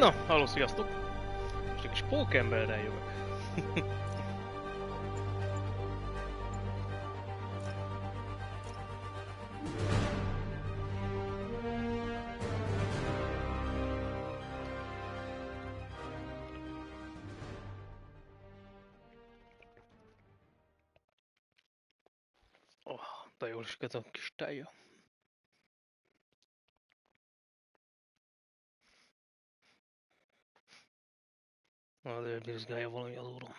Na, halló, sziasztok! Most egy kis pókemberrel jövök. Oh, de jól is ez a kis tejja. Na, de bízgálja valami alulról.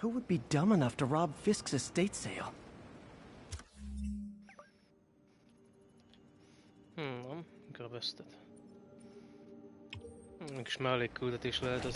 Who would be dumb enough to rob Fisk's estate sale? Nem, inkább eztet. Kis mellékküldetés lehet ez.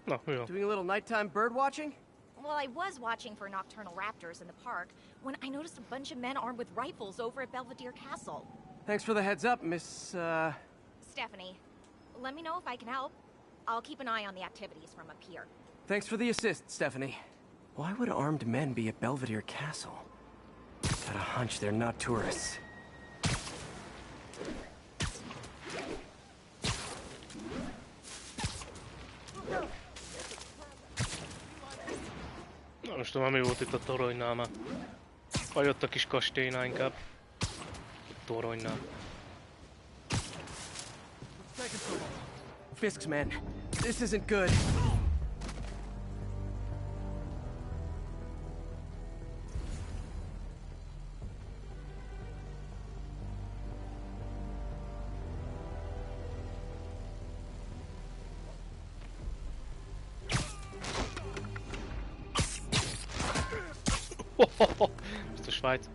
No, doing a little nighttime bird watching? Well, I was watching for nocturnal raptors in the park when I noticed a bunch of men armed with rifles over at Belvedere Castle. Thanks for the heads up, Miss, Stephanie, let me know if I can help. I'll keep an eye on the activities from up here. Thanks for the assist, Stephanie. Why would armed men be at Belvedere Castle? Got a hunch they're not tourists. Na, most tudom, mi volt itt a toronynál már. Vagy ott a kis kastélynál inkább. Toronynál. Fisk's men, this isn't good. Biztos fájt.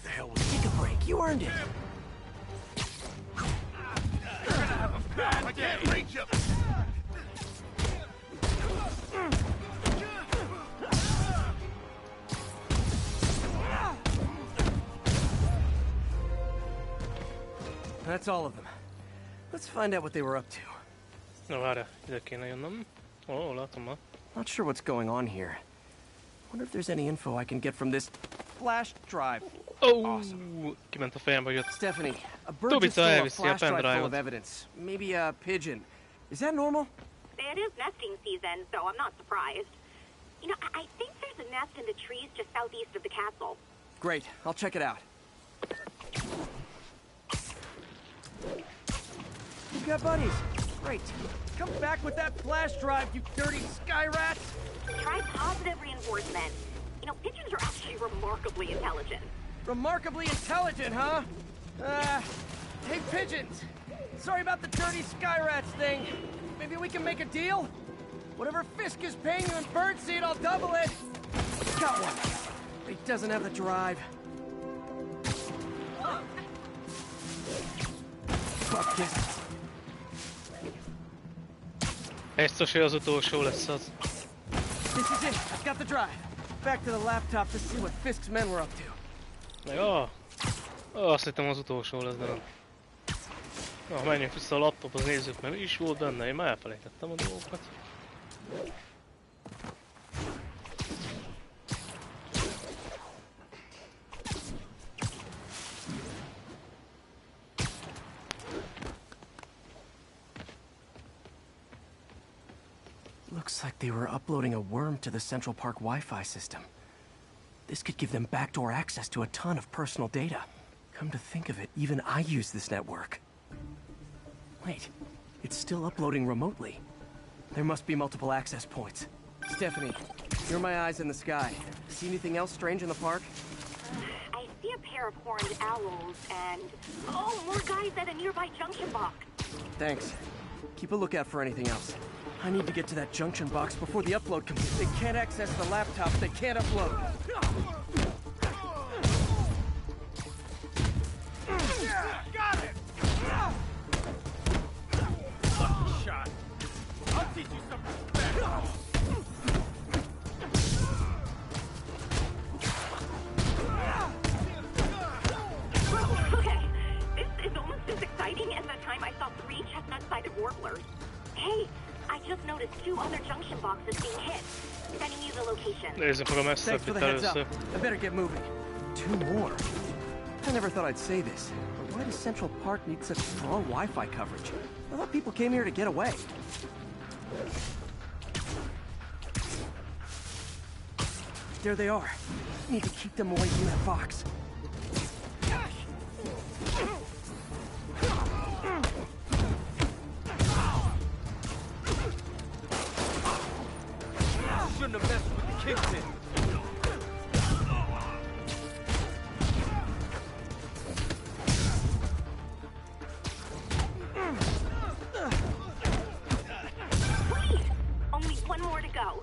The hell was take a break? You earned it. I can't reach him. That's all of them. Let's find out what they were up to. Na várjál, ide kéne jönnöm. Ó, látom már. Not sure what's going on here. Wonder if there's any info I can get from this flash drive. Oh, Awesome. Kiment a fejembe jött. Stephanie, a bird Toby just stole a elviszi a flash drive full pendrive-ot. of evidence. Maybe a pigeon. Is that normal? It is nesting season, so I'm not surprised. You know, I think there's a nest in the trees just southeast of the castle. Great, I'll check it out. You've got buddies. Great. Come back with that flash drive, you dirty sky rats! Try positive reinforcement. You know, pigeons are actually remarkably intelligent. Remarkably intelligent, huh? Hey, pigeons. Sorry about the dirty sky rats thing. Maybe we can make a deal? Whatever Fisk is paying you in birdseed, I'll double it. Got one. But he doesn't have the drive. Fuck this. Biztos, hogy az utolsó lesz az. This is it. I've got the drive. Back to the laptop to see what Fisk's men were up to. Ja. Azt hittem az utolsó lesz, de nem. Na, menjünk vissza a laptophoz, nézzük meg, mi is volt benne, én már elfelejtettem a dolgokat. Looks like they were uploading a worm to the Central Park Wi-Fi system. This could give them backdoor access to a ton of personal data. Come to think of it, even I use this network. Wait, it's still uploading remotely. There must be multiple access points. Stephanie, you're my eyes in the sky. See anything else strange in the park? I see a pair of horned owls and... oh, more guys at a nearby junction box. Thanks. Keep a lookout for anything else. I need to get to that junction box before the upload completes. They can't access the laptop. They can't upload. Got it! Lucky shot. I'll teach you some respect. Okay, this is almost as exciting as the time I saw 3 chestnut-sided warblers. Hey, I just noticed 2 other junction boxes being hit. Sending you the location. Nézzük meg a Thanks for messzebb the itt heads up. először. I better get moving. 2 more. I never thought I'd say this, but why does Central Park need such strong Wi-Fi coverage? I thought people came here to get away. There they are. Need to keep them away from that box. Shouldn't have messed with the kingpin. Wait! Only 1 more to go.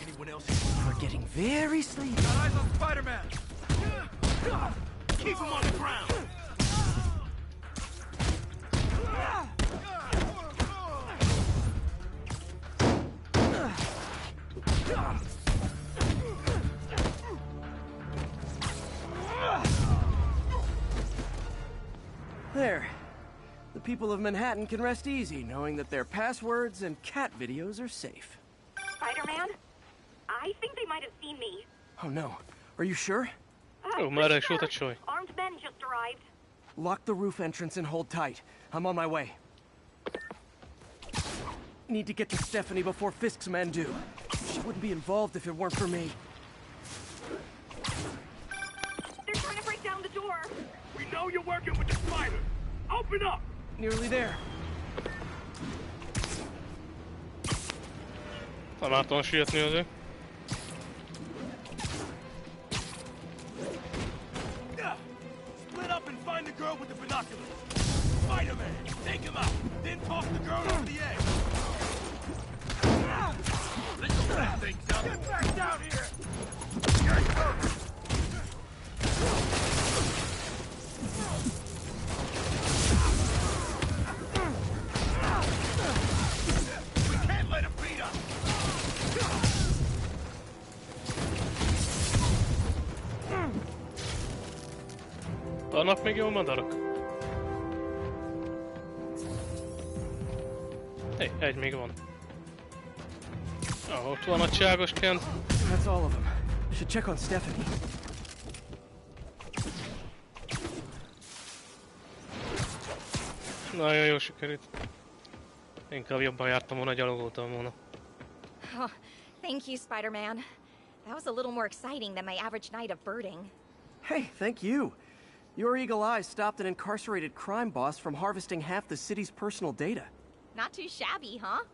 Anyone else? We're getting very sleepy. Got eyes on Spider-Man. Keep him on the ground. There. The people of Manhattan can rest easy knowing that their passwords and cat videos are safe. Spider-Man? I think they might have seen me. Oh no. Are you sure? Ó, már is volt egy csaj. Armed men just arrived. Lock the roof entrance and hold tight. I'm on my way. Need to get to Stephanie before Fisk's men do. She wouldn't be involved if it weren't for me. They're trying to break down the door. We know you're working with the spider. Open up. Nearly there. Találtam sietni azért. Split up and find the girl with the binoculars. Spider-Man, take him out. Then toss the girl over the edge. Let's go that things up. Get back down here. Here he goes. We can't let him beat us. Vannak még jó madarak? Hé, egy még van. Ott van a cságos kent. That's all of them. I should check on Stephanie. Nagyon jó sikerült. Inkább jobban jártam volna, gyalogoltam volna. Oh, thank you, Spider-Man. That was a little more exciting than my average night of birding. Hey, thank you. Your eagle eyes stopped an incarcerated crime boss from harvesting half the city's personal data. Not too shabby, huh?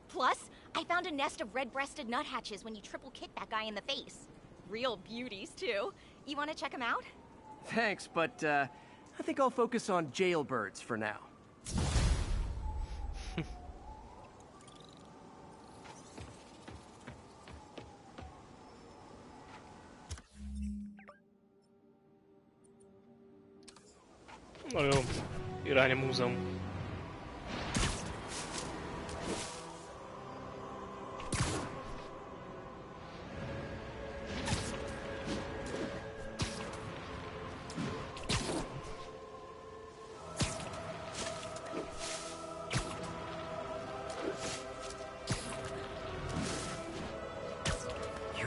Plus, I found a nest of red-breasted nuthatches when you triple kicked that guy in the face. Real beauties, too. You want to check them out? Thanks, but I think I'll focus on jailbirds for now. Na jó, irány a múzeum.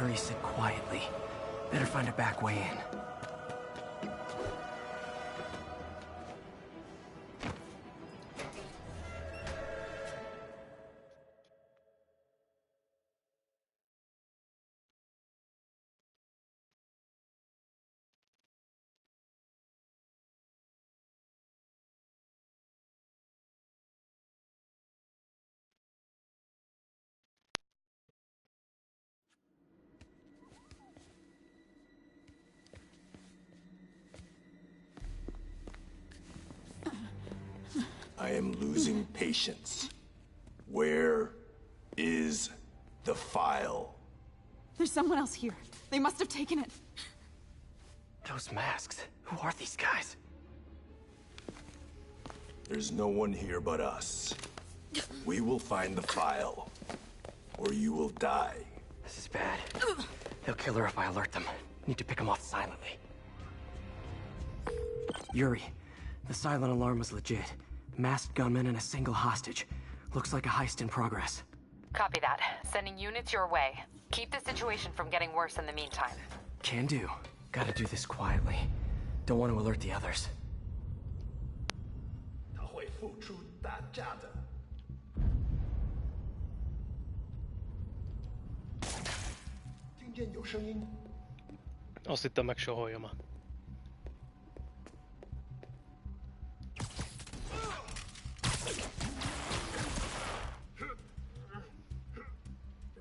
Hurry, sit quietly. Better find a back way in. I am losing patience. Where is the file? There's someone else here. They must have taken it. Those masks. Who are these guys? There's no one here but us. We will find the file, or you will die. This is bad. They'll kill her if I alert them. Need to pick them off silently. Yuri, the silent alarm was legit. Masked gunmen and a single hostage. Looks like a heist in progress. Copy that. Sending units your way. Keep the situation from getting worse in the meantime. Can do. Gotta do this quietly. Don't want to alert the others. 他会付出代价的。听见有声音。 Azt hittem megsaholja már.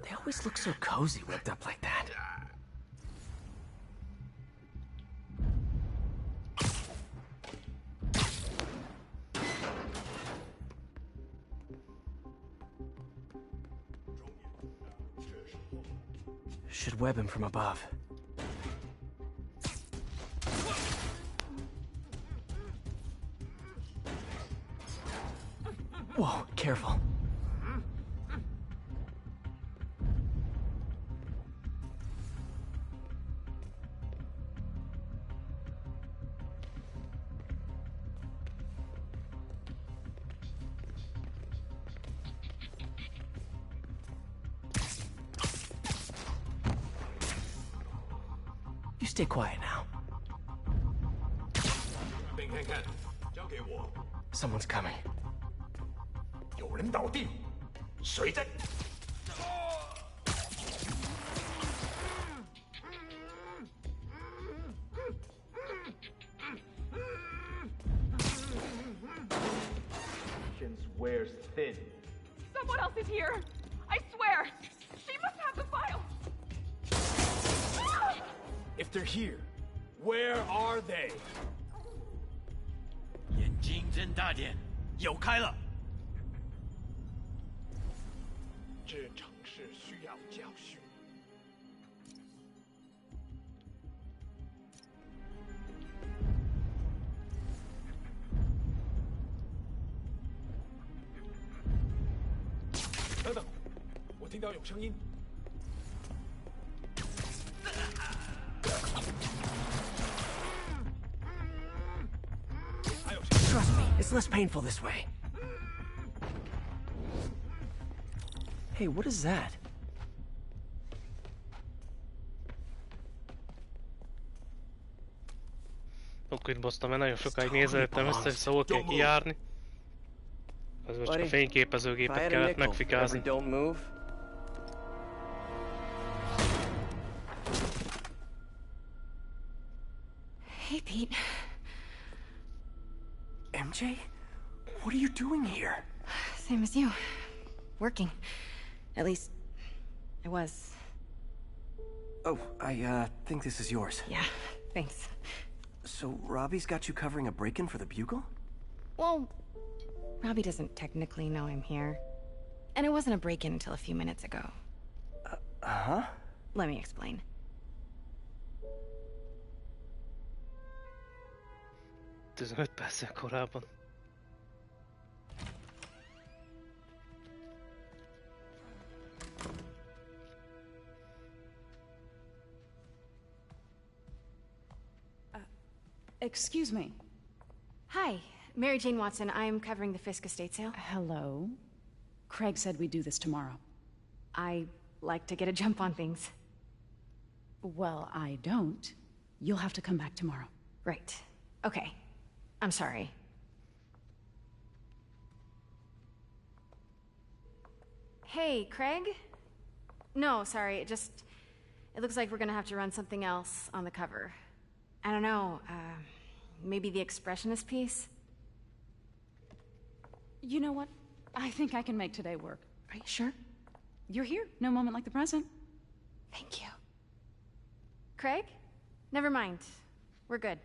They always look so cozy whipped up like that. Should web him from above. Whoa, careful. You stay quiet now. Someone's coming. 有人倒地，谁在？ wears thin. Someone else is here. I swear. She must have the file. If they're here, where are they? 眼睛睁大点，有开了。这城市需要教训。等等，我听到有声音。 Trust me, it's less painful this way. Hey, what is that? Akkor itt basztam, mert nagyon sokáig nézeltem össze volt kell kijárni. Ez most csak a fényképezőgépet kellett megfikázni. Don't move. Hey, Pete. MJ? What are you doing here? Same as you. Working. At least, I was. Oh, I think this is yours. Yeah, thanks. So, Robbie's got you covering a break-in for the Bugle? Well, Robbie doesn't technically know I'm here. And it wasn't a break-in until a few minutes ago. Uh-huh? Let me explain. 15 perccel korábban. Excuse me. Hi, Mary Jane Watson. I'm covering the Fisk estate sale. Hello. Craig said we'd do this tomorrow. I like to get a jump on things. Well, I don't. You'll have to come back tomorrow. Right. Okay. I'm sorry. Hey, Craig? No, sorry, it looks like we're gonna have to run something else on the cover. I don't know, maybe the expressionist piece? You know what? I think I can make today work. Are you sure? You're here. No moment like the present. Thank you. Craig? Never mind. We're good.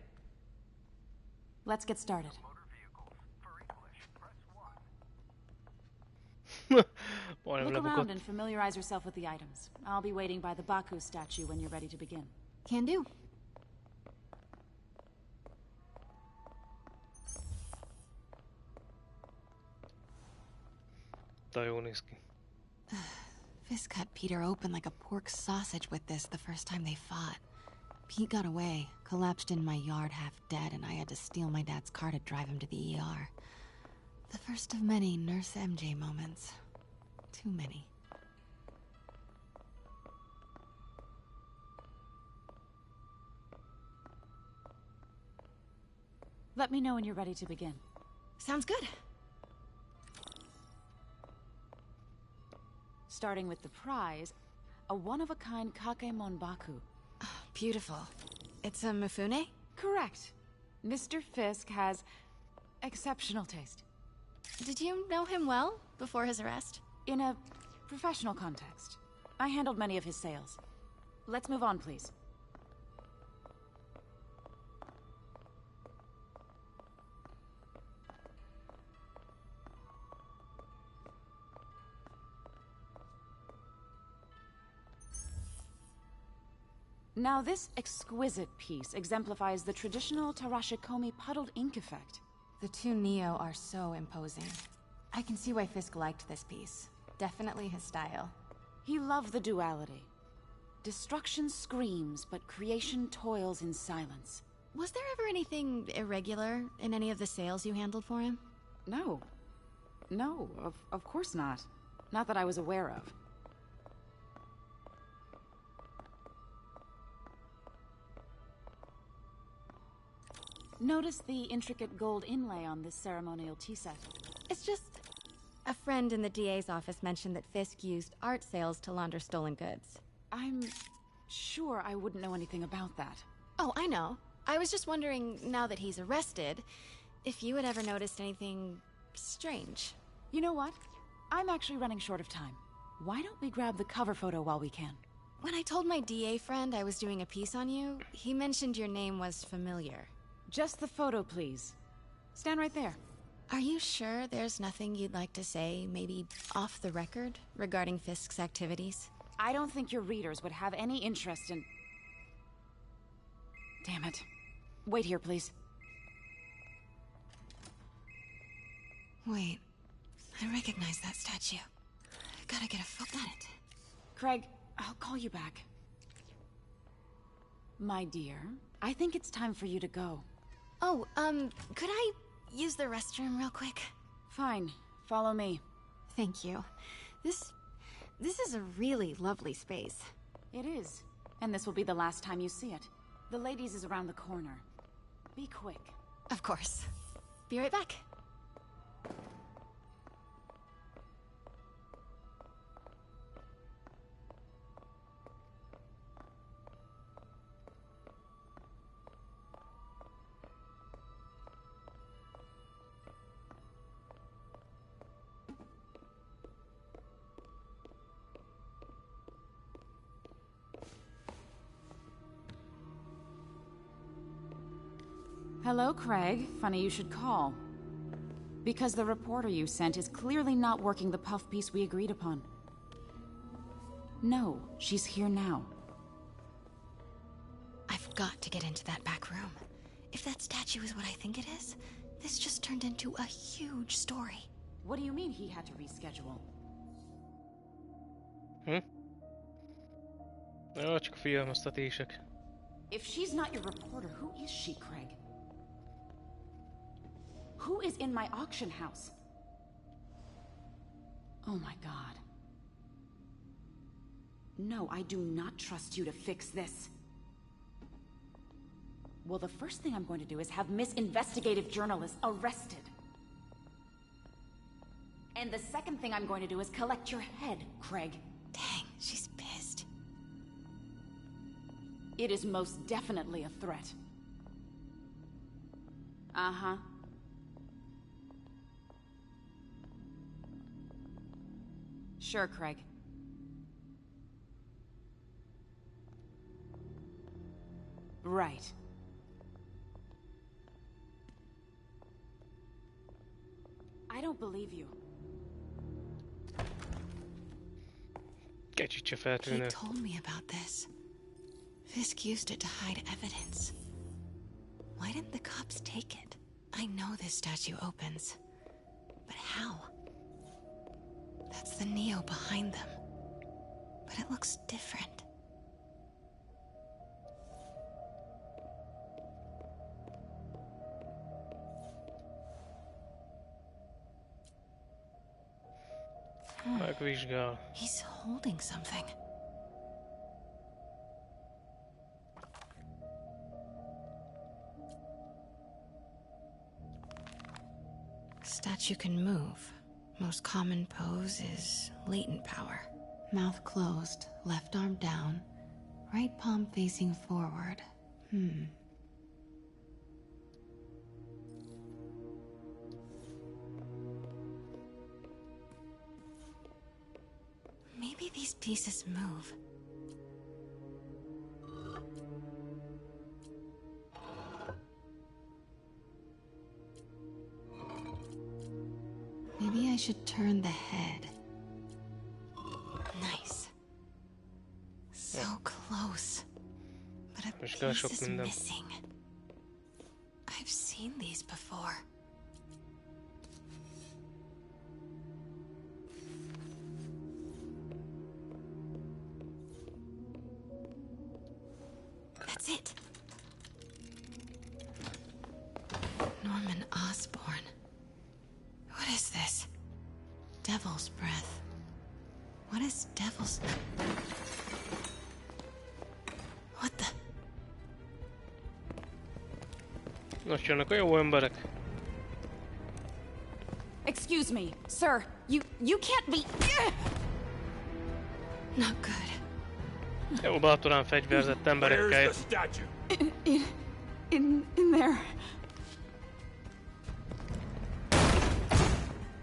Let's get started. Majdnem Look around lebukott. and familiarize yourself with the items. I'll be waiting by the Baku statue when you're ready to begin. Can do. Tää juu néz ki. Fisk cut Peter open like a pork sausage with this the first time they fought. Pete got away, collapsed in my yard half dead, and I had to steal my dad's car to drive him to the ER. The first of many Nurse MJ moments. Too many. Let me know when you're ready to begin. Sounds good. Starting with the prize, a one-of-a-kind Kakemon Baku. Oh, beautiful. It's a Mifune? Correct. Mr. Fisk has exceptional taste. Did you know him well before his arrest? In a professional context. I handled many of his sales. Let's move on, please. Now this exquisite piece exemplifies the traditional Tarashikomi puddled ink effect. The two Neo are so imposing. I can see why Fisk liked this piece. Definitely his style. He loved the duality. Destruction screams, but creation toils in silence. Was there ever anything irregular in any of the sales you handled for him? No. No, of course not. Not that I was aware of. Notice the intricate gold inlay on this ceremonial tea set. It's just... a friend in the DA's office mentioned that Fisk used art sales to launder stolen goods. I'm sure I wouldn't know anything about that. Oh, I know. I was just wondering, now that he's arrested, if you had ever noticed anything strange. You know what? I'm actually running short of time. Why don't we grab the cover photo while we can? When I told my DA friend I was doing a piece on you, he mentioned your name was familiar. Just the photo, please. Stand right there. Are you sure there's nothing you'd like to say, maybe off the record, regarding Fisk's activities? I don't think your readers would have any interest in... Damn it. Wait here, please. Wait. I recognize that statue. Gotta get a photo at it. Craig, I'll call you back. My dear, I think it's time for you to go. Oh, could I use the restroom real quick? Fine. Follow me. Thank you. This is a really lovely space. It is. And this will be the last time you see it. The ladies is around the corner. Be quick. Of course. Be right back. Hello, Craig. Funny you should call. Because the reporter you sent is clearly not working the puff piece we agreed upon. No, she's here now. I've got to get into that back room. If that statue is what I think it is, this just turned into a huge story. What do you mean he had to reschedule? Jó, csak figyelmeztetések. If she's not your reporter, who is she, Craig? Who is in my auction house? Oh my god. No, I do not trust you to fix this. Well, the first thing I'm going to do is have Miss Investigative Journalist arrested. And the second thing I'm going to do is collect your head, Craig. Dang, she's pissed. It is most definitely a threat. Uh-huh. Sure, Craig. Right. I don't believe you. Kicsit se He feltűnő. told me about this. Fisk used it to hide evidence. Why didn't the cops take it? I know this statue opens. But how? That's the Neo behind them. But it looks different. Megvizsgál. He's holding something. Statue can move. Most common pose is latent power. Mouth closed, left arm down, right palm facing forward. Maybe these pieces move. Maybe I should turn the head. Nice. So close. But a piece is missing. I've seen these before. That's it. Norman Osborn. What is this? Devil's breath. What is devil's... What the... Most jönnek a jó emberek. Excuse me, sir. You can't be... Not good. Jó bátorán fegyverzett emberekkel. Where's the statue? In there.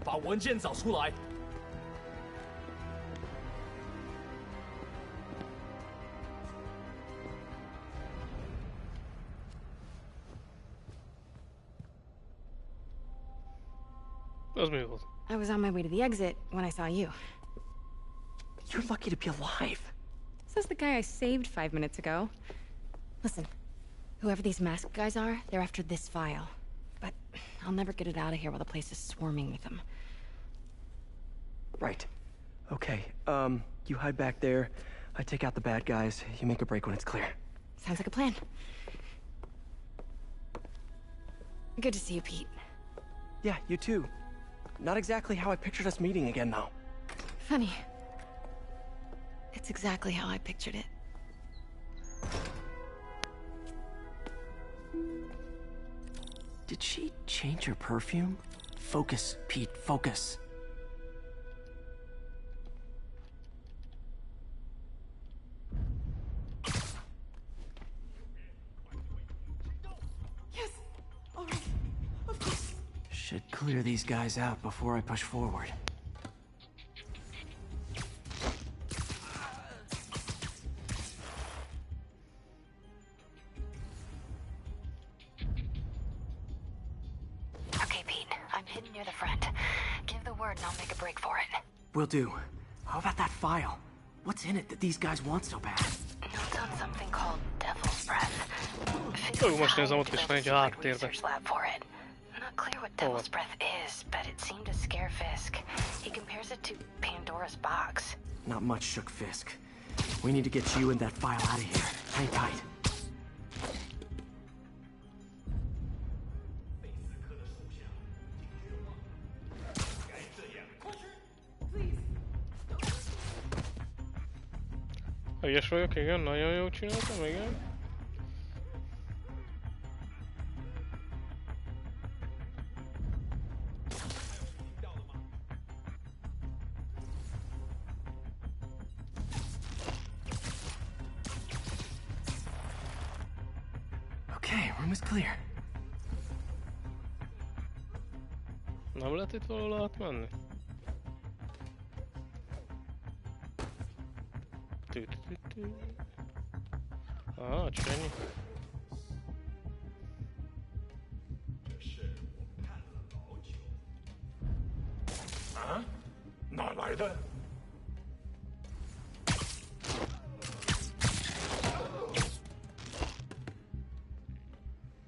把文件找出来。 Az mi volt? I was on my way to the exit when I saw you. You're lucky to be alive. Says the guy I saved 5 minutes ago. Listen, whoever these masked guys are, they're after this file. But I'll never get it out of here while the place is swarming with them. Right. Okay, you hide back there. I take out the bad guys. You make a break when it's clear. Sounds like a plan. Good to see you, Pete. Yeah, you too. Not exactly how I pictured us meeting again, though. Funny. It's exactly how I pictured it. Did she change her perfume? Focus, Pete, focus. Yes. All right. Of course. Should clear these guys out before I push forward. Okay, Pete. I'm hidden near the front. Give the word and I'll make a break for it. Will do. How about that file? What's in it that these guys want so bad? Notes on something called Devil's Breath. Jó, most nézem, ott is van egy háttérbe. Not clear what Devil's Breath is, but it seemed to scare Fisk. He compares it to Pandora's box. Not much shook Fisk. We need to get you and that file out of here. Hang tight. Ügyes vagyok, igen, nagyon jól csináltam, igen. Okay, room is clear. Nem lehet itt valahol átmenni? Ah, csak ennyi. 啊？哪来的？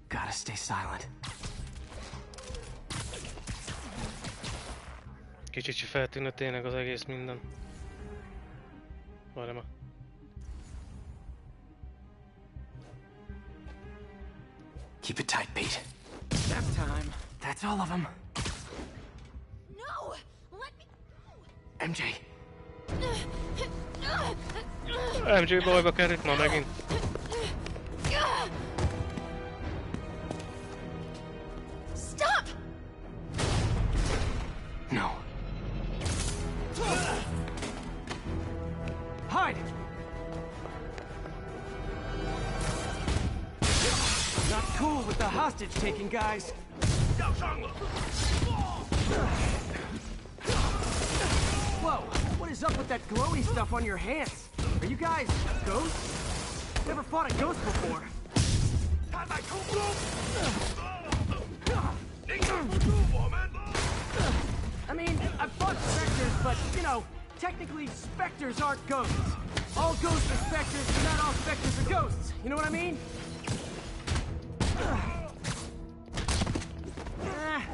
Gotta stay silent. Kicsit se feltűnő tényleg az egész minden. Várj már. Keep it tight, Pete. Nap time. That's all of them. No! Let me... MJ. MJ bajba került ma megint. Stop! No. Hide! Not cool with the hostage-taking, guys. 要上了！ Whoa! What is up with that glowy stuff on your hands? Are you guys ghosts? Never fought a ghost before. 他在空中！影响不住我们！ I mean, I've fought specters, but, you know, technically specters aren't ghosts. All ghosts are specters, but not all specters are ghosts. You know what I mean?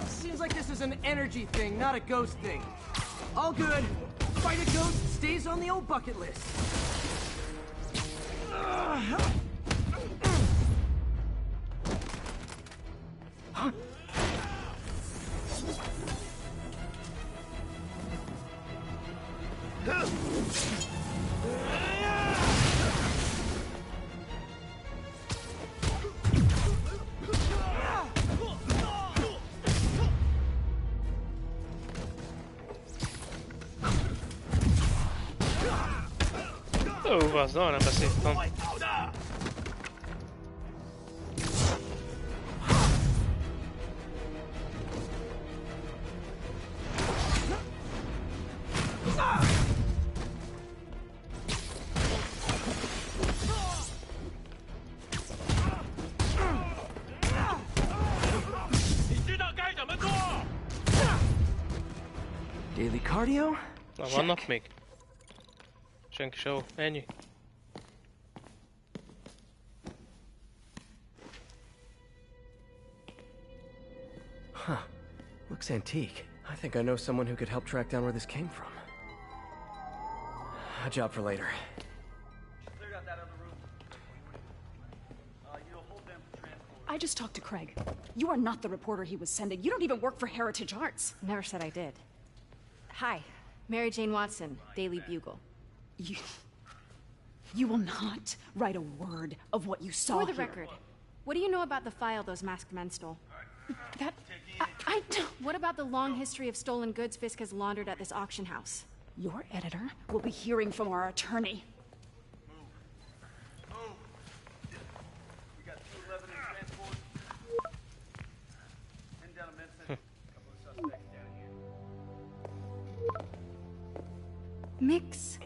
Seems like this is an energy thing, not a ghost thing. All good. Fight a ghost stays on the old bucket list. Huh? Ó, az, nem beszéltem. 会跑的！ 你知道该怎么做？ Daily cardio? Na, vannak még? Senki sehol. Ennyi. Huh. Looks antique. I think I know someone who could help track down where this came from. A job for later. I just talked to Craig. You are not the reporter he was sending. You don't even work for Heritage Arts. Never said I did. Hi, Mary Jane Watson, Daily Bugle. You will not write a word of what you saw For the here. record, what do you know about the file those masked men stole? I don't... What about the long history of stolen goods Fisk has laundered at this auction house? Your editor will be hearing from our attorney. We got 211 in transport. Heading down to Medicine. Couple of suspects down here. Mix?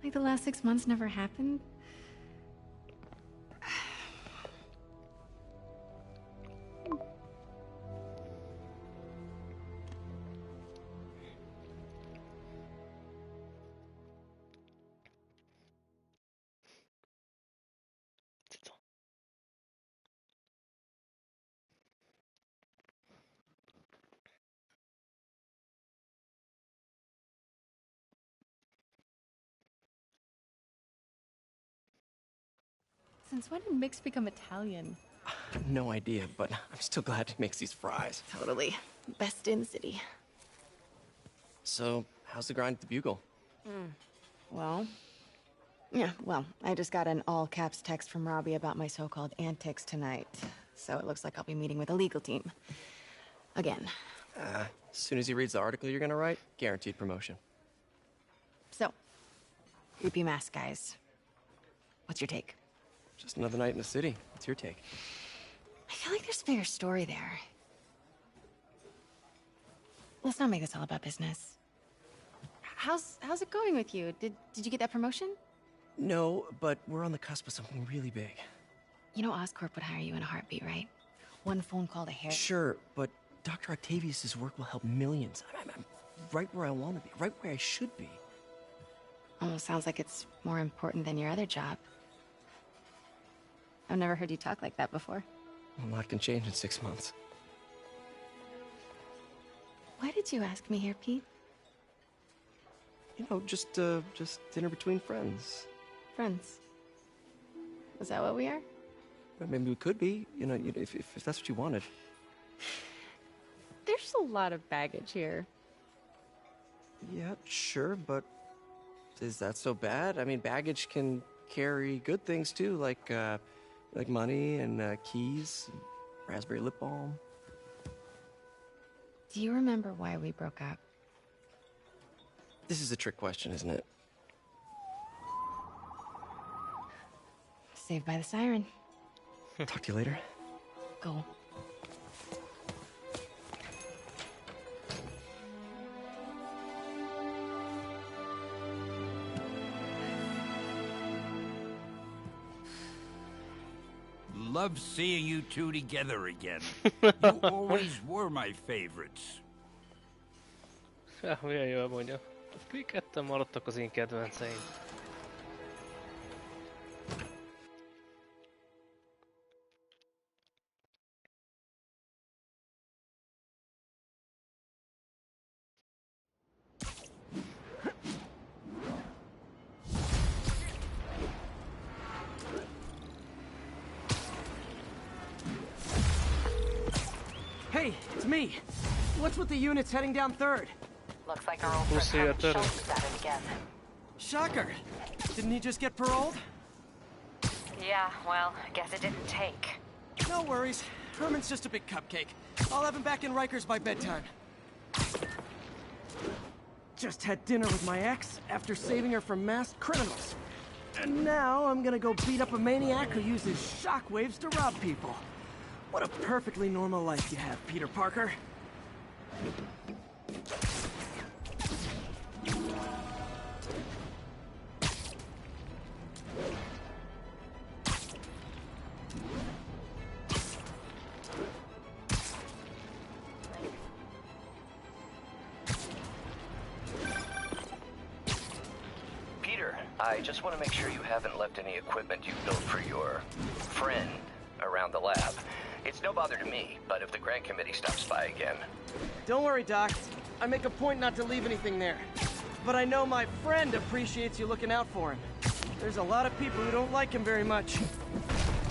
Like the last 6 months never happened? Since when did Mix become Italian? No idea, but I'm still glad he makes these fries. Totally. Best in the city. So, how's the grind at the Bugle? Well, Yeah, well, I just got an all-caps text from Robbie about my so-called antics tonight. So it looks like I'll be meeting with the legal team. Again. As soon as he reads the article you're gonna write, guaranteed promotion. So, creepy mask guys. What's your take? Just another night in the city. What's your take? I feel like there's a bigger story there. Let's not make this all about business. How's it going with you? Did you get that promotion? No, but we're on the cusp of something really big. You know Oscorp would hire you in a heartbeat, right? One phone call to Harry. Sure, but Dr. Octavius's work will help millions. I'm right where I want to be, right where I should be. Almost sounds like it's more important than your other job. I've never heard you talk like that before. A lot can change in 6 months. Why did you ask me here, Pete? You know, just dinner between friends. Friends. Is that what we are? Well, maybe we could be, you know, if that's what you wanted. There's a lot of baggage here. Yeah, sure, but is that so bad? I mean, baggage can carry good things too, like money and keys, and raspberry lip balm. Do you remember why we broke up? This is a trick question, isn't it? Saved by the siren. Talk to you later. Go. Love seeing you two together again. You always were my favorites. Ja, milyen jól mondja. Ti ketten maradtak az én kedvenceim. Hey, it's me. What's with the units heading down 3rd? Looks like our old We'll friend see you at Herman 3rd. Schultz is at it again. Shocker. Didn't he just get paroled? Yeah, well, I guess it didn't take. No worries. Herman's just a big cupcake. I'll have him back in Rikers by bedtime. Just had dinner with my ex after saving her from masked criminals. And now I'm gonna go beat up a maniac who uses shockwaves to rob people. What a perfectly normal life you have, Peter Parker. Peter, I just want to make sure you haven't left any equipment you built for your friend around the lab. It's no bother to me, but if the grant committee stops by again... Don't worry, Doc. I make a point not to leave anything there. But I know my friend appreciates you looking out for him. There's a lot of people who don't like him very much.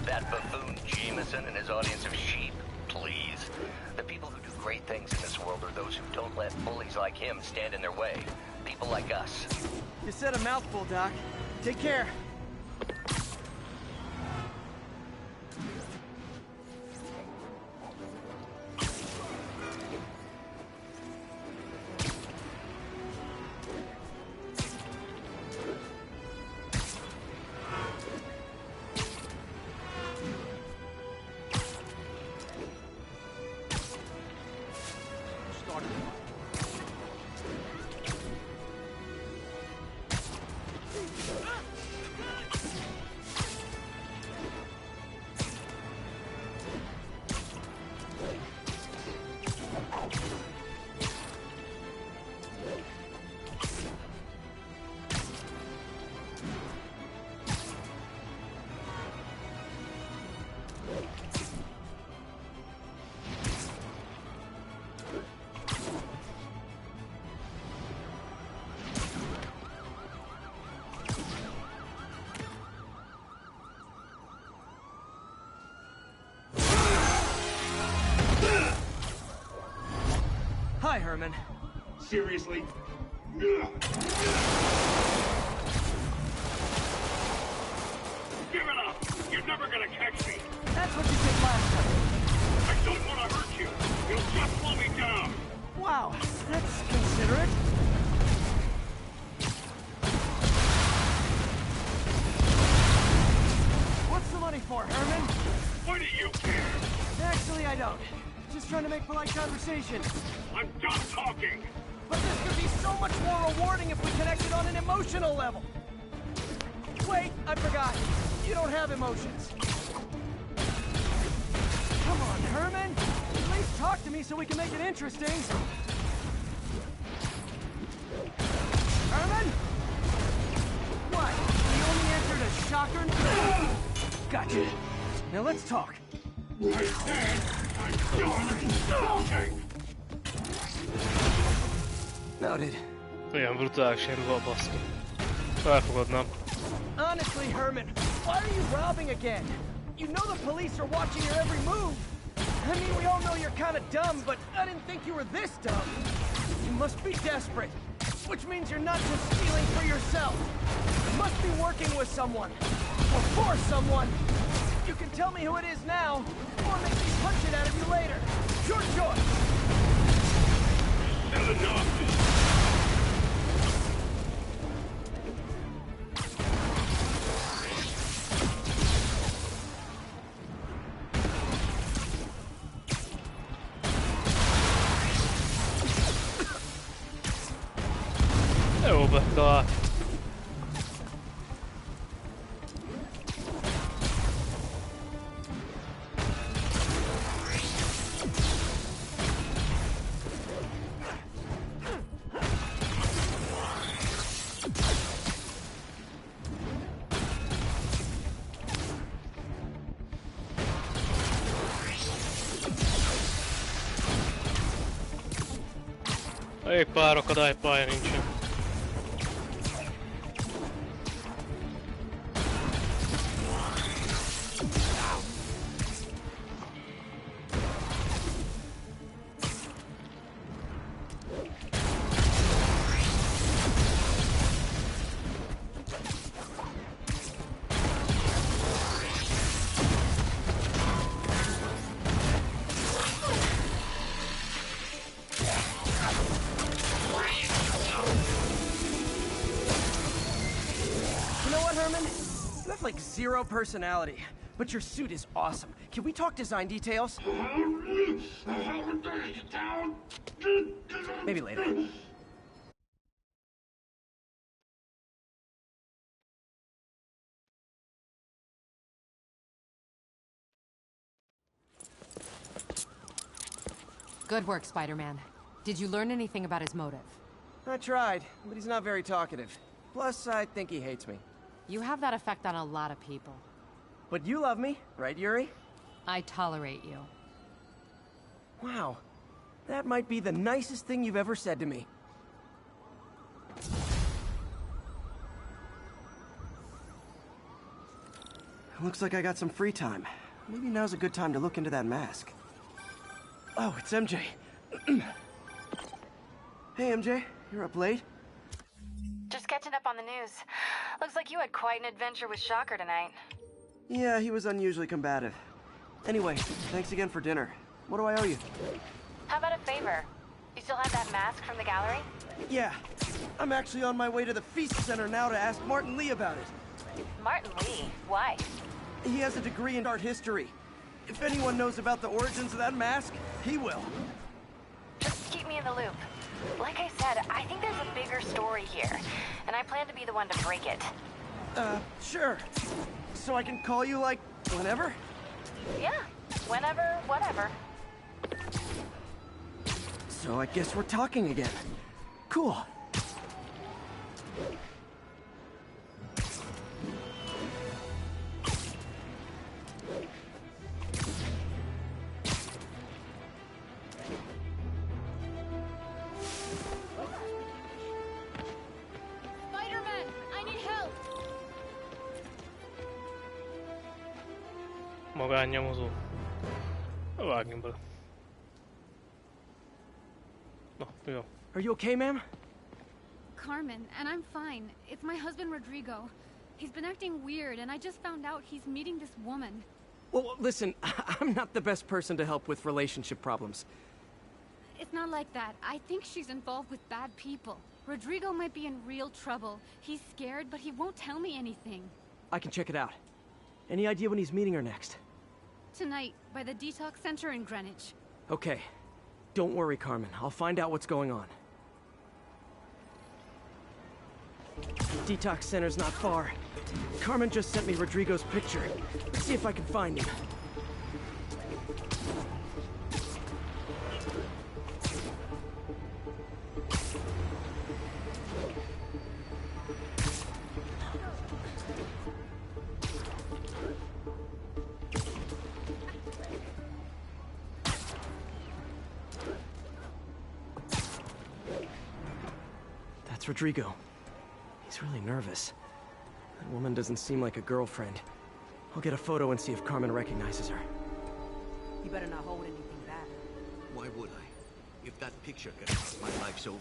That buffoon Jameson and his audience of sheep, please. The people who do great things in this world are those who don't let bullies like him stand in their way. People like us. You said a mouthful, Doc. Take care. Hi, Herman. Seriously? don't. Just trying to make polite conversation. I'm done talking! But this could be so much more rewarding if we connected on an emotional level. Wait, I forgot. You don't have emotions. Come on, Herman. At least talk to me so we can make it interesting. Herman? What? You only answered a shocker? Gotcha. Now let's talk. I said I'm done talking! Noted. Olyan brutális ruha, baszki. Elfogadnám. Honestly, Herman, why are you robbing again? You know the police are watching your every move. I mean, we all know you're kind of dumb, but I didn't think you were this dumb. You must be desperate, which means you're not just stealing for yourself. You must be working with someone, or for someone. You can tell me who it is now, or make me punch it out of you later. Your choice. Jó, betalált. Elég pár akadálypálya nincsen. Zero personality, but your suit is awesome. Can we talk design details? Maybe later. Good work, Spider-Man. Did you learn anything about his motive? I tried, but he's not very talkative. Plus, I think he hates me. You have that effect on a lot of people. But you love me, right, Yuri? I tolerate you. Wow. That might be the nicest thing you've ever said to me. Looks like I got some free time. Maybe now's a good time to look into that mask. Oh, it's MJ. Hey, MJ. You're up late? Just catching up on the news. Looks like you had quite an adventure with Shocker tonight. Yeah, he was unusually combative. Anyway, thanks again for dinner. What do I owe you? How about a favor? You still have that mask from the gallery? Yeah. I'm actually on my way to the Feast Center now to ask Martin Lee about it. Martin Lee? Why? He has a degree in art history. If anyone knows about the origins of that mask, he will. Just keep me in the loop. Like I said, I think there's a bigger story here, and I plan to be the one to break it. Sure. So I can call you, like, whenever? Yeah, whenever, whatever. So I guess we're talking again. Cool. Magánnyomozó. Vágjunk bele. Na, jó. Are you okay, ma'am? Carmen, and I'm fine. It's my husband, Rodrigo. He's been acting weird, and I just found out he's meeting this woman. Well, listen, I'm not the best person to help with relationship problems. It's not like that. I think she's involved with bad people. Rodrigo might be in real trouble. He's scared, but he won't tell me anything. I can check it out. Any idea when he's meeting her next? Tonight, by the detox center in Greenwich. Okay. Don't worry, Carmen. I'll find out what's going on. Detox center's not far. Carmen just sent me Rodrigo's picture. Let's see if I can find him. That's Rodrigo. He's really nervous. That woman doesn't seem like a girlfriend. I'll get a photo and see if Carmen recognizes her. You better not hold anything back. Why would I? If that picture gets out, my life's over.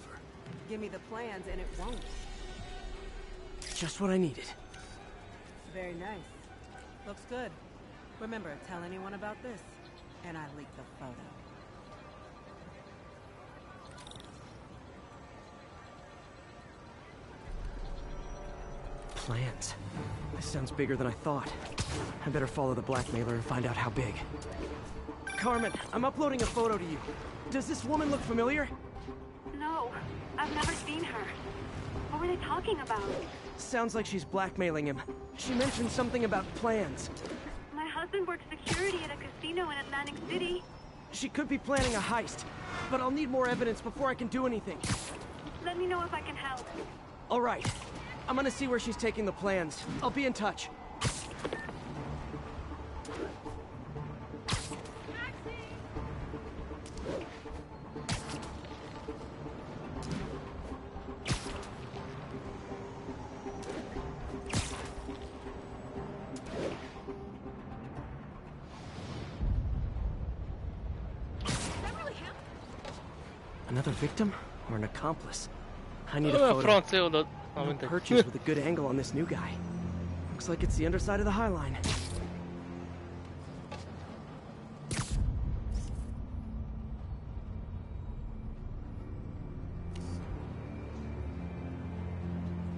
Give me the plans and it won't. Just what I needed. Very nice. Looks good. Remember, tell anyone about this, and I leak the photo. Plans. This sounds bigger than I thought. I better follow the blackmailer and find out how big. Carmen, I'm uploading a photo to you. Does this woman look familiar? No, I've never seen her. What were they talking about? Sounds like she's blackmailing him. She mentioned something about plans. My husband works security at a casino in Atlantic City. She could be planning a heist, but I'll need more evidence before I can do anything. Let me know if I can help. All right. I'm gonna see where she's taking the plans. I'll be in touch. Another victim or an accomplice? I need a photo. Purchase with a good angle on this new guy. Looks like it's the underside of the High Line.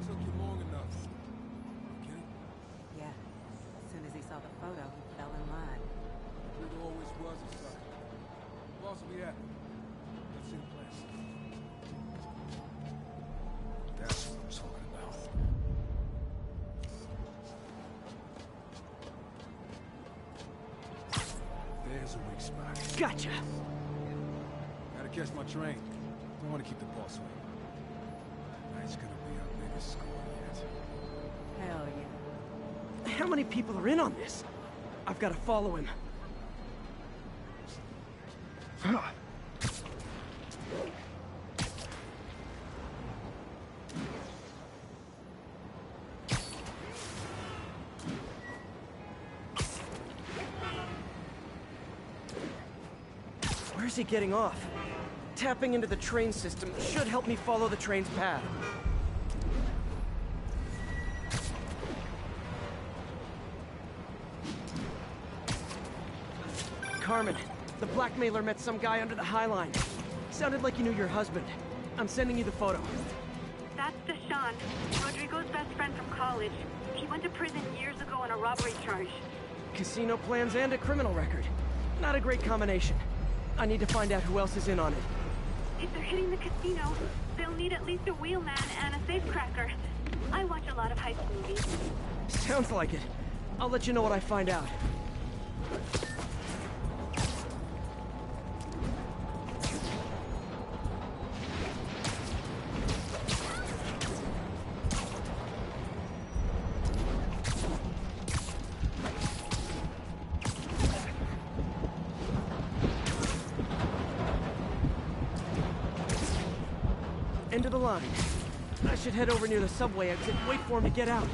Took you long enough. Okay? Yeah. As soon as he saw the photo, he fell in line. It always was a sucker. What else we at? Let's see the place. That's what I'm talking about. There's a weak spot. Gotcha! Gotta catch my train. Don't want to keep the boss waiting. Tonight's gonna be our biggest score yet. Hell yeah. How many people are in on this? I've got to follow him. Where's he getting off? Tapping into the train system should help me follow the train's path. Carmen, the blackmailer met some guy under the High Line. Sounded like you knew your husband. I'm sending you the photo. That's Deshaun, Rodrigo's best friend from college. He went to prison years ago on a robbery charge. Casino plans and a criminal record. Not a great combination. I need to find out who else is in on it. If they're hitting the casino, they'll need at least a wheelman and a safecracker. I watch a lot of heist movies. Sounds like it. I'll let you know what I find out. End of the line. I should head over near the subway exit and wait for him to get out.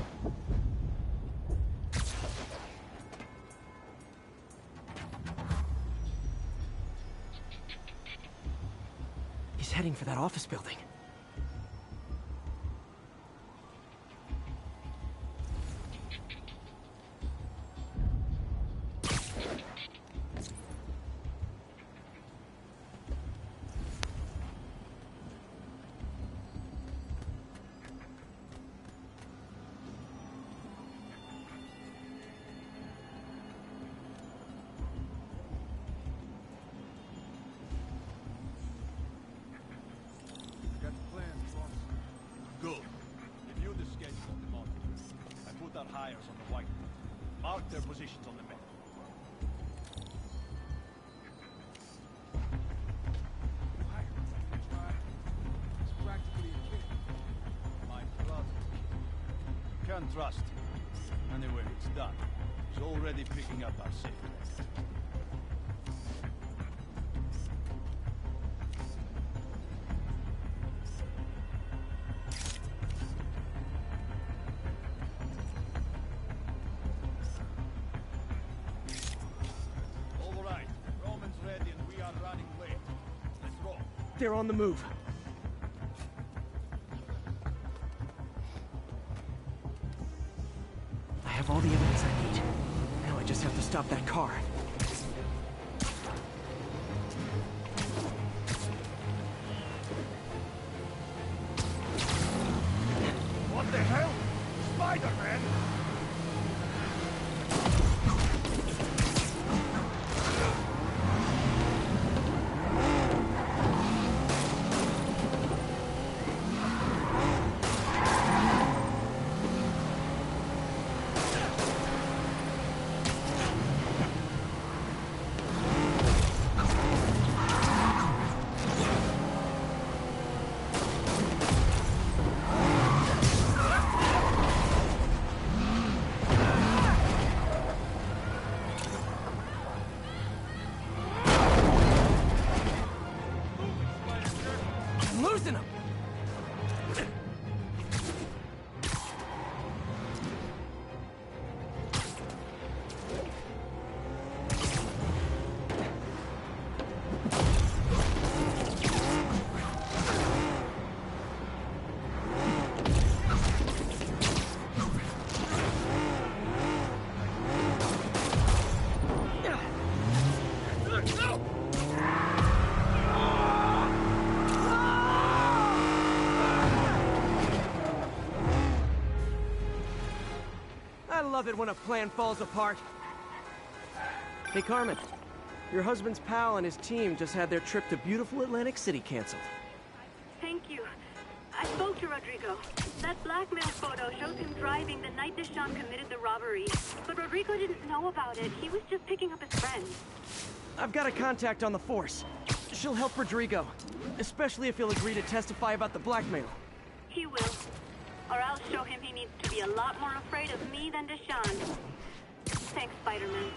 He's heading for that office building. tires on the white. Mark their positions on the map. It's practically a kid. My brother. Can't trust him. Anyway, it's done. He's already picking up our signal. All right, Roman's ready and we are running late. Let's roll. They're on the move. I have all the evidence I need. Now I just have to stop that car. What the hell? Spider-Man! I'm losing them! I love it when a plan falls apart. Hey, Carmen. Your husband's pal and his team just had their trip to beautiful Atlantic City canceled. Thank you. I spoke to Rodrigo. That blackmail photo shows him driving the night Deshawn committed the robbery. But Rodrigo didn't know about it. He was just picking up his friend. I've got a contact on the force. She'll help Rodrigo, especially if he'll agree to testify about the blackmail. He will. Or I'll show him he needs to be a lot more afraid of me than Deshawn. Thanks, Spider-Man.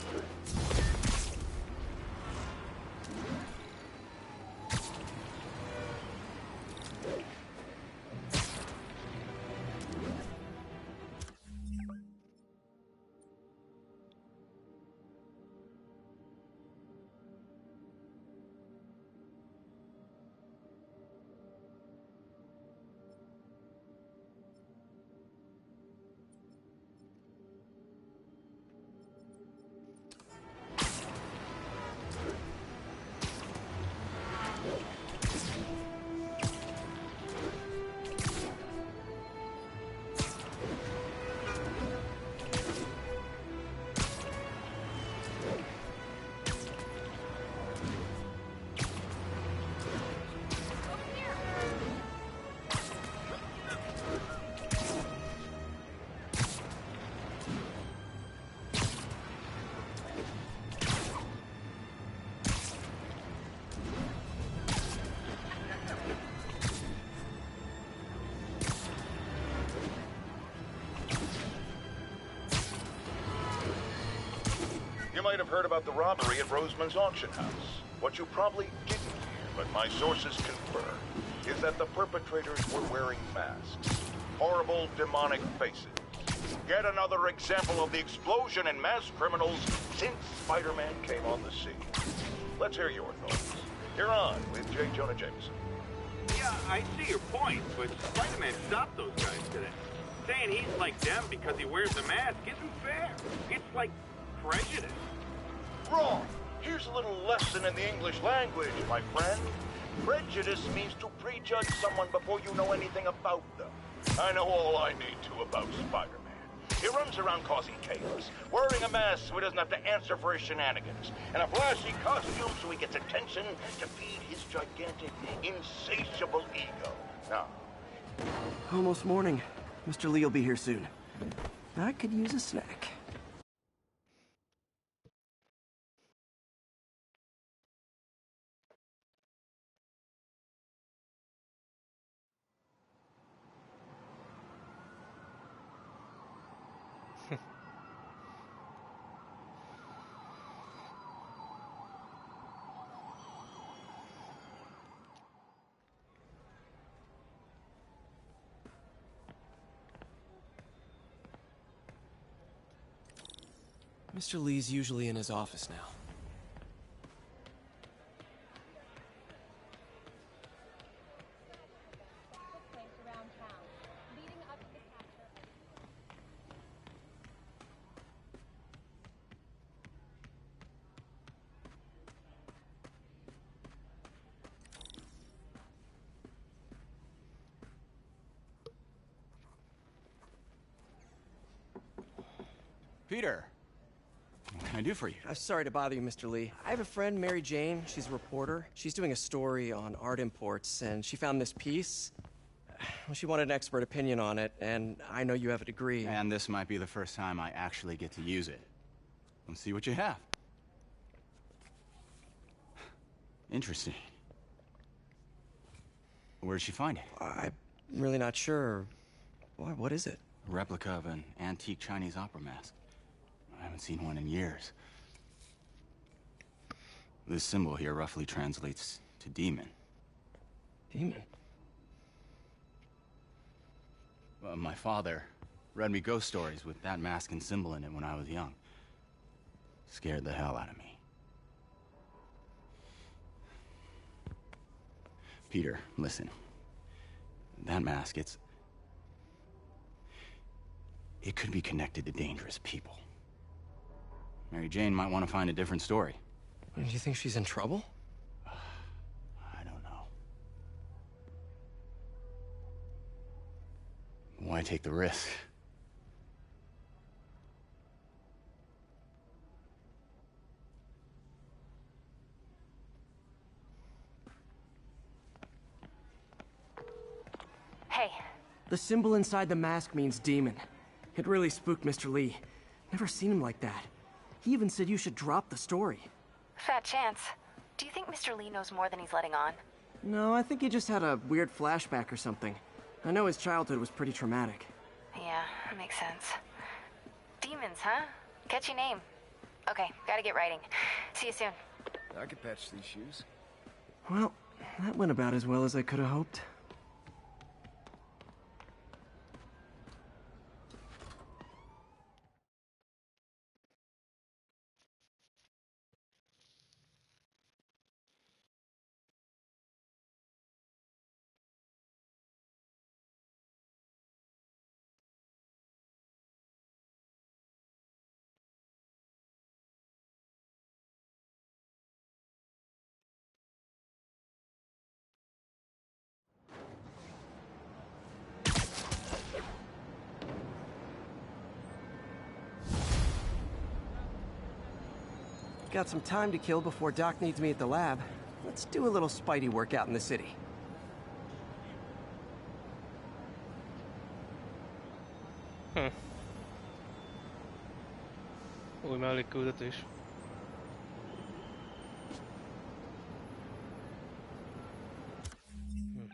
You might have heard about the robbery at Roseman's auction house. What you probably didn't hear, but my sources confirm, is that the perpetrators were wearing masks. Horrible, demonic faces. Yet another example of the explosion in mass criminals since Spider-Man came on the scene. Let's hear your thoughts. You're on with J. Jonah Jameson. Yeah, I see your point, but Spider-Man stopped those guys today. Saying he's like them because he wears a mask isn't fair. It's like prejudice. Wrong. Here's a little lesson in the English language, my friend. Prejudice means to prejudge someone before you know anything about them. I know all I need to about Spider-Man. He runs around causing chaos, wearing a mask so he doesn't have to answer for his shenanigans, and a flashy costume so he gets attention to feed his gigantic, insatiable ego. Now, Almost morning. Mr. Lee will be here soon. I could use a snack. Mr. Lee's usually in his office now. Peter, what can I do for you? I'm sorry to bother you, Mr. Lee. I have a friend, Mary Jane. She's a reporter. She's doing a story on art imports, and she found this piece. Well, she wanted an expert opinion on it, and I know you have a degree. And this might be the first time I actually get to use it. Let's see what you have. Interesting. Where'd she find it? I'm really not sure. What is it? A replica of an antique Chinese opera mask. I haven't seen one in years. This symbol here roughly translates to demon. Demon? My father read me ghost stories with that mask and symbol in it when I was young. Scared the hell out of me. Peter, listen. That mask, it could be connected to dangerous people. Mary Jane might want to find a different story. Do you think she's in trouble? I don't know. Why take the risk? Hey. The symbol inside the mask means demon. It really spooked Mr. Lee. Never seen him like that. He even said you should drop the story. Fat chance. Do you think Mr. Lee knows more than he's letting on? No, I think he just had a weird flashback or something. I know his childhood was pretty traumatic. Yeah, that makes sense. Demons, huh? Catchy name. Okay, gotta get writing. See you soon. I could patch these shoes. Well, that went about as well as I could have hoped. Got some time to kill before Doc needs me at the lab. Let's do a little Spidey workout in the city. Új mellékküldetés.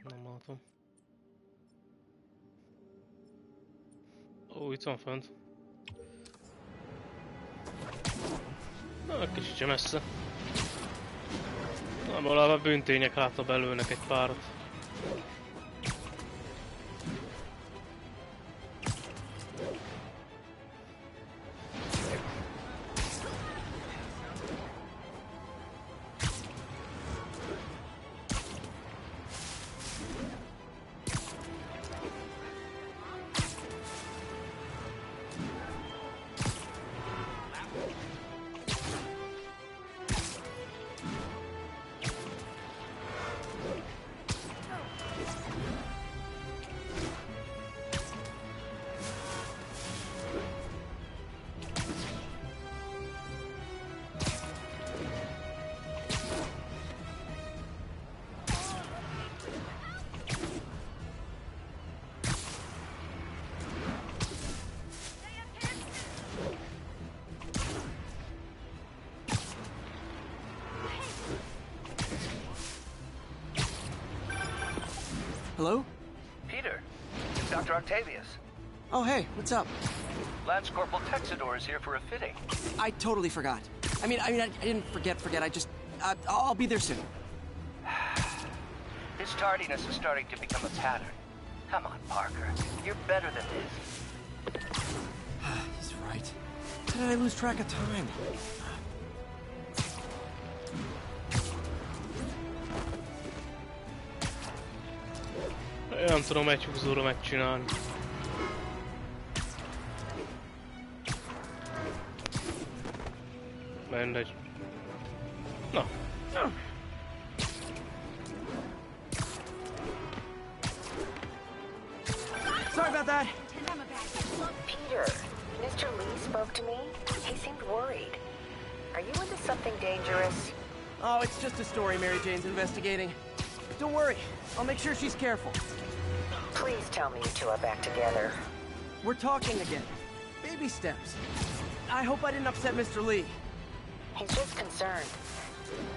Nem látom. Ó, itt van fönt. Na, kicsit sem messze. Na, valahol a bűntények hátra belőnek egy párat. Hello? Peter, it's Dr. Octavius. Oh, hey, what's up? Lance Corporal Texador is here for a fitting. I totally forgot. I didn't forget. I just, I'll be there soon. His tardiness is starting to become a pattern. Come on, Parker. You're better than this. He's right. How did I lose track of time? Nem tudom egy húzóra megcsinálni. Mindegy. Na. Sorry about that. Peter, Mr. Lee spoke to me. He seemed worried. Are you into something dangerous? Oh, it's just a story Mary Jane's investigating. Don't worry. I'll make sure she's careful. Please tell me you two are back together. We're talking again. Baby steps. I hope I didn't upset Mr. Lee. He's just concerned.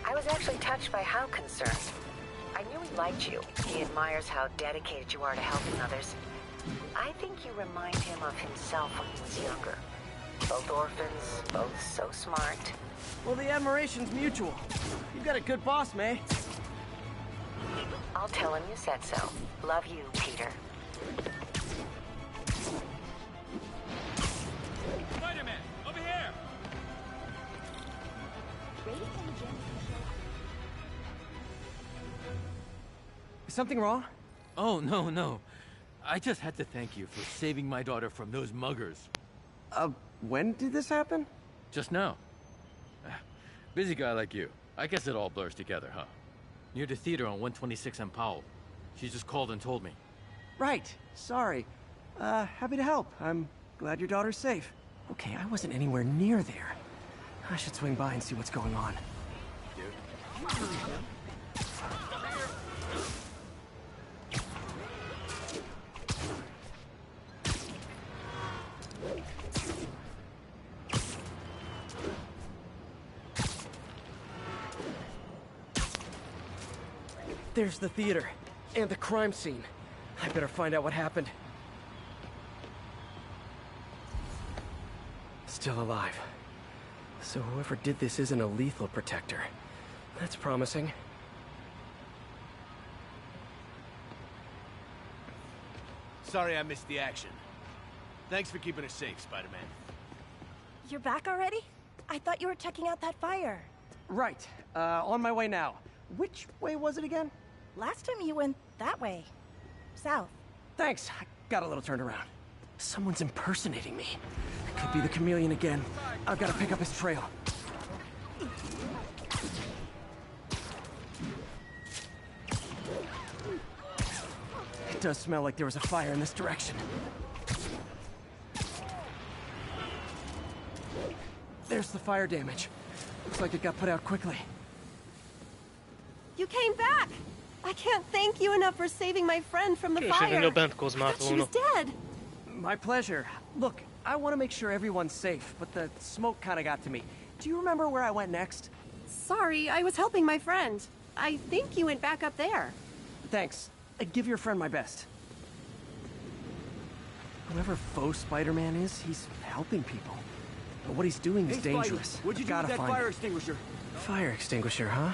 I was actually touched by how concerned. I knew he liked you. He admires how dedicated you are to helping others. I think you remind him of himself when he was younger. Both orphans, both so smart. Well, the admiration's mutual. You've got a good boss, May. I'll tell him you said so. Love you, Peter. Spider-Man, over here! Is something wrong? Oh, no. I just had to thank you for saving my daughter from those muggers. When did this happen? Just now. Busy guy like you. I guess it all blurs together, huh? Near the theater on 126 and Powell. She just called and told me. Right. Sorry. Happy to help. I'm glad your daughter's safe. Okay, I wasn't anywhere near there. I should swing by and see what's going on. There's the theater, and the crime scene. I better find out what happened. Still alive. So whoever did this isn't a lethal protector. That's promising. Sorry I missed the action. Thanks for keeping us safe, Spider-Man. You're back already? I thought you were checking out that fire. Right. On my way now. Which way was it again? Last time you went that way. South. Thanks. I got a little turned around. Someone's impersonating me. It could be the chameleon again. I've got to pick up his trail. It does smell like there was a fire in this direction. There's the fire damage. Looks like it got put out quickly. You came back! I can't thank you enough for saving my friend from the fire. I thought she was dead. My pleasure. Look, I want to make sure everyone's safe, but the smoke kind of got to me. Do you remember where I went next? Sorry, I was helping my friend. I think you went back up there. Thanks. Give your friend my best. Whoever faux Spider-Man is, he's helping people. But what he's doing is dangerous. What'd you do with that fire extinguisher? Fire extinguisher, huh?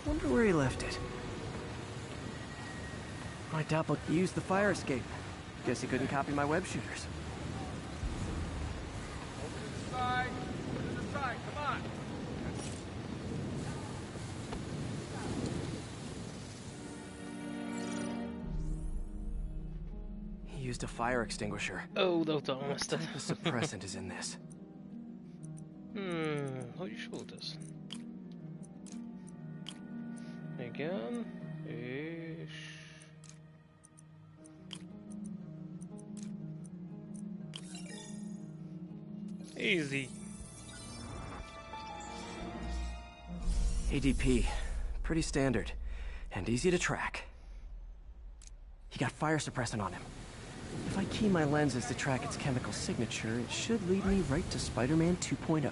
Wonder where he left it. My doppelganger used the fire escape. Guess he couldn't copy my web shooters. Over to the side, come on! He used a fire extinguisher. Oh, what type of suppressant is in this? Hogy is volt ez? Igen, és... Easy. ADP. Pretty standard. And easy to track. He got fire suppressant on him. If I key my lenses to track its chemical signature, it should lead me right to Spider-Man 2.0.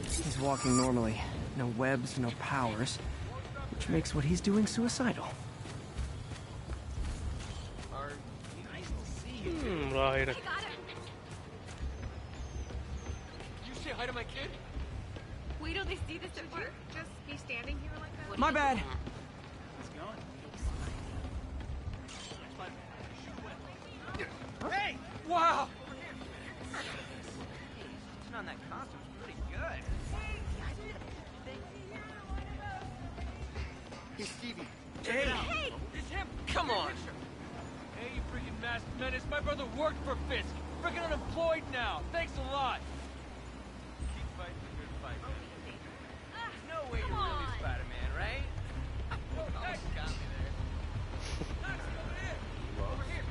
He's walking normally. No webs, no powers. Which makes what he's doing suicidal. rá a hírek. You say hi to my kid? Wait till they see this at work. Just be standing here like that. My bad. Hey! Wow! On that costume's pretty good. Hey, Stevie. Hey! Hey! It's him! Come on! Hey, you freaking masked menace. My brother worked for Fisk. Freaking unemployed now. Thanks a lot. Keep fighting the good fight, man. There's no way you're really Spider-Man, right? Oh, Max got me there. Max, over here! Over here!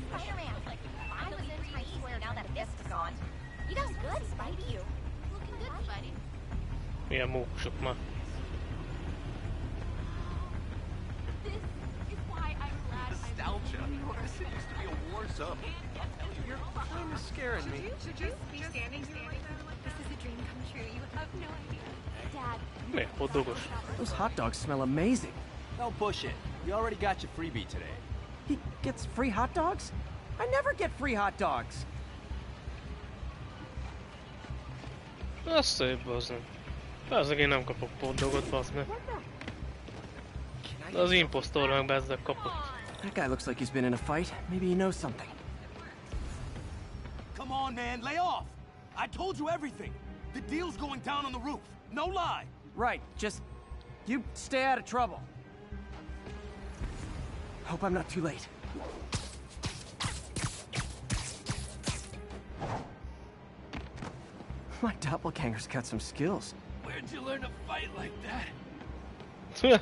Spider-Man, I was in high school now that Fisk is gone. You got good, Spidey. Looking good, Spidey. Milyen mókusok már. Nostalgia. It used to be a war zone. You're kind of scaring me. Should you be standing here like that? This is a dream come true. You have no idea. Dad. Miért hoddogos? Those hot dogs smell amazing. Don't push it. You already got your freebie today. He gets free hot dogs? I never get free hot dogs. Az szép, bazd meg. Persze, én nem kapok poddogot, bazd meg. De az impostornak bezzeg kapott. That guy looks like he's been in a fight. Maybe he knows something. Come on, man, lay off! I told you everything. The deal's going down on the roof. No lie. Right, just... you stay out of trouble. Hope I'm not too late. My doppelganger's got some skills. Where'd you learn to fight like that?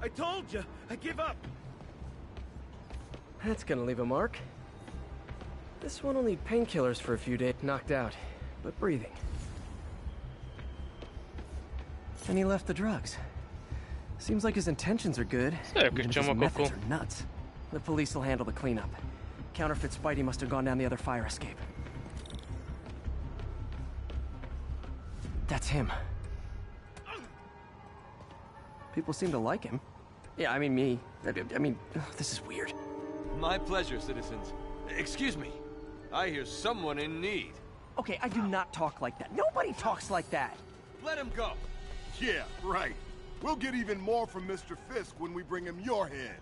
I told you, I give up. That's gonna leave a mark. This one will need painkillers for a few days. Knocked out, but breathing. And he left the drugs. Seems like his intentions are good. Even if his methods are nuts. The police will handle the cleanup. Counterfeit Spidey must have gone down the other fire escape. That's him. People seem to like him. Yeah, I mean me. I mean, this is weird. My pleasure, citizens. Excuse me. I hear someone in need. Okay, I do not talk like that. Nobody talks like that. Let him go. Yeah, right. We'll get even more from Mr. Fisk when we bring him your head.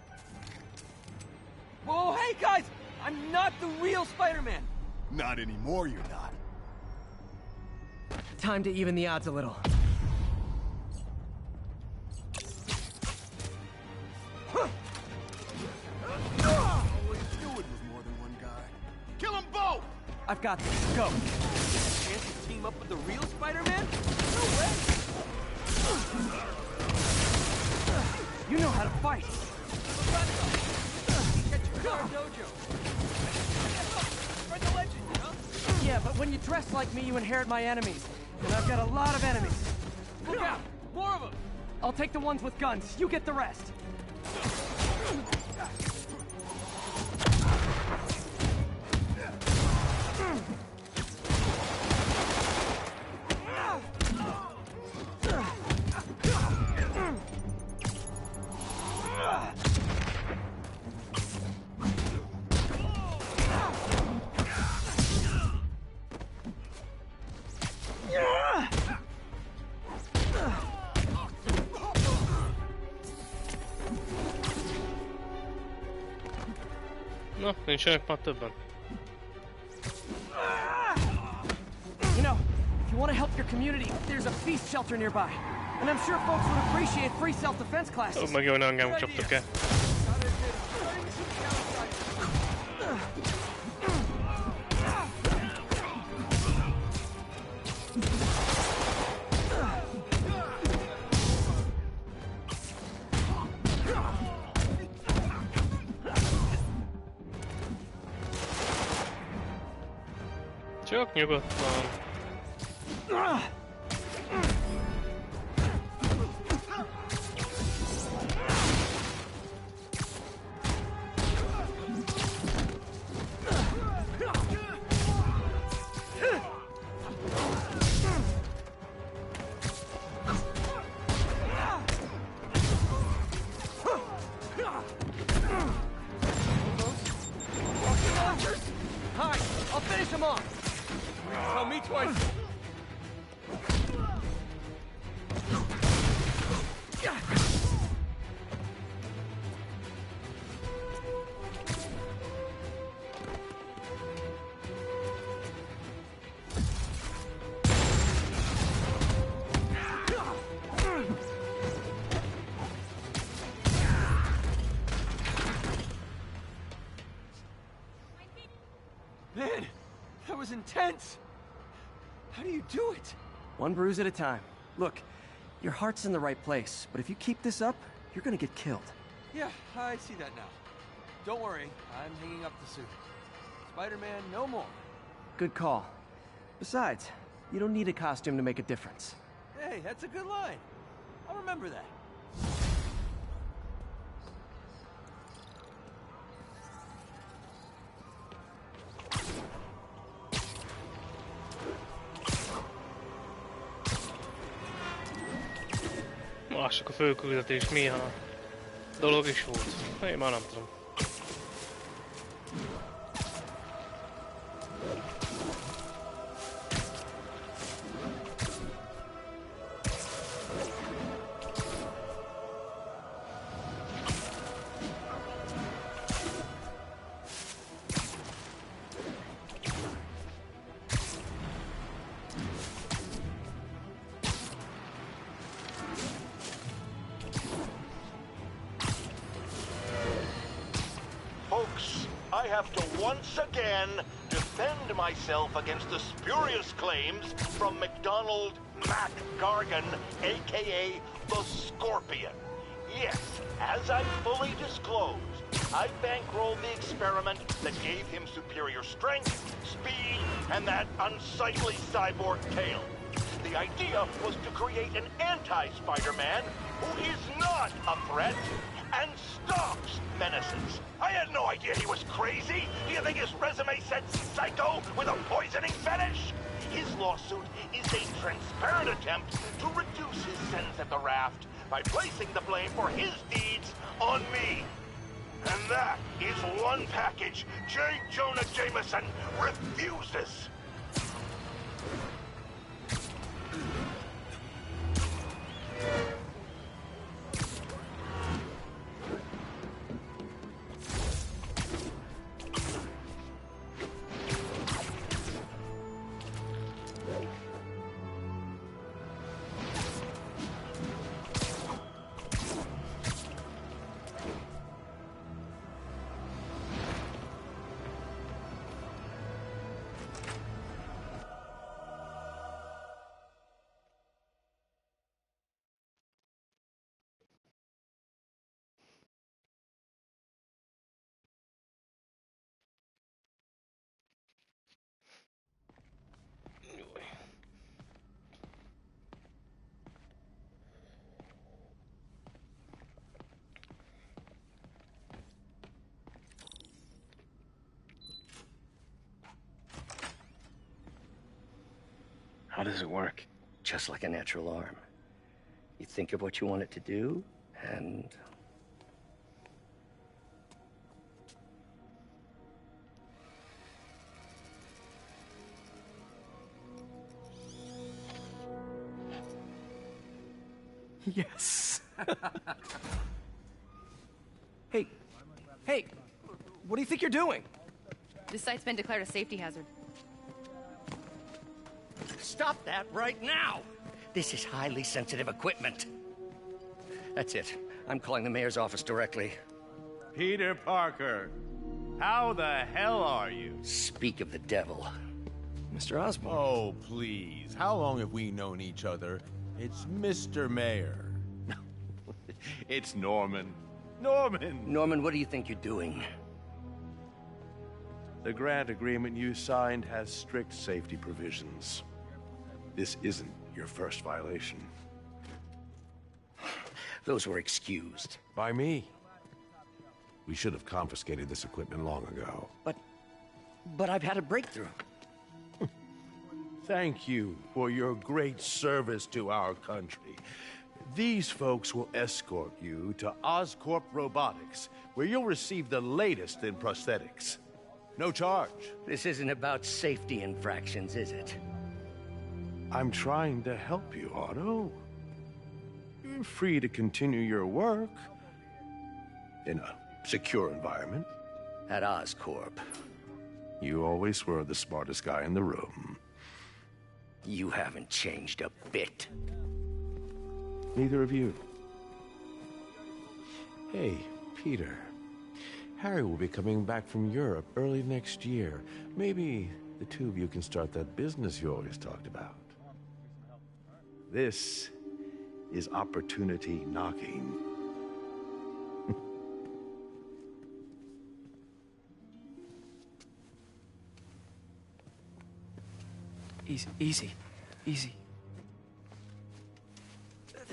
Whoa, hey guys! I'm not the real Spider-Man! Not anymore, you're not. Time to even the odds a little. All he's doing was more than one guy. Kill them both! I've got this. Go. Chance to team up with the real Spider-Man? No way! You know how to fight. Yeah, but when you dress like me, you inherit my enemies. And I've got a lot of enemies. Look out! More of them! I'll take the ones with guns. You get the rest. Na, nincsenek már többen. You know, if you want to help your community, there's a feast shelter nearby. And I'm sure folks would appreciate free self-defense classes. Ó, meg jó, ne engem csaptok el. Csak nyugodtan. Rocket launchers? Hi, I'll finish them off. Tell me twice. Man, that was intense. How do you do it? One bruise at a time. Look, your heart's in the right place, but if you keep this up, you're gonna get killed. Yeah, I see that now. Don't worry, I'm hanging up the suit. Spider-Man, no more. Good call. Besides, you don't need a costume to make a difference. Hey, that's a good line. I'll remember that. Lássuk a főküldetés milyen dolog is volt. Én már nem tudom. I have to once again defend myself against the spurious claims from McDonald Mac Gargan, aka the Scorpion. Yes, as I fully disclosed, I bankrolled the experiment that gave him superior strength, speed, and that unsightly cyborg tail. The idea was to create an anti-Spider-Man who is not a threat and stops menaces. I had no idea he was crazy. Do you think his resume said psycho with a poisoning fetish? His lawsuit is a transparent attempt to reduce his sentence at the raft by placing the blame for his deeds on me. And that is one package J. Jonah Jameson refuses. How does it work? Just like a natural arm. You think of what you want it to do, and... Yes. Hey, what do you think you're doing? This site's been declared a safety hazard. Stop that right now! This is highly sensitive equipment. That's it. I'm calling the mayor's office directly. Peter Parker, how the hell are you? Speak of the devil. Mr. Osborn. Oh, please. How long have we known each other? It's Mr. Mayor. It's Norman. Norman! Norman, what do you think you're doing? The grant agreement you signed has strict safety provisions. This isn't your first violation. Those were excused. By me. We should have confiscated this equipment long ago. But I've had a breakthrough. Thank you for your great service to our country. These folks will escort you to Oscorp Robotics, where you'll receive the latest in prosthetics. No charge. This isn't about safety infractions, is it? I'm trying to help you, Otto. You're free to continue your work in a secure environment. At Oscorp. You always were the smartest guy in the room. You haven't changed a bit. Neither of you. Hey, Peter. Harry will be coming back from Europe early next year. Maybe the two of you can start that business you always talked about. This is opportunity knocking. Easy.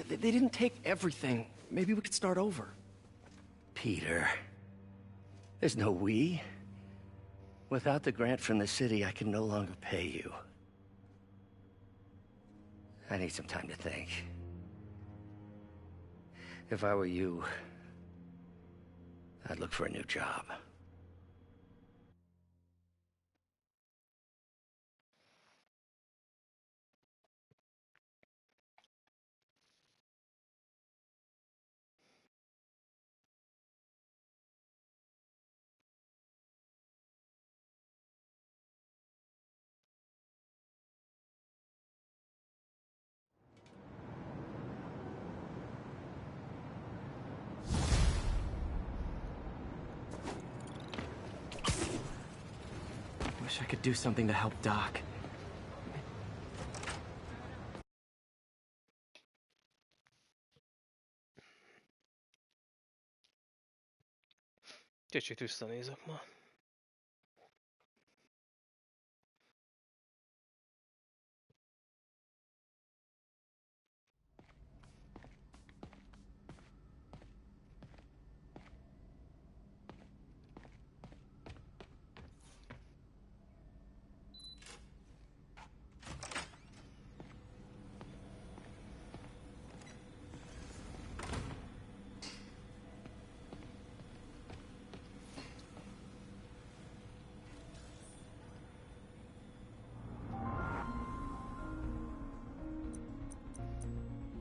They didn't take everything. Maybe we could start over. Peter. There's no we. Without the grant from the city, I can no longer pay you. I need some time to think. If I were you, I'd look for a new job. Wish I could do something to help Doc. Kicsit visszanézek ma.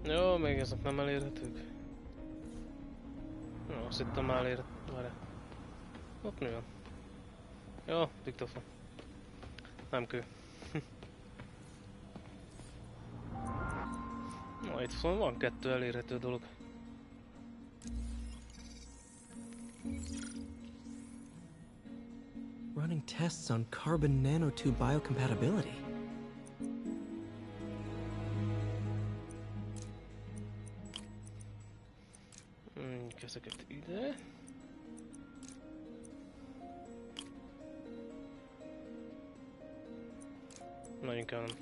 Jó, még ezek nem elérhetők. Jó, azt hittem már elérhető. Várjál. Ott mi van? Jó, diktafon. Nem kő. Na, itt van 2 elérhető dolog. Running tests on carbon nanotube biocompatibility. Ezeket ide. Na, inkább nem.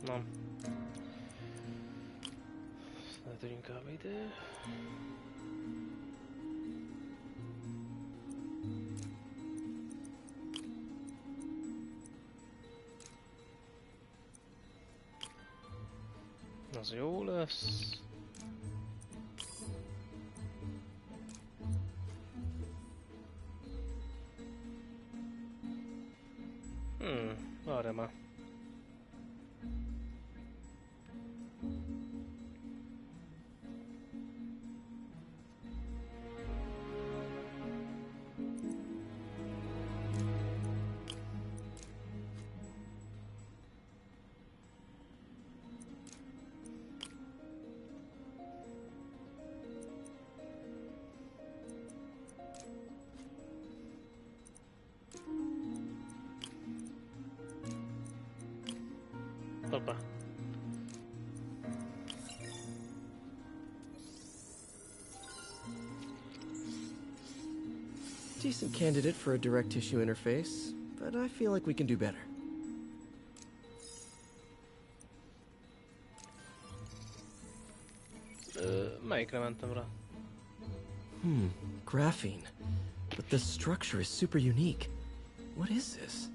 Nem. Lehet, hogy inkább ide. Az jó lesz. Várj már. Hoppá. Decent candidate for a direct tissue interface, but I feel like we can do better. Melyikre mentem rá? Graphene. But the structure is super unique. What is this?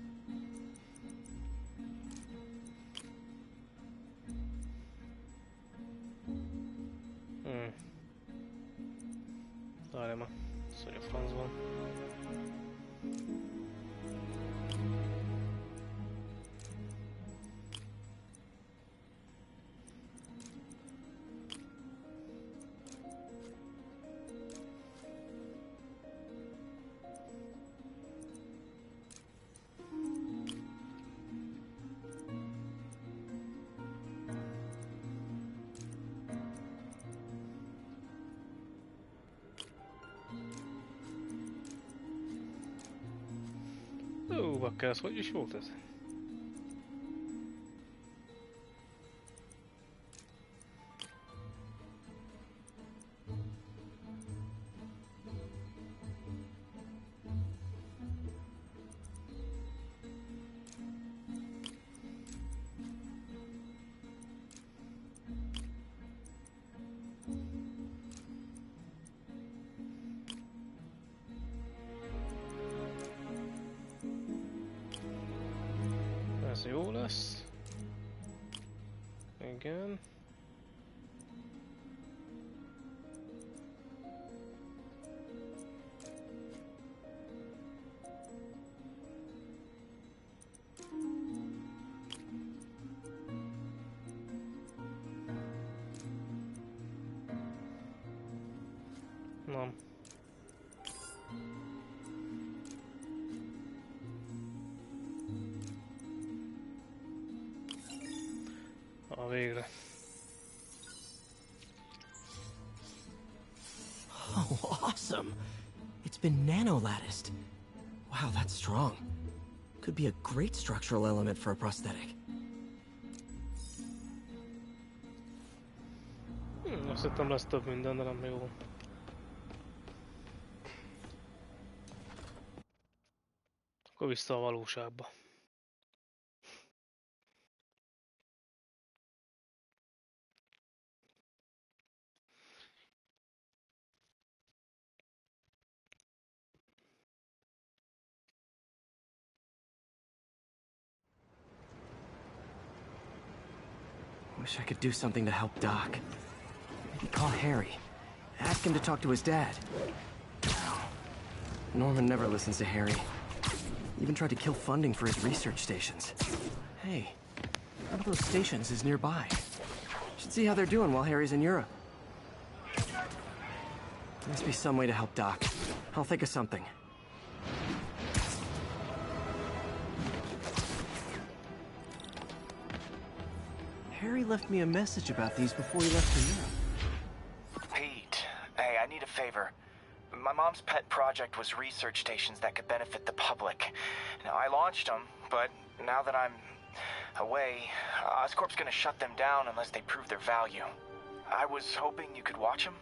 Várjál ma. Szóval a franc van. Bakker, ez hogy is volt ez? Ez jó lesz. Igen. Nem. Végre. Oh, awesome! It's been nano-latticed. Wow, that's strong. Could be a great structural element for a prosthetic. Azt hittem lesz több minden, de nem jó. Akkor vissza a valóságba. Wish I could do something to help Doc. Maybe call Harry. Ask him to talk to his dad. Norman never listens to Harry. Even tried to kill funding for his research stations. Hey, one of those stations is nearby. Should see how they're doing while Harry's in Europe. There must be some way to help Doc. I'll think of something. Harry left me a message about these before he left for Europe. Pete, hey, I need a favor. My mom's pet project was research stations that could benefit the public. Now, I launched them, but now that I'm away, Oscorp's gonna shut them down unless they prove their value. I was hoping you could watch them.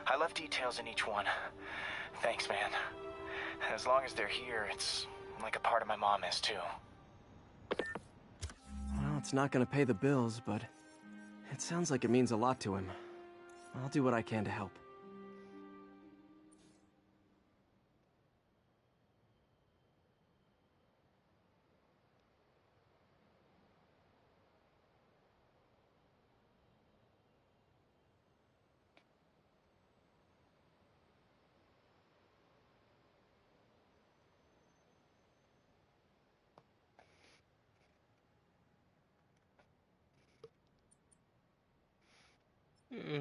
I left details in each one. Thanks, man. As long as they're here, it's like a part of my mom is, too. Well, it's not gonna pay the bills, but it sounds like it means a lot to him. I'll do what I can to help.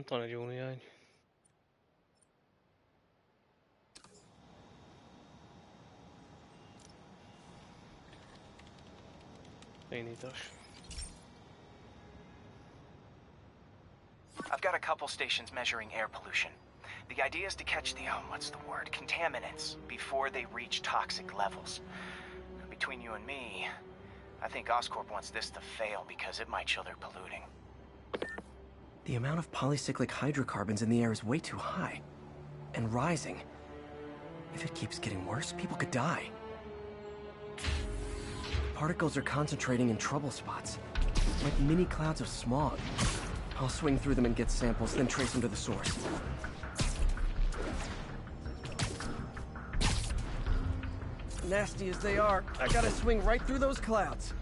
Talán egy jó néhány. Fényítás. I've got a couple stations measuring air pollution. The idea is to catch the, what's the word, contaminants before they reach toxic levels. Between you and me, I think Oscorp wants this to fail because it might show they're polluting. The amount of polycyclic hydrocarbons in the air is way too high. And rising. If it keeps getting worse, people could die. Particles are concentrating in trouble spots. Like mini clouds of smog. I'll swing through them and get samples, then trace them to the source. Nasty as they are, I gotta swing right through those clouds.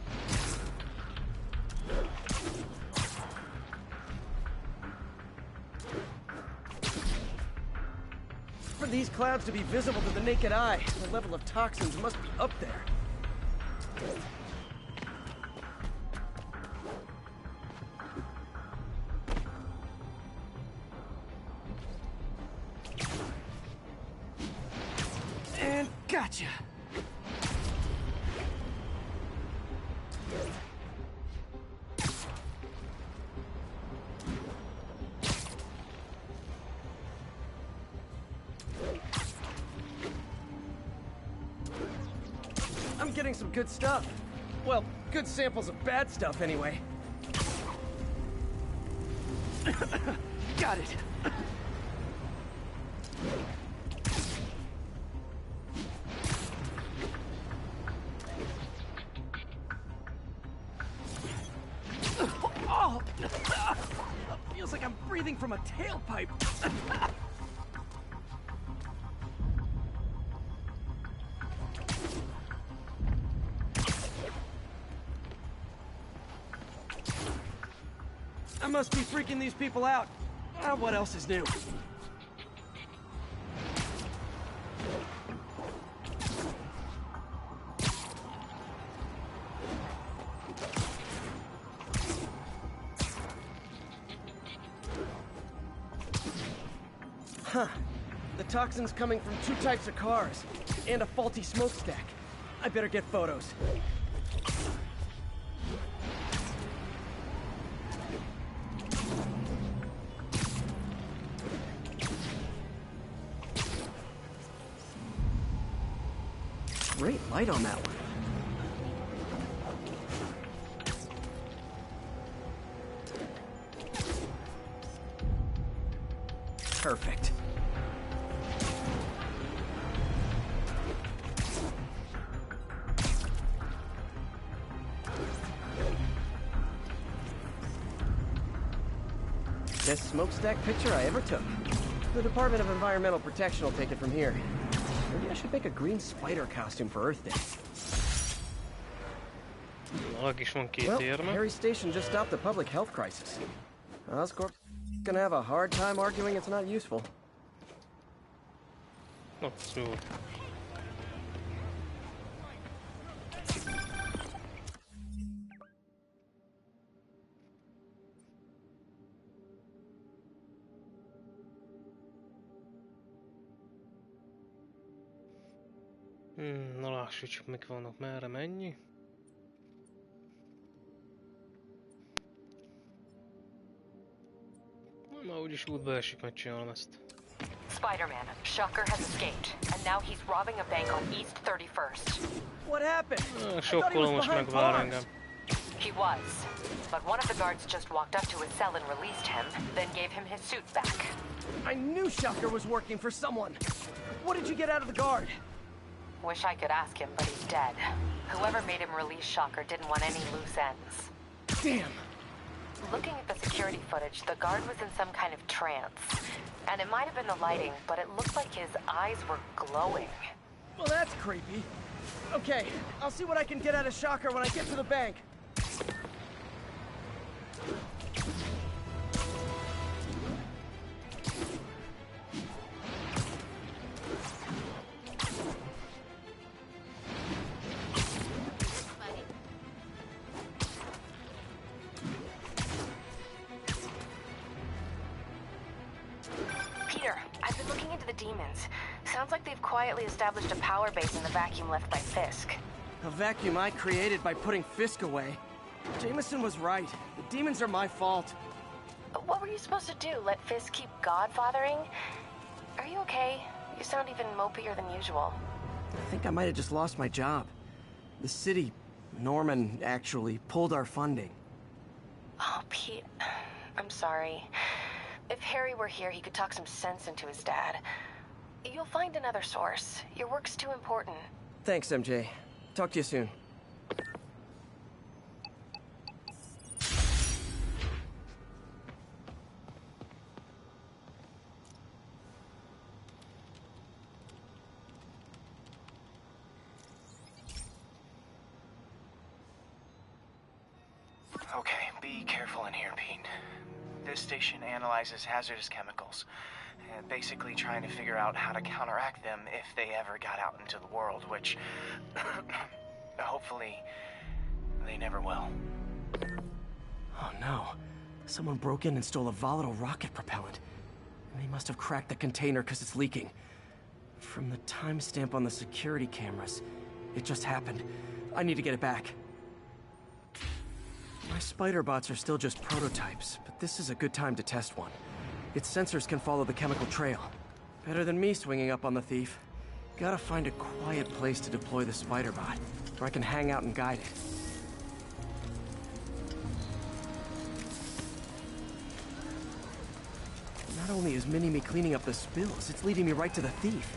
these clouds to be visible to the naked eye, the level of toxins must be up there. And gotcha! I'm getting some good stuff. Well, good samples of bad stuff, anyway. Got it. Oh! Feels like I'm breathing from a tailpipe. I must be freaking these people out. What else is new? Huh. The toxin's coming from 2 types of cars, and a faulty smokestack. I better get photos. Great light on that one. Perfect. Best smokestack picture I ever took. The Department of Environmental Protection will take it from here. Maybe I should make a green spider costume for Earth Day. Well, Harry Station just stopped the public health crisis. Oscorp's gonna have a hard time arguing it's not useful. Not smooth. Na lássuk csak mik vannak, merre mennyi. Már úgyis útba esik, megcsinálom ezt. Spider-Man, Shocker has escaped, and now he's robbing a bank on East 31st. What happened? Sokkolom most megvár engem. He was, but one of the guards just walked up to his cell and released him, then gave him his suit back. I knew Shocker was working for someone. What did you get out of the guard? Wish I could ask him, but he's dead. Whoever made him release Shocker didn't want any loose ends. Damn. Looking at the security footage, the guard was in some kind of trance. And it might have been the lighting, but it looked like his eyes were glowing. Well, that's creepy. Okay, I'll see what I can get out of Shocker when I get to the bank. Sounds like they've quietly established a power base in the vacuum left by Fisk. A vacuum I created by putting Fisk away. Jameson was right. The demons are my fault. What were you supposed to do? Let Fisk keep godfathering? Are you okay? You sound even mopier than usual. I think I might have just lost my job. The city, Norman, actually pulled our funding. Oh, Pete. I'm sorry. If Harry were here, he could talk some sense into his dad. You'll find another source. Your work's too important. Thanks, MJ. Talk to you soon. Okay, be careful in here, Pete. This station analyzes hazardous chemicals. Basically trying to figure out how to counteract them if they ever got out into the world, which hopefully they never will. Oh no. Someone broke in and stole a volatile rocket propellant. And they must have cracked the container because it's leaking. From the timestamp on the security cameras, it just happened. I need to get it back. My spider bots are still just prototypes, but this is a good time to test one. Its sensors can follow the chemical trail. Better than me swinging up on the thief. Gotta find a quiet place to deploy the spider bot, where I can hang out and guide it. Not only is Mini-Me cleaning up the spills, it's leading me right to the thief.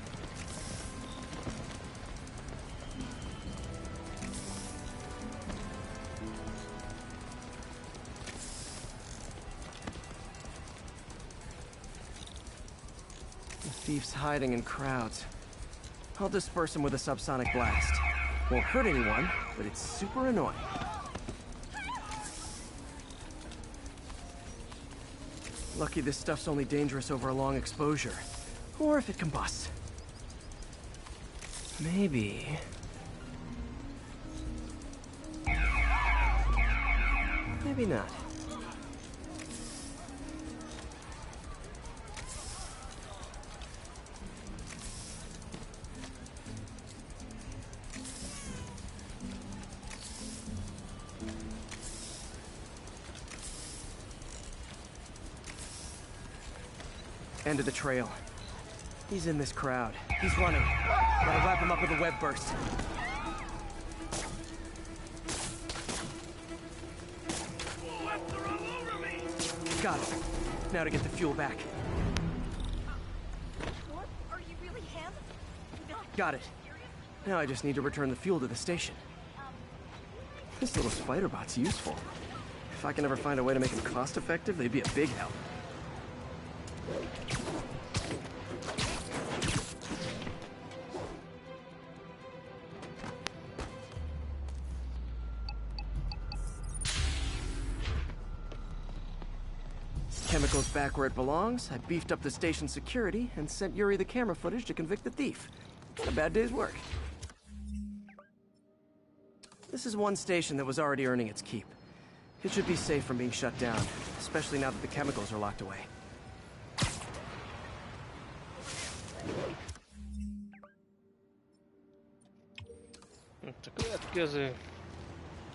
Thief's hiding in crowds. I'll disperse him with a subsonic blast. Won't hurt anyone, but it's super annoying. Lucky this stuff's only dangerous over a long exposure. Or if it combusts. Maybe... maybe not. End of the trail. He's in this crowd. He's running. Gotta wrap him up with a web burst. Got it. Now to get the fuel back. What? Are you really him? Got it. Now I just need to return the fuel to the station. This little spider bot's useful. If I can ever find a way to make them cost-effective, they'd be a big help. Chemicals back where it belongs. I beefed up the station security and sent Yuri the camera footage to convict the thief. Not a bad day's work. This is one station that was already earning its keep. It should be safe from being shut down, especially now that the chemicals are locked away. Itt a következő.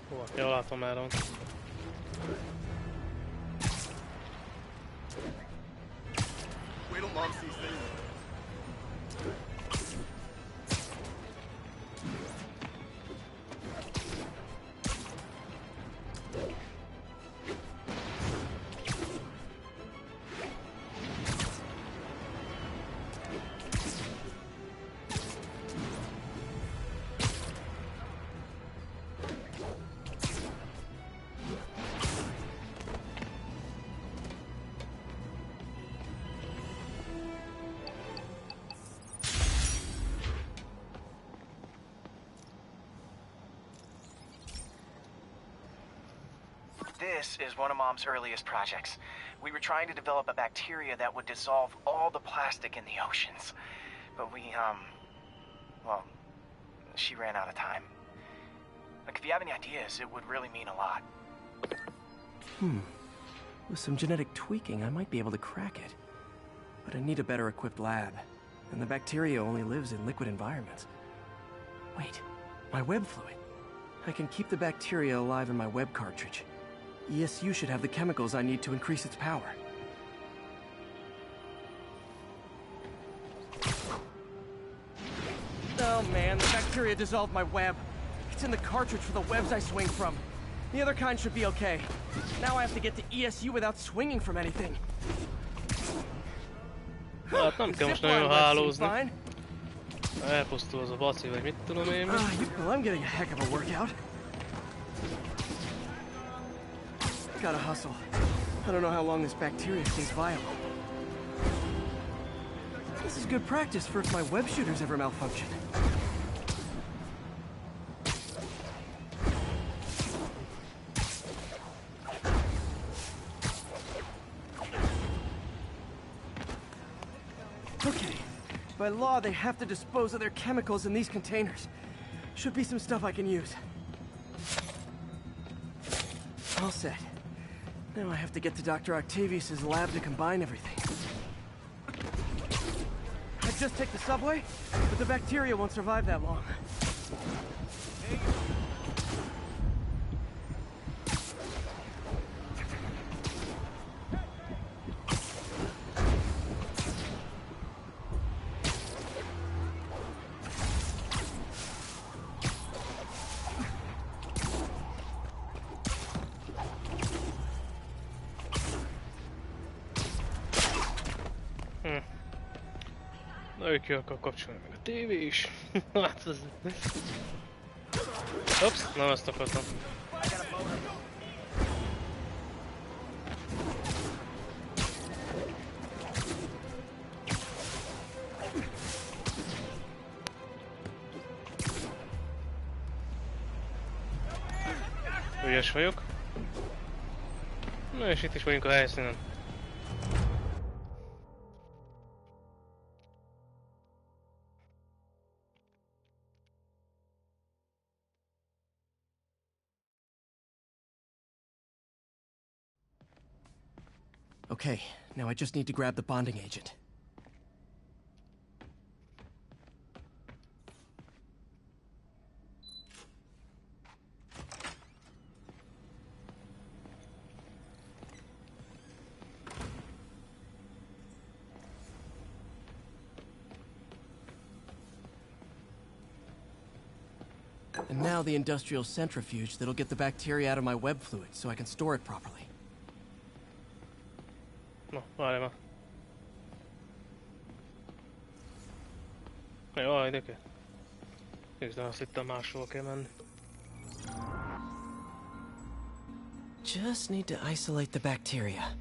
Hova kell, látom már. Wait till Mom sees this. This is one of Mom's earliest projects. We were trying to develop a bacteria that would dissolve all the plastic in the oceans. But well, she ran out of time. Like, if you have any ideas, it would really mean a lot. With some genetic tweaking, I might be able to crack it. But I need a better equipped lab. And the bacteria only lives in liquid environments. Wait, my web fluid. I can keep the bacteria alive in my web cartridge. ESU should have the chemicals I need to increase its power. Oh man, the bacteria dissolved my web. It's in the cartridge for the webs I swing from. The other kind should be okay. Now I have to get to ESU without swinging from anything. Hát nem kell most nagyon hálózni. Elpusztul az a baci, vagy mit tudom én. Well, I'm getting a heck of a workout. Gotta hustle. I don't know how long this bacteria stays viable. This is good practice for if my web shooters ever malfunction. Okay. By law, they have to dispose of their chemicals in these containers. Should be some stuff I can use. All set. Now I have to get to Dr. Octavius's lab to combine everything. I just take the subway, but the bacteria won't survive that long. Ő ki akar kapcsolni meg a tévé is. Hát ez... Ups, nem ezt akartam. Ügyes vagyok. Na és itt is vagyunk a helyszínen. Okay, now I just need to grab the bonding agent. And now the industrial centrifuge that'll get the bacteria out of my web fluid so I can store it properly. No, várj már. Jaj, de kell. Nézd, azt hittem máshol kell menni. Just need to isolate the bacteria.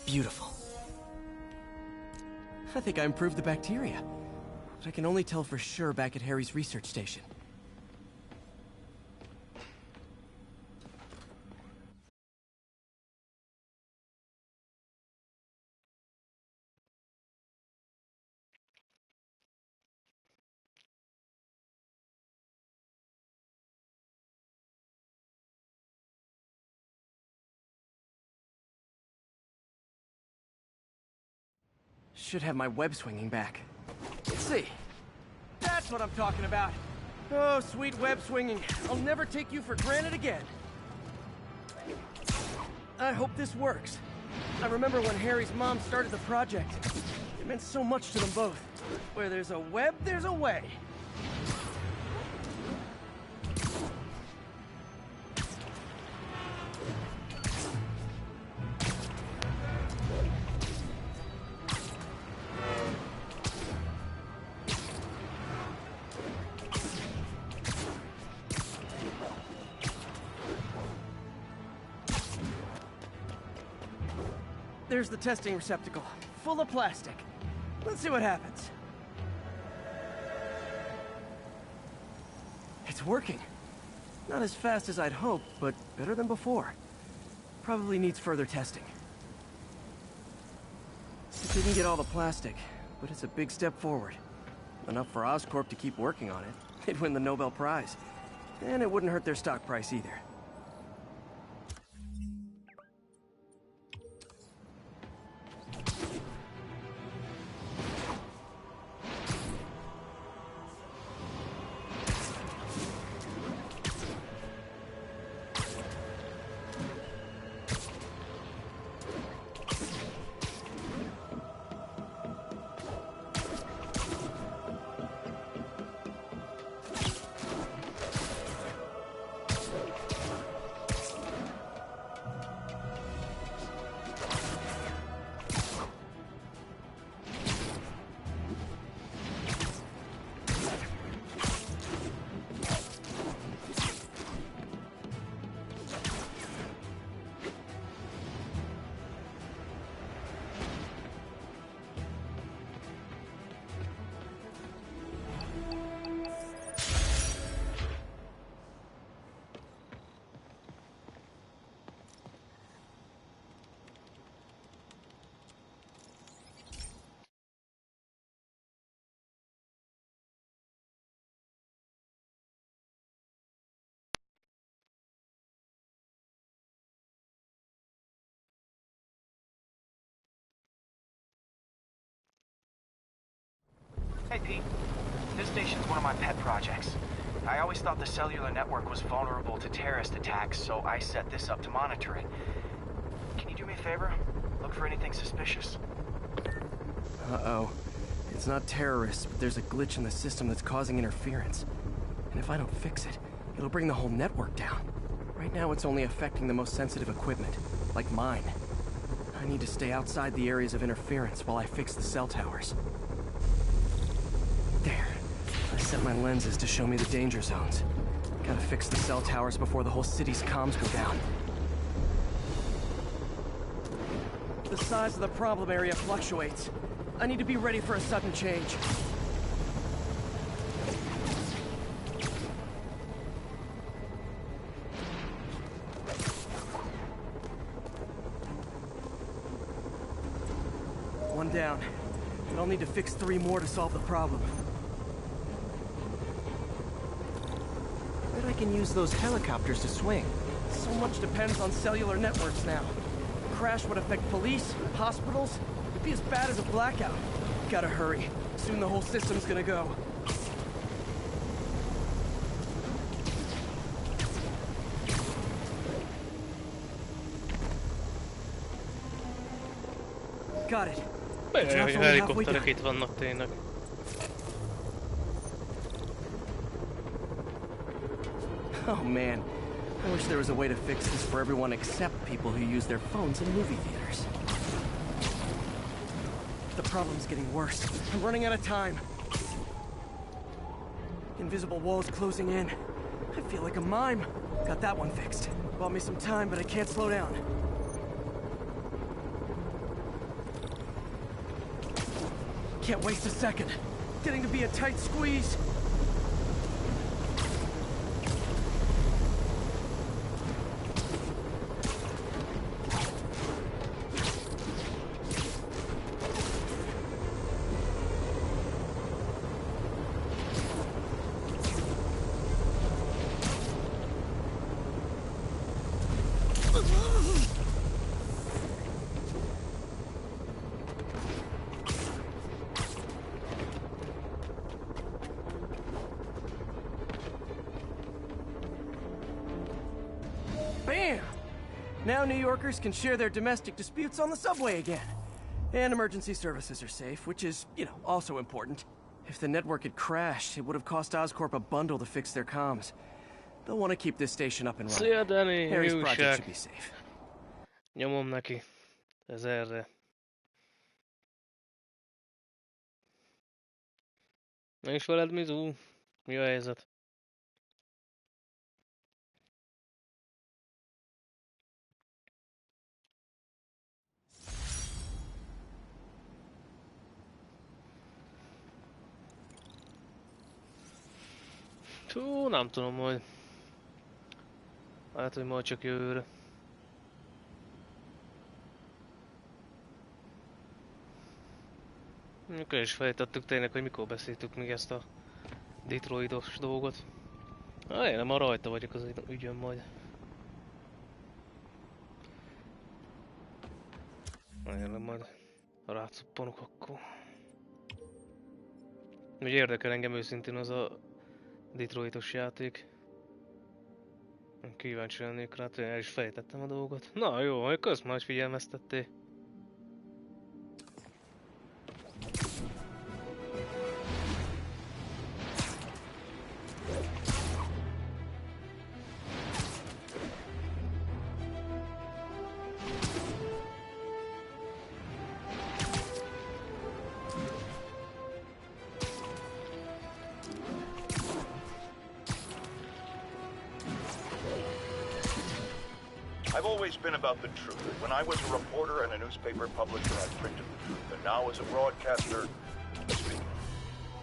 Beautiful. I think I improved the bacteria. But I can only tell for sure back at Harry's research station. Should have my web swinging back. Let's see. That's what I'm talking about. Oh, sweet web swinging. I'll never take you for granted again. I hope this works. I remember when Harry's mom started the project. It meant so much to them both. Where there's a web, there's a way. There's the testing receptacle, full of plastic. Let's see what happens. It's working. Not as fast as I'd hoped, but better than before. Probably needs further testing. It didn't get all the plastic, but it's a big step forward. Enough for Oscorp to keep working on it. They'd win the Nobel Prize. And it wouldn't hurt their stock price either. Hey, Pete. This station's one of my pet projects. I always thought the cellular network was vulnerable to terrorist attacks, so I set this up to monitor it. Can you do me a favor? Look for anything suspicious. Uh-oh. It's not terrorists, but there's a glitch in the system that's causing interference. And if I don't fix it, it'll bring the whole network down. Right now, it's only affecting the most sensitive equipment, like mine. I need to stay outside the areas of interference while I fix the cell towers. There. I set my lenses to show me the danger zones. Gotta fix the cell towers before the whole city's comms go down. The size of the problem area fluctuates. I need to be ready for a sudden change. One down. But I'll need to fix 3 more to solve the problem. Bet I can use those helicopters to swing. So much depends on cellular networks now. A crash would affect police, hospitals. It'd be as bad as a blackout. Gotta hurry. Soon the whole system's gonna go. Got it. Helikopterek itt vannak tényleg. Oh man, I wish there was a way to fix this for everyone except people who use their phones in movie theaters. The problem's getting worse. I'm running out of time. Invisible walls closing in. I feel like a mime. Got that one fixed. Bought me some time, but I can't slow down. Can't waste a second. Getting to be a tight squeeze. Bam! Now New Yorkers can share their domestic disputes on the subway again. And emergency services are safe, which is, also important. If the network had crashed, it would have cost Oscorp a bundle to fix their comms. They'll want to keep this station up and running. Szia, Dani, Harry's project should be safe. Nyomom neki. Ez erre. Na is veled, Mizu? Mi a helyzet? Hú, nem tudom, majd. Lehet, hogy majd csak jövőre. Mikor is fejtettük tényleg, hogy mikor beszéltük még ezt a Detroitos dolgot. Én már rajta vagyok az ügyön majd. Nagyon majd rácuppanok akkor. Úgy érdekel engem őszintén az a Detroitos játék. Kíváncsi lennék rá, hogy el is fejtettem a dolgot. Na jó, majd kösz, majd figyelmeztettél. I've always been about the truth. When I was a reporter and a newspaper publisher, I printed the truth. And now as a broadcaster, I speak.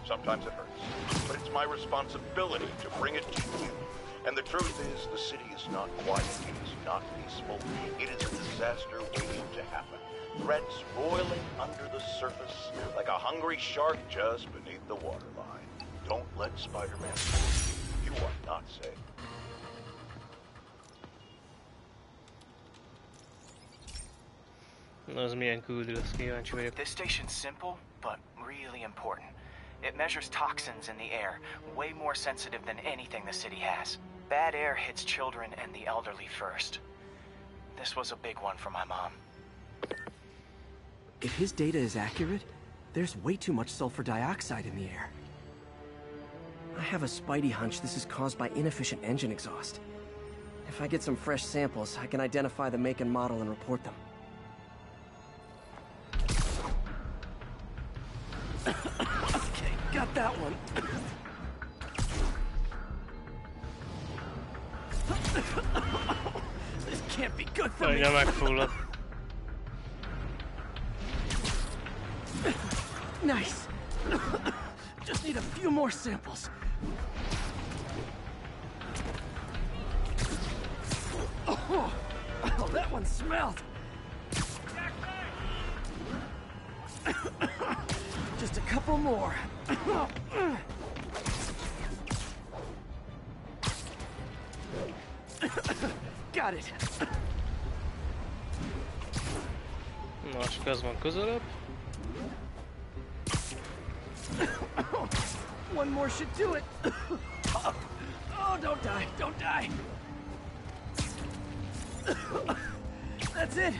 Sometimes it hurts. But it's my responsibility to bring it to you. And the truth is, the city is not quiet. It is not peaceful. It is a disaster waiting to happen. Threats roiling under the surface like a hungry shark just beneath the waterline. Don't let Spider-Man fool you. You are not safe. Az milyen küldő lesz, kíváncsi vagyok. This station's simple, but really important. It measures toxins in the air, way more sensitive than anything the city has. Bad air hits children and the elderly first. This was a big one for my mom. If his data is accurate, there's way too much sulfur dioxide in the air. I have a spidey hunch this is caused by inefficient engine exhaust. If I get some fresh samples, I can identify the make and model and report them. Okay, got that one. This can't be good for me. Nice. Just need a few more samples. Oh, that one smelled. Just a couple more. Got it. Acho que ez van közelebb. One more should do it. Oh, don't die, don't die. That's it.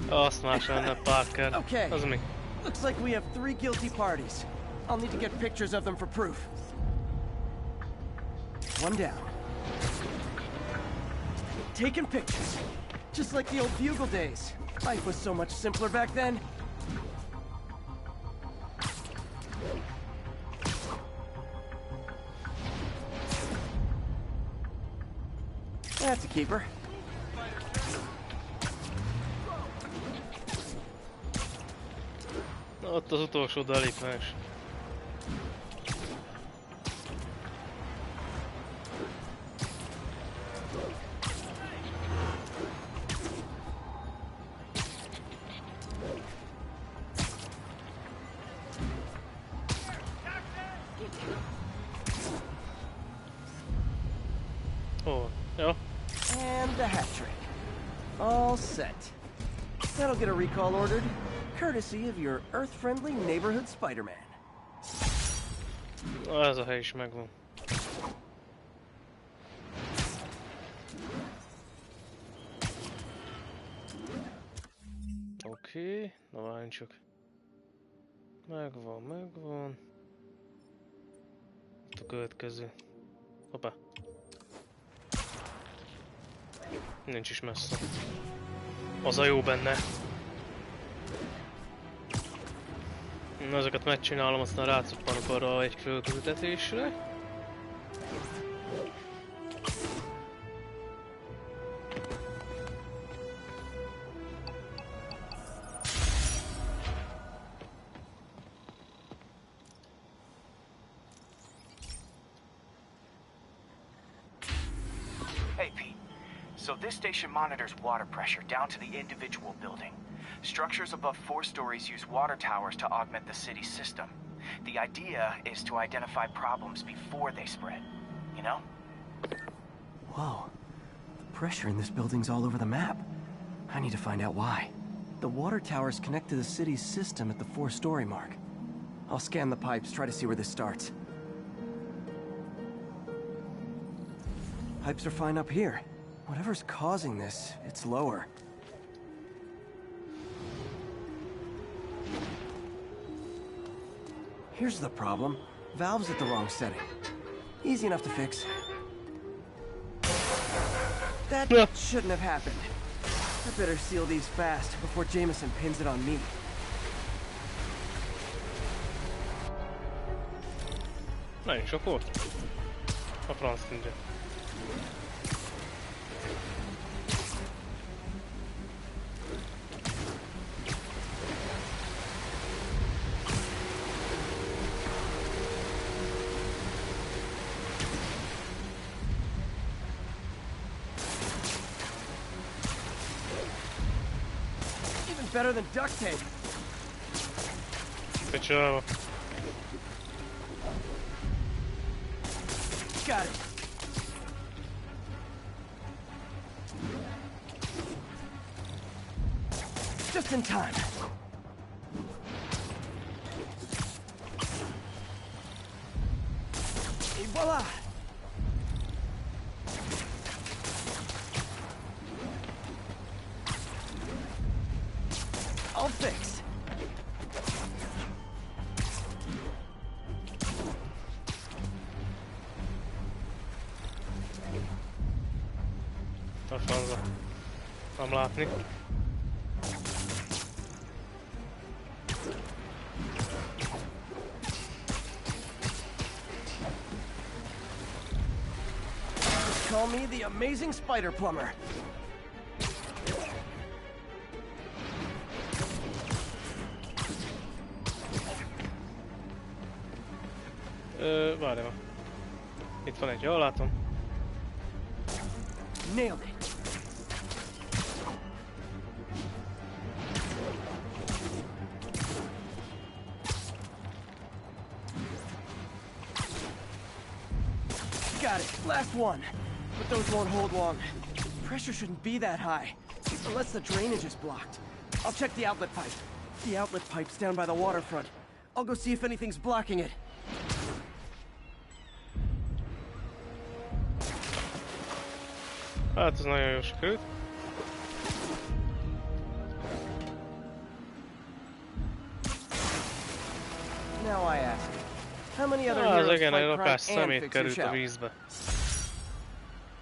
Azt más lenne, Parker. Okay. Az mi? Looks like we have 3 guilty parties. I'll need to get pictures of them for proof. One down. Taking pictures. Just like the old Bugle days. Life was so much simpler back then. That's a keeper. Ott az utolsó delépés. Oh, yeah. And the hat trick. All set. That'll get a recall ordered, courtesy of your Earth-friendly neighborhood Spider-Man. Ez a hely is megvan. Oké, na várjunk csak. Megvan. Itt a következő. Hoppá. Nincs is messze. Az a jó benne. Na, ezeket megcsinálom, aztán rácuppanok arra egy fölkültetésre. Hey, Pete. So this station monitors water pressure down to the individual building. Structures above 4 stories use water towers to augment the city's system. The idea is to identify problems before they spread, you know? Whoa. The pressure in this building's all over the map. I need to find out why. The water towers connect to the city's system at the 4-story mark. I'll scan the pipes, try to see where this starts. Pipes are fine up here. Whatever's causing this, it's lower. Here's the problem. Valve's at the wrong setting. Easy enough to fix. That shouldn't have happened. I better seal these fast before Jameson pins it on me. Nagyon sok volt. A franc tudja. Better than duct tape. Good job. Got it. Just in time. Et voila! I'll fix. A franza. Nem látni. Call me the amazing spider plumber. Várjál. Itt van egy, jól látom. Nailed it. Got it. Last one. But those won't hold long. Pressure shouldn't be that high. Unless the drainage is blocked. I'll check the outlet pipe. The outlet pipe's down by the waterfront. I'll go see if anything's blocking it. Hát ez nagyon jó sikerült. Now I ask, how many other Az heroes igen, egy fight rakás crime and szemét fix került your a shout? vízbe.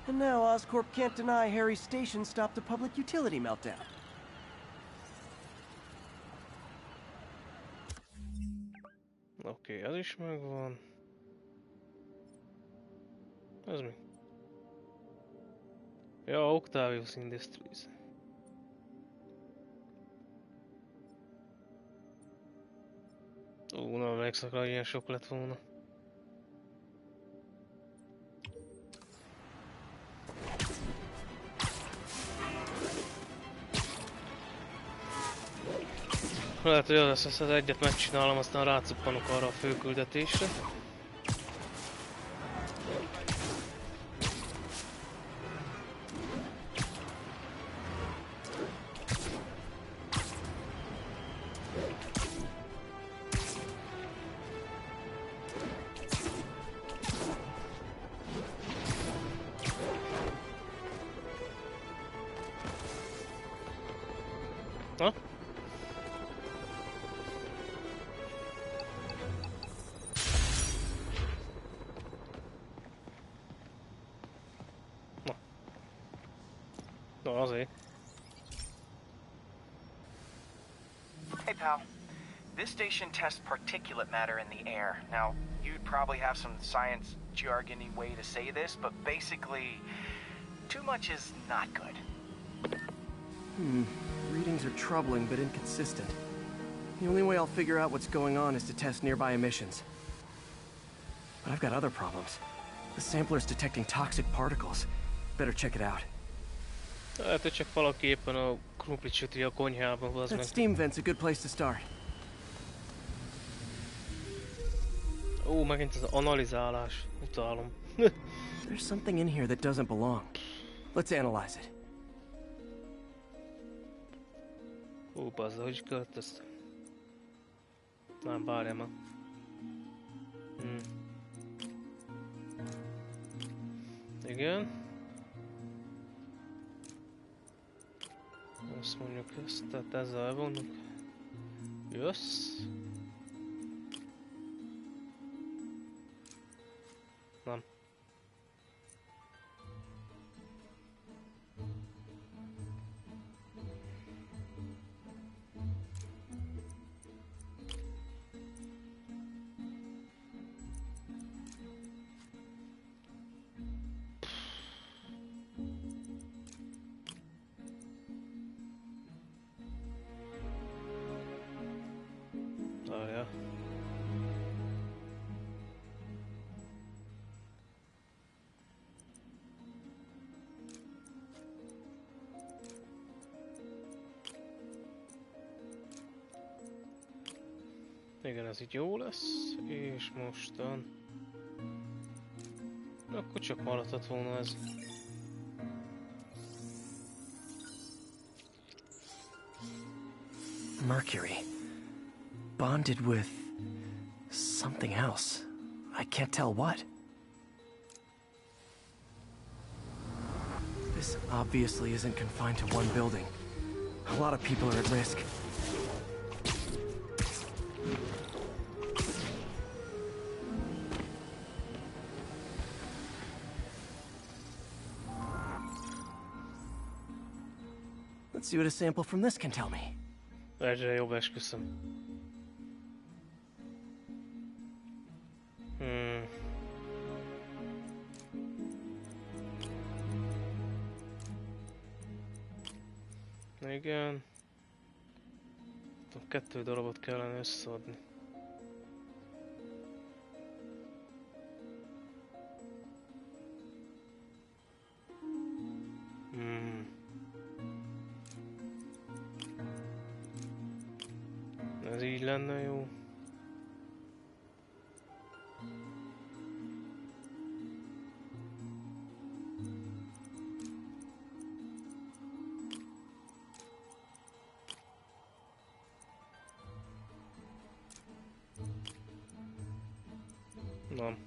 And now Oscorp can't deny Harry's station stopped a public utility meltdown. Oké, az is megvan. Ez mi? Ja, Octavius Industries. Nem emlékszek rá, ilyen sok lett volna. Lehet, hogy az lesz, ezt az egyet megcsinálom, aztán rácuppanok arra a főküldetésre. Na? No, azért. Hey, pal. This station tests particulate matter in the air. Now, you'd probably have some science jargony way to say this, but basically, too much is not good. Readings are troubling but inconsistent. The only way I'll figure out what's going on is to test nearby emissions. But I've got other problems. The sampler's detecting toxic particles. Better check it out. Lehet, hogy csak valaki éppen a krumplit süti a konyhába, az That meg. steam vent's a good place to start. Ó, megint ez az analizálás. Utálom. There's something in here that doesn't belong. Let's analyze it. Ó, bazd, hogy költöztem. Nem, várjál már. Igen. Azt mondjuk ezt, tehát ezzel elvonunk. Jössz. Nem. Várjál. Igen, ez így jó lesz, és mostan... Akkor csak maradhat volna ez. Mercury. Bonded with something else. I can't tell what. This obviously isn't confined to one building. A lot of people are at risk. Let's see what a sample from this can tell me. Egyre jobb, esküszöm. Igen. 2 darabot kellene összeadni. Ez így lenne jó. Nem.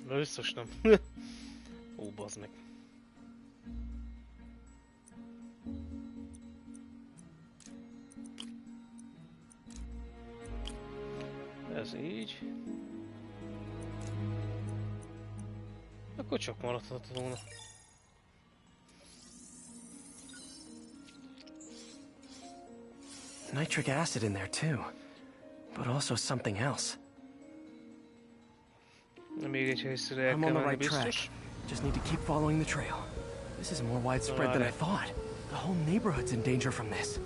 De biztos nem. Ó, bazd meg. Ez így. Akkor csak maradhat volna. Nitric acid in there too, but also something else. I'm on the right track. Just need to keep following the trail. This is more widespread than I thought. The whole neighborhood's in danger from this.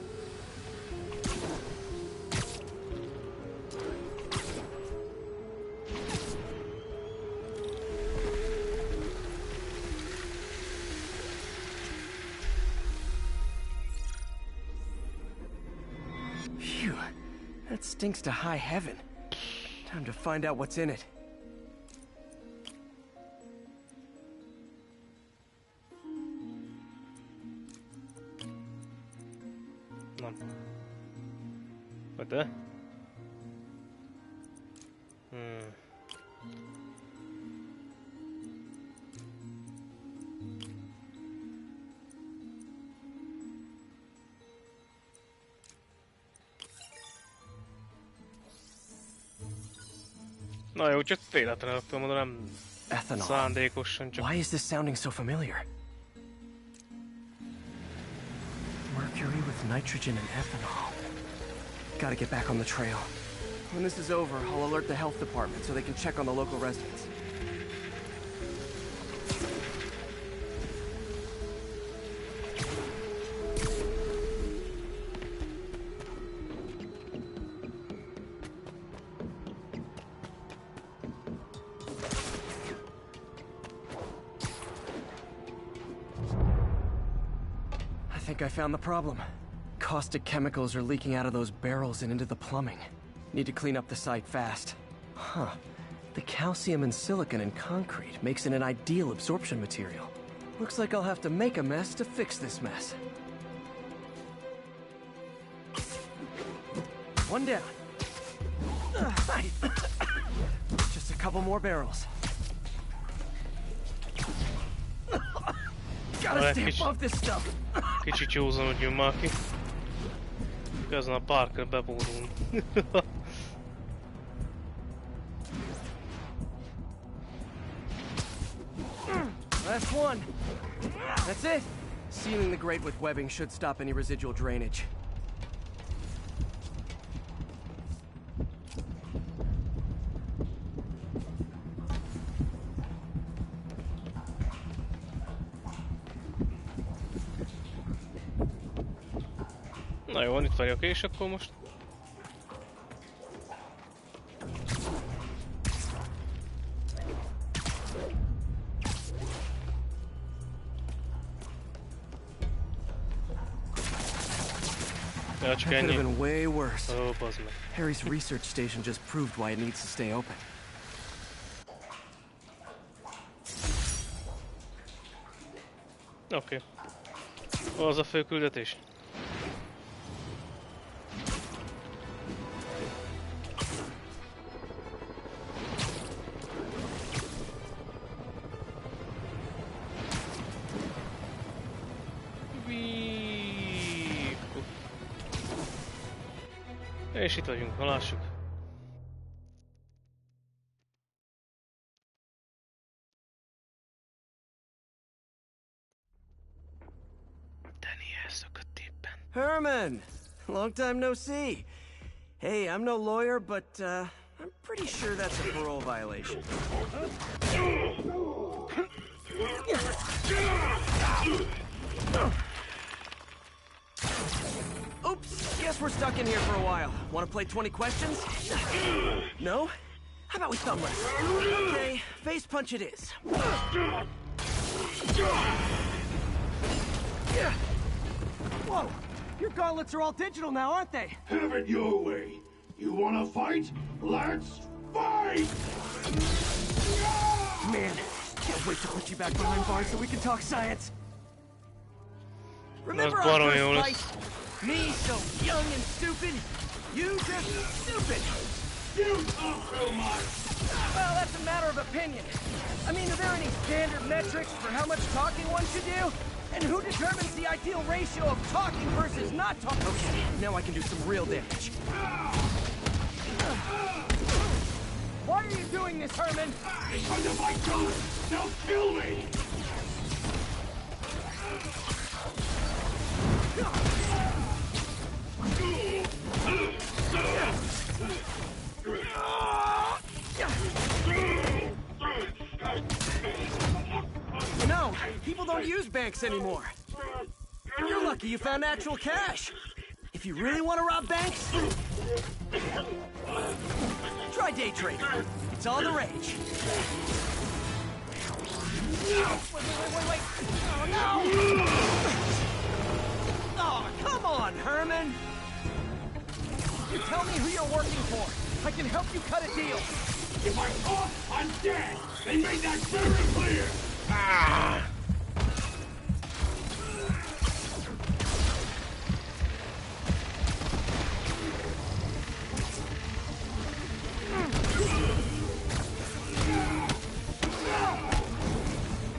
That stinks to high heaven. Time to find out what's in it. No. What the? Na jó, csak véletlenül raktam oda, nem szándékosan csak... Why is this sounding so familiar? Mercury with nitrogen and ethanol. Gotta get back on the trail. When this is over, I'll alert the health department so they can check on the local residents. I think I found the problem. Caustic chemicals are leaking out of those barrels and into the plumbing. Need to clean up the site fast. Huh. The calcium and silicon in concrete makes it an ideal absorption material. Looks like I'll have to make a mess to fix this mess. One down. Just a couple more barrels. Gotta stay above this stuff. Kicsit józanodjon már ki. Közben a Parker bebódul. Last one. That's it. Sealing the grate with webbing should stop any residual drainage. Na jó, itt vagyok, és akkor most... That could have been way worse. Oh, bazd meg. Harry's research station just proved why it needs to stay open. Oké. Az a fő küldetés. És itt vagyunk, ha lássuk. Herman! Long time no see. Hey, I'm no lawyer, but I'm pretty sure that's a parole violation. Oops, guess we're stuck in here for a while. Want to play 20 questions? No? How about we thumb wrestle? Okay, face punch it is. Whoa! Your gauntlets are all digital now, aren't they? Have it your way. You wanna fight? Let's fight! Man, can't wait to put you back behind bars so we can talk science. Remember our first fight? Me so young and stupid? You just stupid! You talk too much! Well, that's a matter of opinion. I mean, are there any standard metrics for how much talking one should do? And who determines the ideal ratio of talking versus not talking? Okay, now I can do some real damage. Why are you doing this, Herman? Because if I don't, they'll kill me! No, people don't use banks anymore. You're lucky you found actual cash. If you really want to rob banks, try day trading. It's all the rage. Wait. Oh, no! Oh, come on, Herman! You tell me who you're working for. I can help you cut a deal. If I'm caught, I'm dead! They made that very clear! Ah!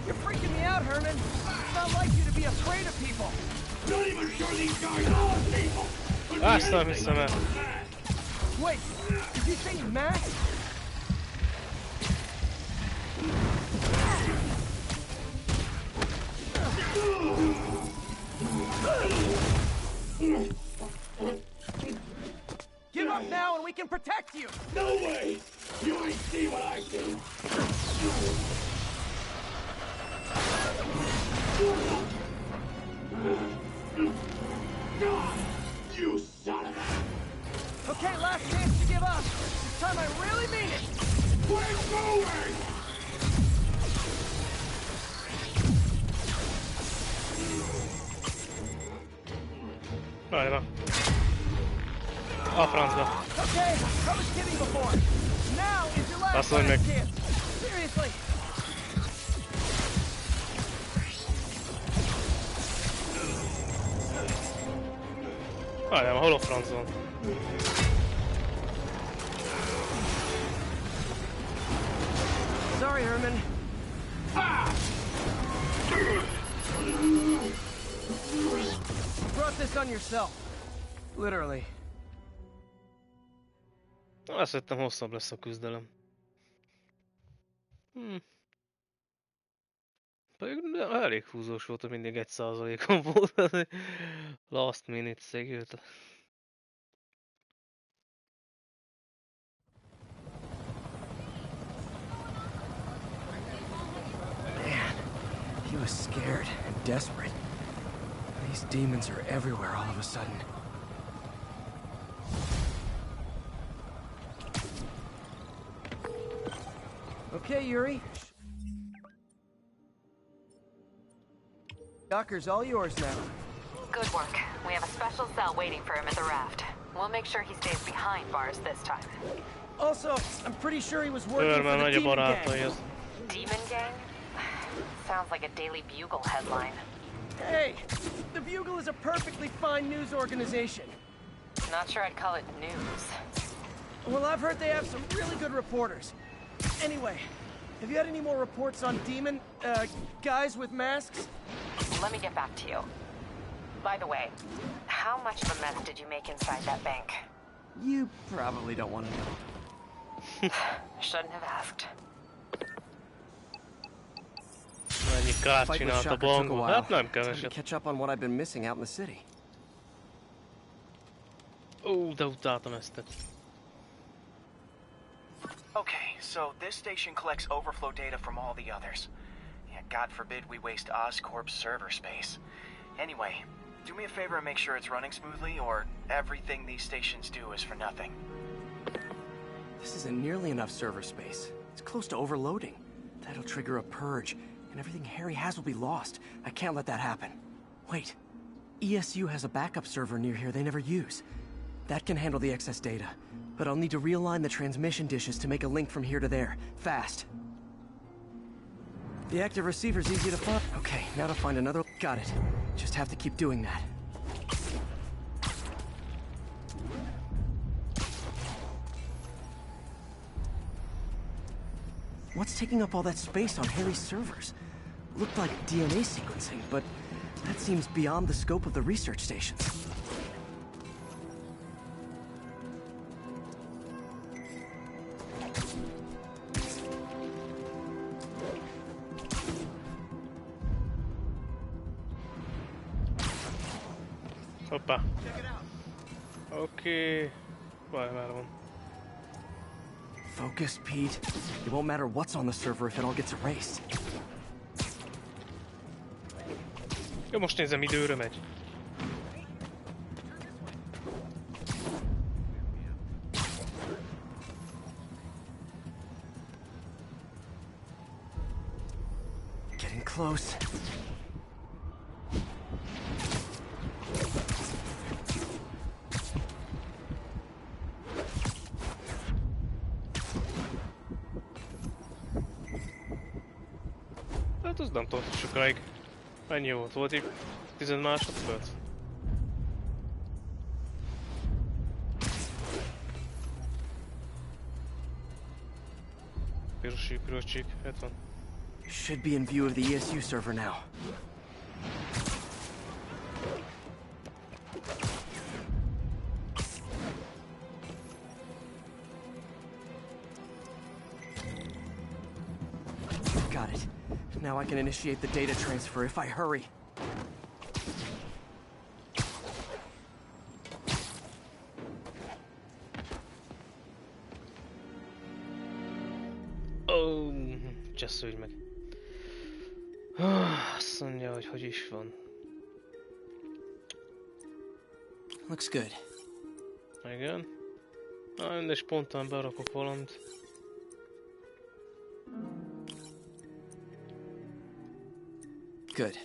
You're freaking me out, Herman. It's not like you to be afraid of people. Not even sure these guys are people! Wait, did you say Max? Give up now and we can protect you! No way! You ain't see what I do! You son of a... Okay, last chance to give up. This time I really mean it! We're going! Right on. A francba. Okay, I was kidding before. Now is your last chance. Seriously. Várjál, hol a franc van? Sorry, Herman. You brought this on yourself. Literally. Azt hittem, hosszabb lesz a küzdelem. Pedig elég húzós volt, hogy mindig 1%-on volt. Last minute szegült. Man, he was scared and desperate. These demons are everywhere all of a sudden. Okay, Yuri. Docker's all yours now. Good work. We have a special cell waiting for him at the raft. We'll make sure he stays behind bars this time. Also, I'm pretty sure he was working for the Demon Gang. Demon Gang? Sounds like a Daily Bugle headline. Hey, the Bugle is a perfectly fine news organization. Not sure I'd call it news. Well, I've heard they have some really good reporters. Anyway, have you had any more reports on demon, guys with masks? Let me get back to you. By the way, how much of a mess did you make inside that bank? You probably don't want to know. Shouldn't have asked. Mennyi kát Fight with csinált a Shocker took a bangol? while. Hát nem Time to keveset. catch up on what I've been missing out in the city. Ó, de utáltam ezt. Okay, so this station collects overflow data from all the others. Yeah, God forbid we waste Oscorp's server space. Anyway, do me a favor and make sure it's running smoothly, or everything these stations do is for nothing. This isn't nearly enough server space. It's close to overloading. That'll trigger a purge, and everything Harry has will be lost. I can't let that happen. Wait. ESU has a backup server near here they never use. That can handle the excess data, but I'll need to realign the transmission dishes to make a link from here to there. Fast. The active receiver's easy to find. Okay, now to find another... Got it. Just have to keep doing that. What's taking up all that space on Harry's servers? Looked like DNA sequencing, but that seems beyond the scope of the research stations. Hoppá. Oké. Várom. Focus, Pete. It won't matter what's on the server if it all gets erased. Jó, most nézem, időre megy. Getting close. Hát az nem tart sokáig. Mennyi volt? Volt így 10 másodperc? Piros csík, 70. Should be in view of the ESU server now. Got it. Now I can initiate the data transfer if I hurry. Ó, csessződj meg. Azt mondja, hogy is van. Looks good. Igen. Na, de spontán berakok valamit. Good.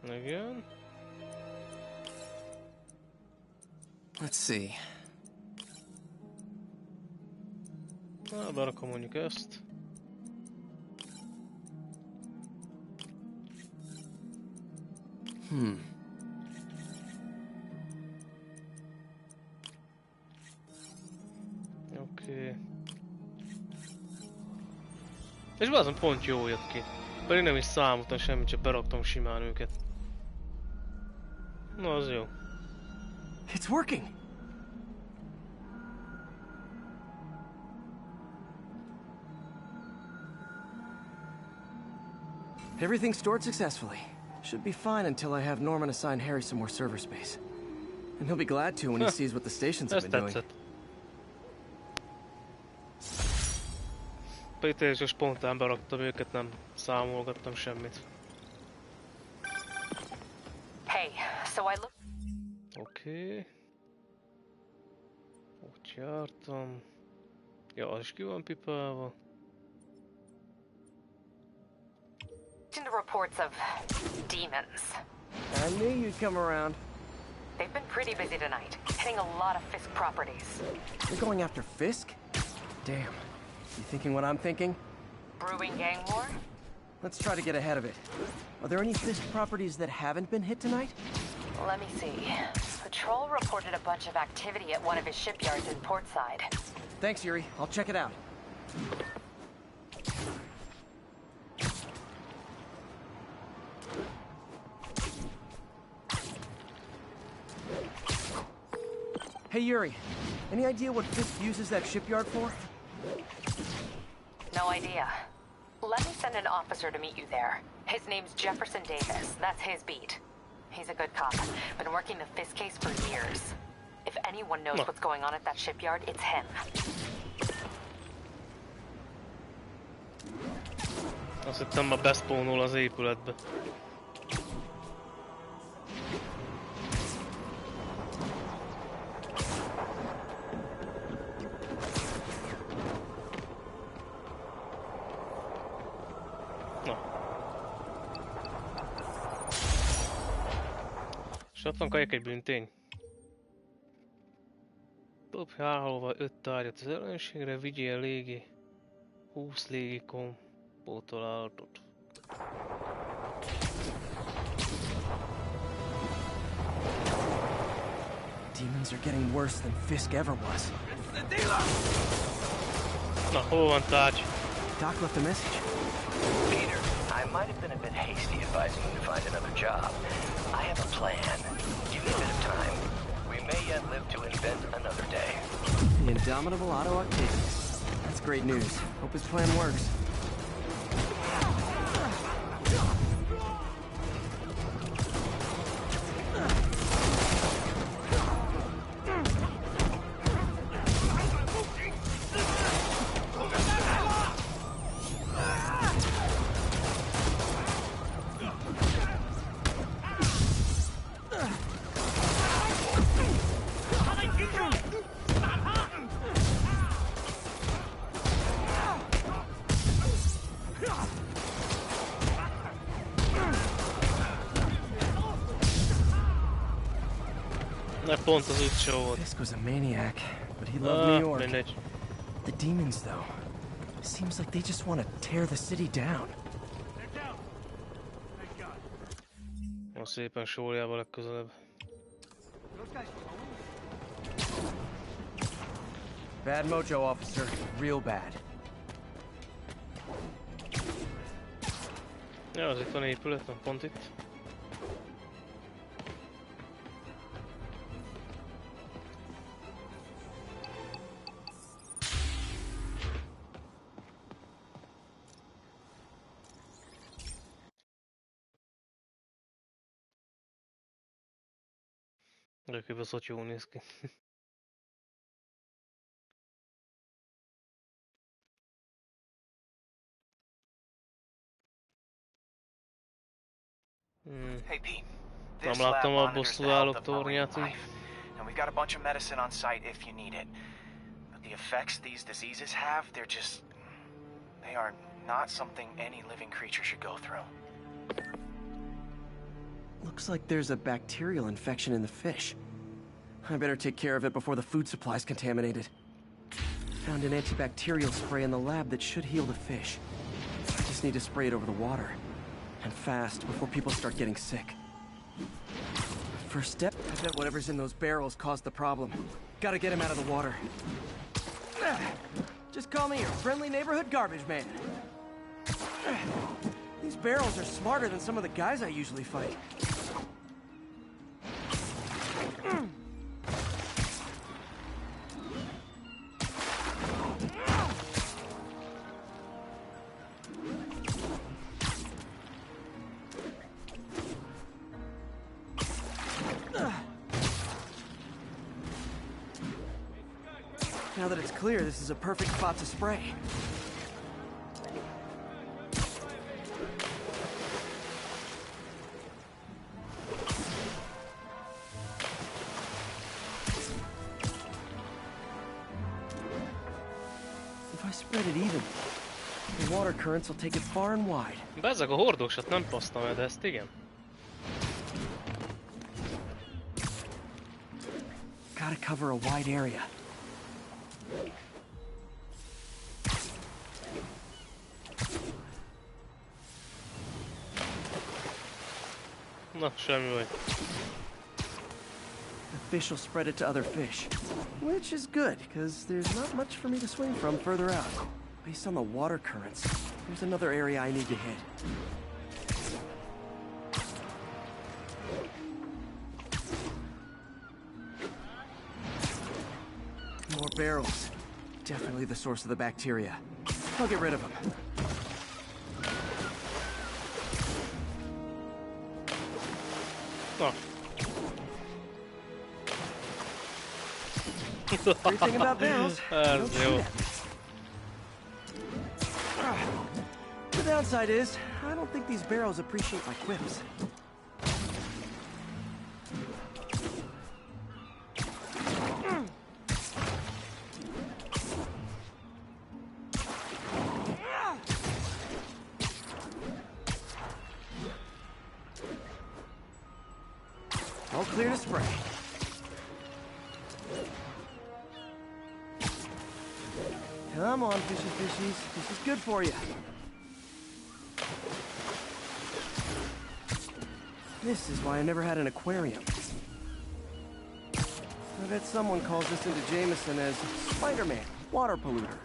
Igen. Let's see. Na, berakom mondjuk ezt. Oké. És azon pont jó jött ki. Pedig nem is számoltam semmit, csak beraktam simán őket. Na, az jó. It's working. Everything's stored successfully. Should be fine until I have Norman assign Harry some more server space. And he'll be glad to when he sees what the stations have been doing. Pedig teljesen spontán beraktam őket, nem számolgattam semmit. Hey, so I look... Oké. Ott jártam. Ja, az is ki van pipálva. The reports of demons. I knew you'd come around. They've been pretty busy tonight, hitting a lot of Fisk properties. You're going after Fisk? Damn. You thinking what I'm thinking? Brewing gang war? Let's try to get ahead of it. Are there any Fisk properties that haven't been hit tonight? Let me see. Patrol reported a bunch of activity at one of his shipyards in Portside. Thanks, Yuri. I'll check it out. Hey, Yuri. Any idea what Fisk uses that shipyard for? No idea. Let me send an officer to meet you there. His name's Jefferson Davis. That's his beat. He's a good cop. Been working the Fisk case for years. If anyone knows what's going on at that shipyard, it's him. Azt hittem, ma beszpónol az épületbe. És ott van kajak egy büntény. Dobj hálóval 5 tárgyat az ellenségre, vigyél légi 20 légi kompótolálatot. Demons are getting worse than Fisk ever was. Na, hol van tárgy? Doc left a message. Peter, I might have been a bit hasty advising you to find another job. I have a plan. Give me a bit of time. We may yet live to invent another day. The indomitable Otto Octavius. That's great news. Hope his plan works. Pont az útsó volt. Fisk was a maniac, but he loved New York. Mindegy. The demons, though, it seems like they just want to tear the city down. Most szépen sóriába legközelebb. Bad mojo, officer. Real bad. Ja, az itt van épület, van pont itt. De kibaszott jól néz ki. Hey Pete, Nem this lab láttam a monitors the health of bosszúállók marine life, and we've got a bunch of medicine on site if you need it. But the effects these diseases have, they are not something any living creature should go through. Looks like there's a bacterial infection in the fish. I better take care of it before the food supply's contaminated. Found an antibacterial spray in the lab that should heal the fish. I just need to spray it over the water. And fast, before people start getting sick. First step, I bet whatever's in those barrels caused the problem. Gotta get him out of the water. Just call me your friendly neighborhood garbage man. These barrels are smarter than some of the guys I usually fight. Now that it's clear, this is a perfect spot to spray. If I spread it even, the water currents will take it far and wide. Bezzeg a hordósat nem basztam el, de ezt igen. Gotta cover a wide area. Na, semmi baj. The fish will spread it to other fish. Which is good, because there's not much for me to swing from further out. Based on the water currents, there's another area I need to hit. barrels. Definitely the source of the bacteria. I'll get rid of them. Oh. Great thing about barrels, you don't shoot at me. The downside is, I don't think these barrels appreciate my quips. All clear to spray. Come on, fishies. This is good for you. This is why I never had an aquarium. I bet someone calls this into Jameson as Spider-Man, water polluter.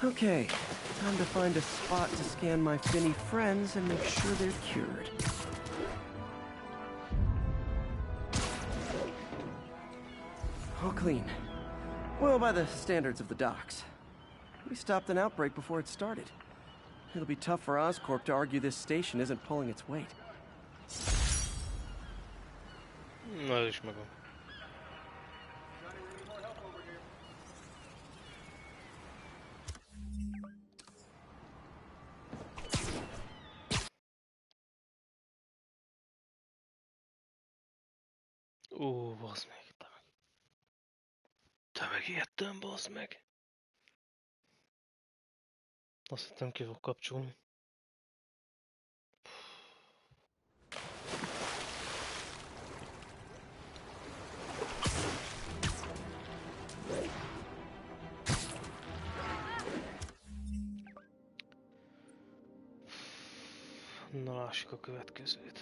Okay, time to find a spot to scan my finny friends and make sure they're cured. All clean. Well, by the standards of the docks. We stopped an outbreak before it started. It'll be tough for Oscorp to argue this station isn't pulling its weight. Na, is megvan. Ó, bazd meg, te megijedtem, bazd meg. Azt hittem ki fog kapcsolni. Na, lássuk a következőt.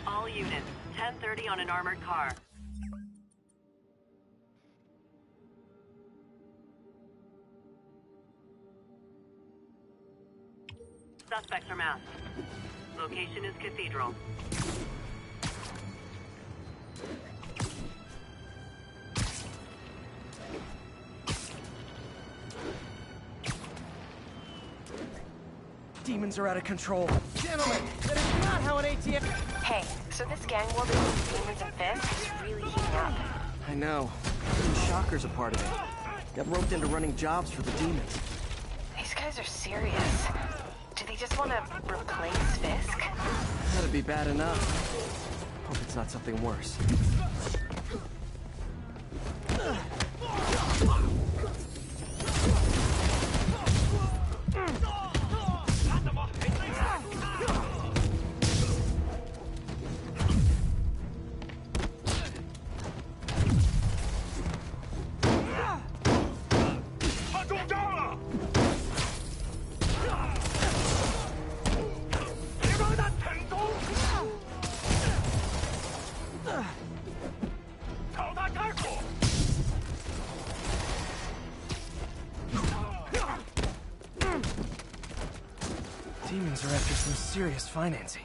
All units, 10:30 on an armored car. Suspects are masked. Location is Cathedral. Demons are out of control. Gentlemen, that is not how an ATM... Hey, so this gang war between demons and fists is really heating up. I know. Even Shocker's a part of it. Got roped into running jobs for the demons. These guys are serious. Do they just want to replace Fisk? That'd be bad enough. Hope it's not something worse. Demons are after some serious financing.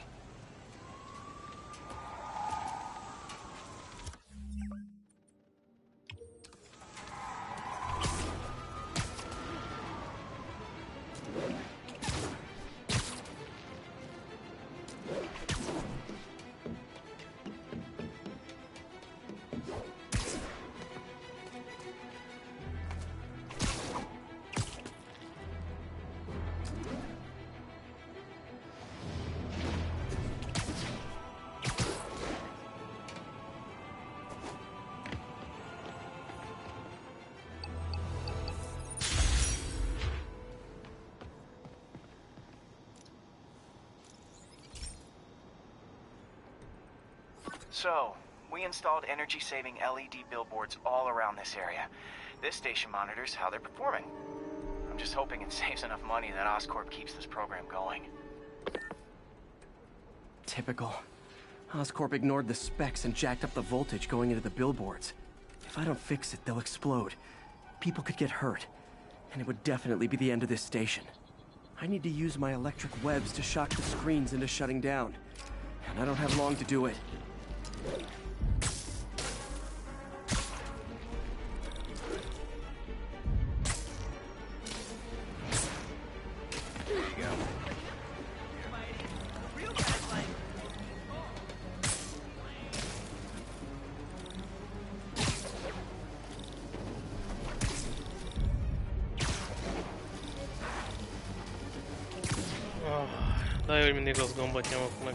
So, we installed energy-saving LED billboards all around this area. This station monitors how they're performing. I'm just hoping it saves enough money that Oscorp keeps this program going. Typical. Oscorp ignored the specs and jacked up the voltage going into the billboards. If I don't fix it, they'll explode. People could get hurt. And it would definitely be the end of this station. I need to use my electric webs to shock the screens into shutting down. And I don't have long to do it. De jó, hogy mindig rossz gombot nyomok meg.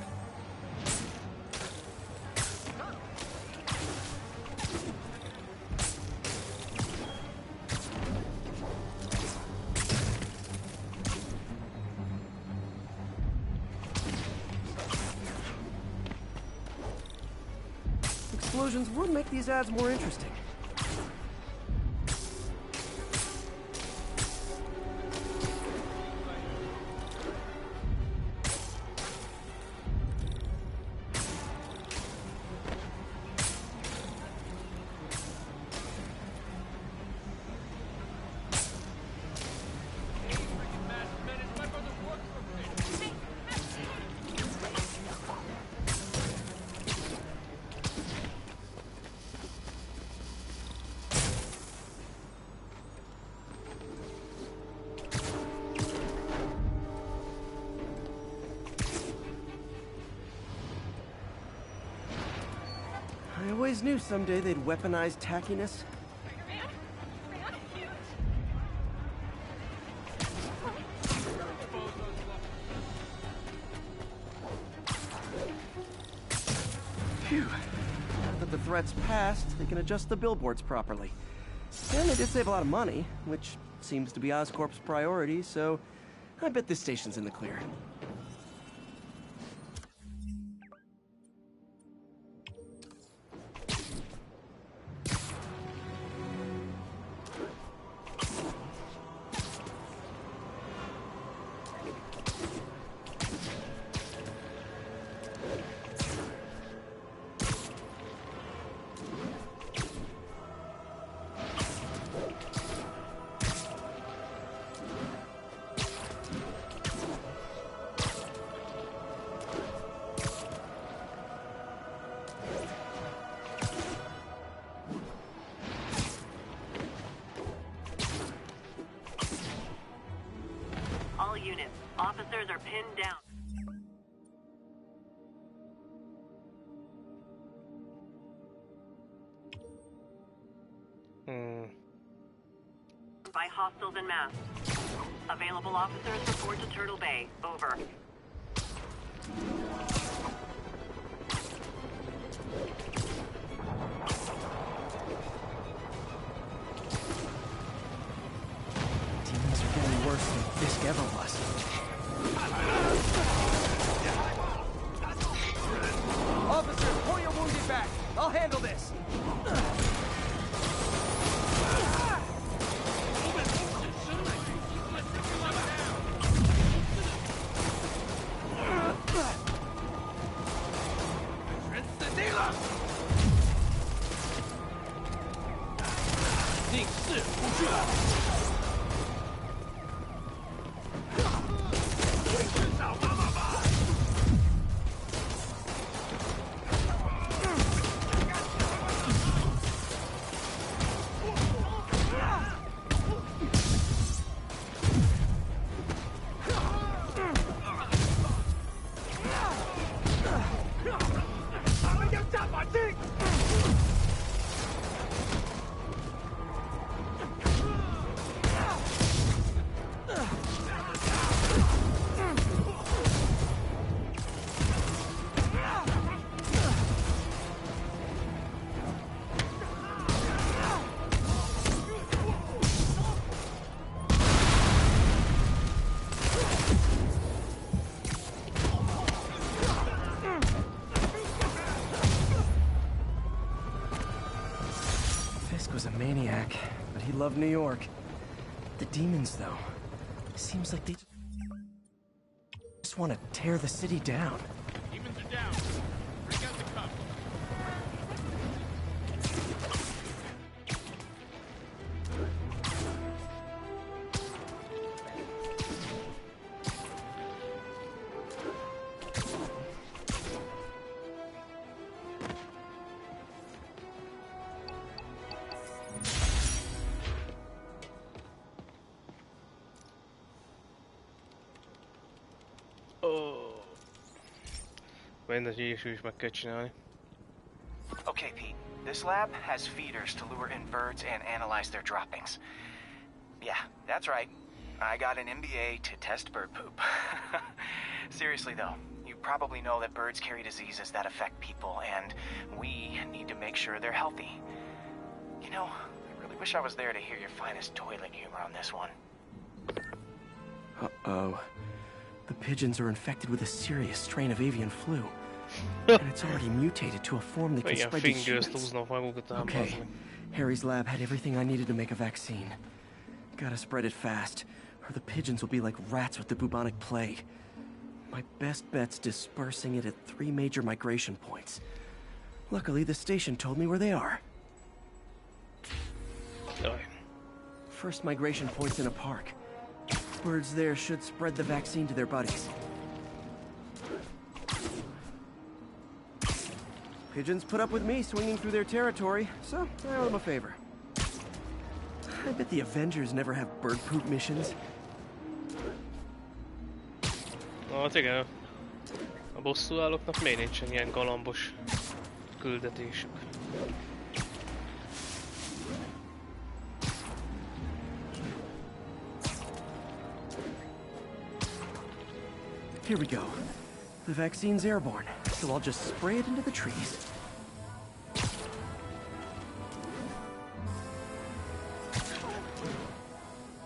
Explosions would make these ads more interesting. I always knew someday they'd weaponize tackiness. Phew. Now that the threat's passed, they can adjust the billboards properly. And they did save a lot of money, which seems to be Oscorp's priority, so I bet this station's in the clear. All units, officers are pinned down. By hostiles en masse. Available officers report to Turtle Bay. Over. Demons are getting worse than Fisk ever was. Officers, pull your wounded back. I'll handle this. he loved New York. The demons, though, seems like they just want to tear the city down. Demons are down. Bring out the cup. Okay, Pete. This lab has feeders to lure in birds and analyze their droppings. Yeah, that's right. I got an MBA to test bird poop. Seriously though, you probably know that birds carry diseases that affect people, and we need to make sure they're healthy. You know, I really wish I was there to hear your finest toilet humor on this one. Uh-oh. The pigeons are infected with a serious strain of avian flu. And it's already mutated to a form that can spread to humans. Okay, Harry's lab had everything I needed to make a vaccine. Gotta spread it fast, or the pigeons will be like rats with the bubonic plague. My best bet's dispersing it at 3 major migration points. Luckily, the station told me where they are. First migration point's in a park. Birds there should spread the vaccine to their buddies. Pigeons put up with me swinging through their territory, so I owe them a favor. I bet the Avengers never have bird poop missions. Hát igen, a bosszúállóknak még nincsen ilyen galambos küldetésük. Here we go. The vaccine's airborne, so I'll just spray it into the trees.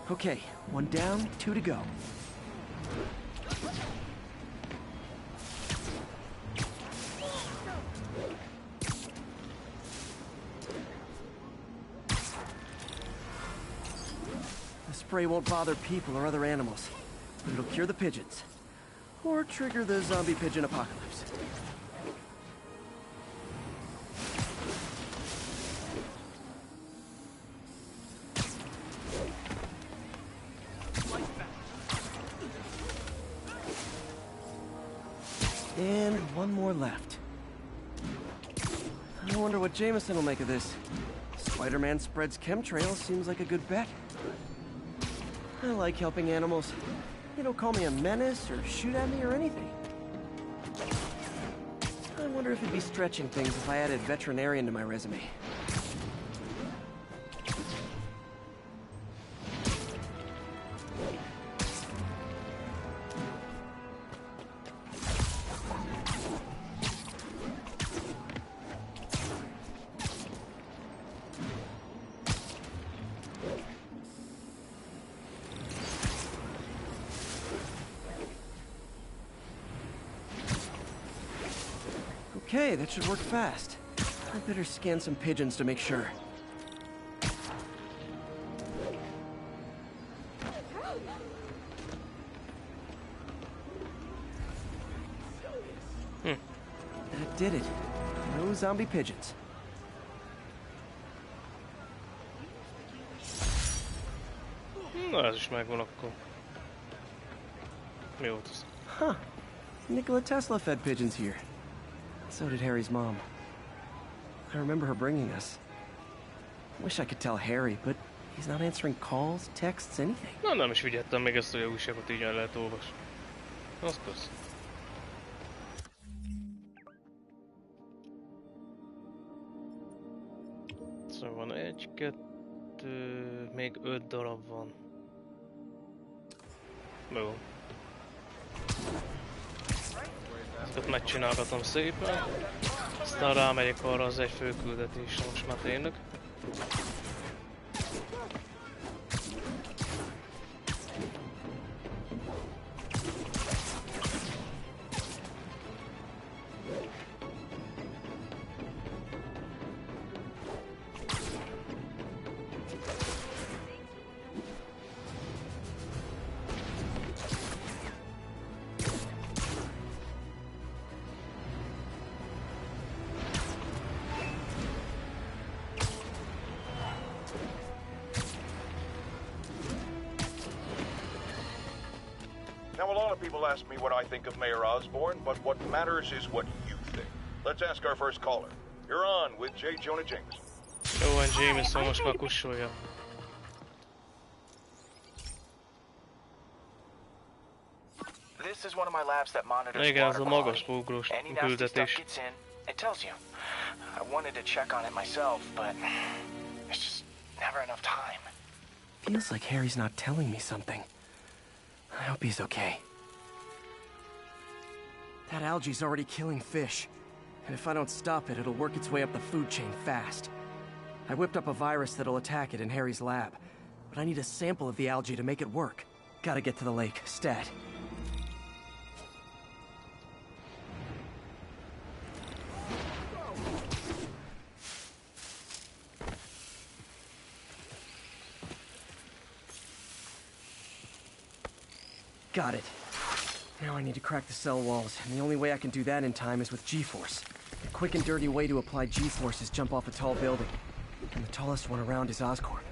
Okay, 1 down, 2 to go. The spray won't bother people or other animals, but it'll cure the pigeons. Or trigger the zombie pigeon apocalypse. And 1 more left. I wonder what Jameson will make of this. Spider-Man spreads chemtrails seems like a good bet. I like helping animals. They don't call me a menace or shoot at me or anything. I wonder if it'd be stretching things if I added veterinarian to my resume. Okay, that should work fast. I better scan some pigeons to make sure. That did it. No zombie pigeons. Na, ez is megvan akkor. Mi volt ez? Huh. Nikola Tesla fed pigeons here. So did Harry's mom. I remember her bringing us. Wish I could tell Harry, but he's not answering calls, texts, anything. Na, nem is figyeltem még ezt, hogy a újságot így el lehet olvasni. Azt persze. Szóval van 1, 2, még 5 darab van. Jó. Ezt megcsinálgatom szépen. Aztán rámegyek arra az egy főküldetésre most már tényleg. Now, a lot of people ask me what I think of Mayor Osborn, but what matters is what you think. Let's ask our first caller. You're on with J. Jonah Jameson. Jó van, Jameson, most már kussolja. This is one of my labs that monitors Igen, ez a water magas quality. ugrós Any nasty stuff küldetés. gets in, it tells you. I wanted to check on it myself, but there's just never enough time. Feels like Harry's not telling me something. I hope he's okay. That algae's already killing fish. And if I don't stop it, it'll work its way up the food chain fast. I whipped up a virus that'll attack it in Harry's lab. But I need a sample of the algae to make it work. Gotta get to the lake, stat. Got it. Now I need to crack the cell walls, and the only way I can do that in time is with G-Force. The quick and dirty way to apply G-Force is jump off a tall building. And the tallest one around is Oscorp.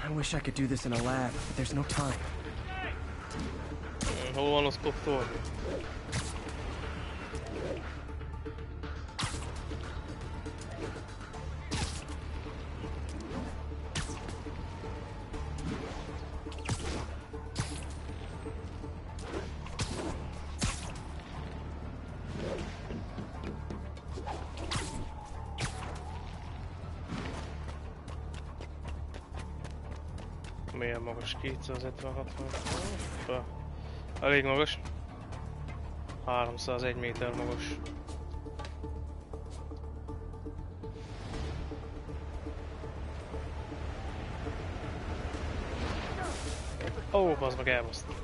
I wish I could do this in a lab, but there's no time. Hol van az koptól? Milyen magas? 256 méter. Elég magas. 301 méter magas. Ó, bazd meg, elbasztam.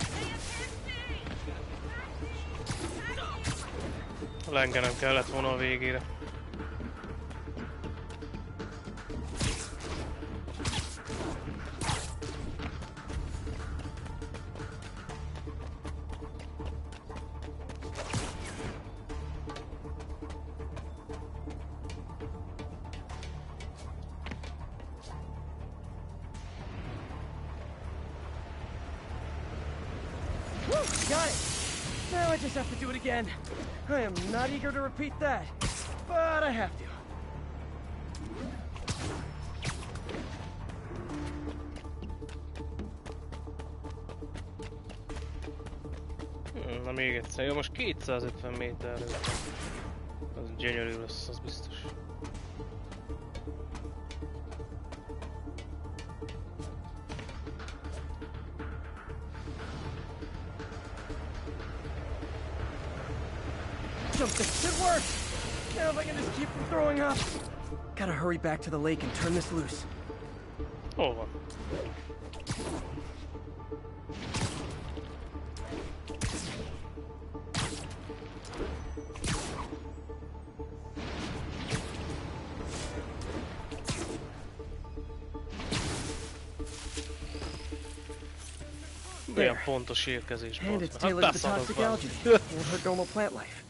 Lengenem kellett volna a végére. Got it! Now I just have to do it again. I am not eager to repeat that, but I have to. Na még egyszer, jó, most 250 méterre. Az gyönyörű lesz, az biztos. It worked! Now if I can just keep from throwing up. Gotta hurry back to the lake and turn this loose. Hol van? Milyen pontos érkezés. And it's tailored to the toxic algae. Won't hurt normal plant life.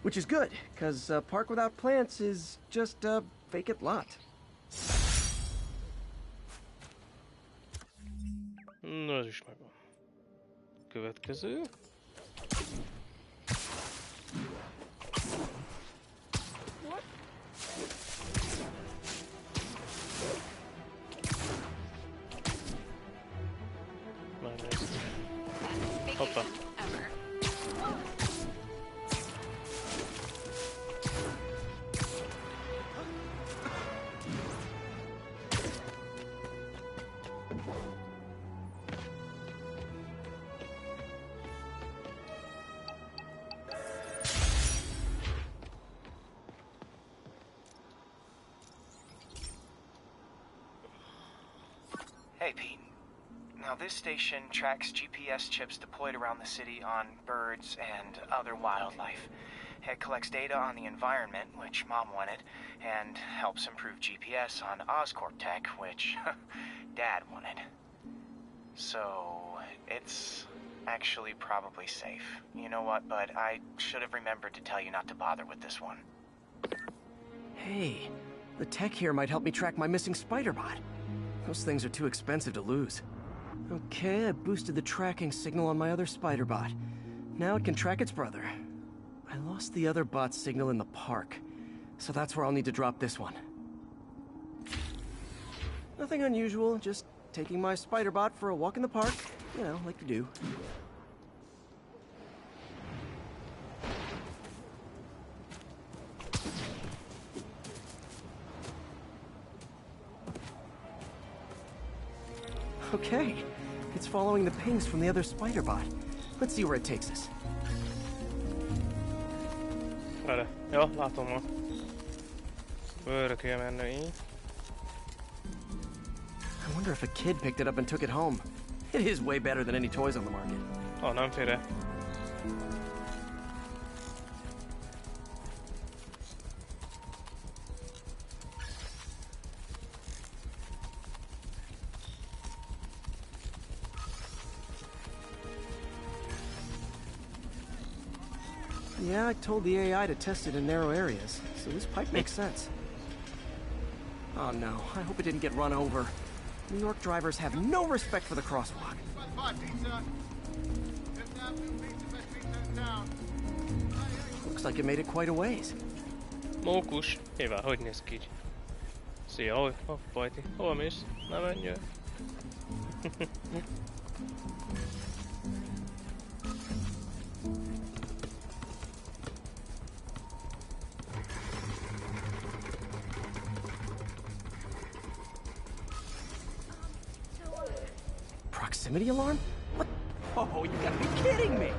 Which is good, because a park without plants is just a vacant lot. Na, ez is megvan. Következő. Megnézzük. Hoppá. Hey, Pete. Now, this station tracks GPS chips deployed around the city on birds and other wildlife. It collects data on the environment, which Mom wanted, and helps improve GPS on Oscorp tech, which Dad wanted. So, it's actually probably safe. You know what, bud? I should have remembered to tell you not to bother with this one. Hey, the tech here might help me track my missing spider bot. Those things are too expensive to lose. Okay, I boosted the tracking signal on my other spider bot. Now it can track its brother. I lost the other bot's signal in the park, so that's where I'll need to drop this one. Nothing unusual, just taking my spider bot for a walk in the park, you know, like you do. Okay, it's following the pings from the other spider bot. Let's see where it takes us. Várj, jó, látom ma. Bőrre kell menni így. I wonder if a kid picked it up and took it home. It is way better than any toys on the market. Oh, nem félre. Yeah, I told the AI to test it in narrow areas, so this pipe makes sense. Oh no, I hope it didn't get run over. New York drivers have no respect for the crosswalk. Looks like it made it quite a ways. Mókus. Évá, hogy néz ki így? Szia, hogy? Pajti. Hol mész? Ne menjél. Proximity alarm? What? Oh, you gotta be kidding me!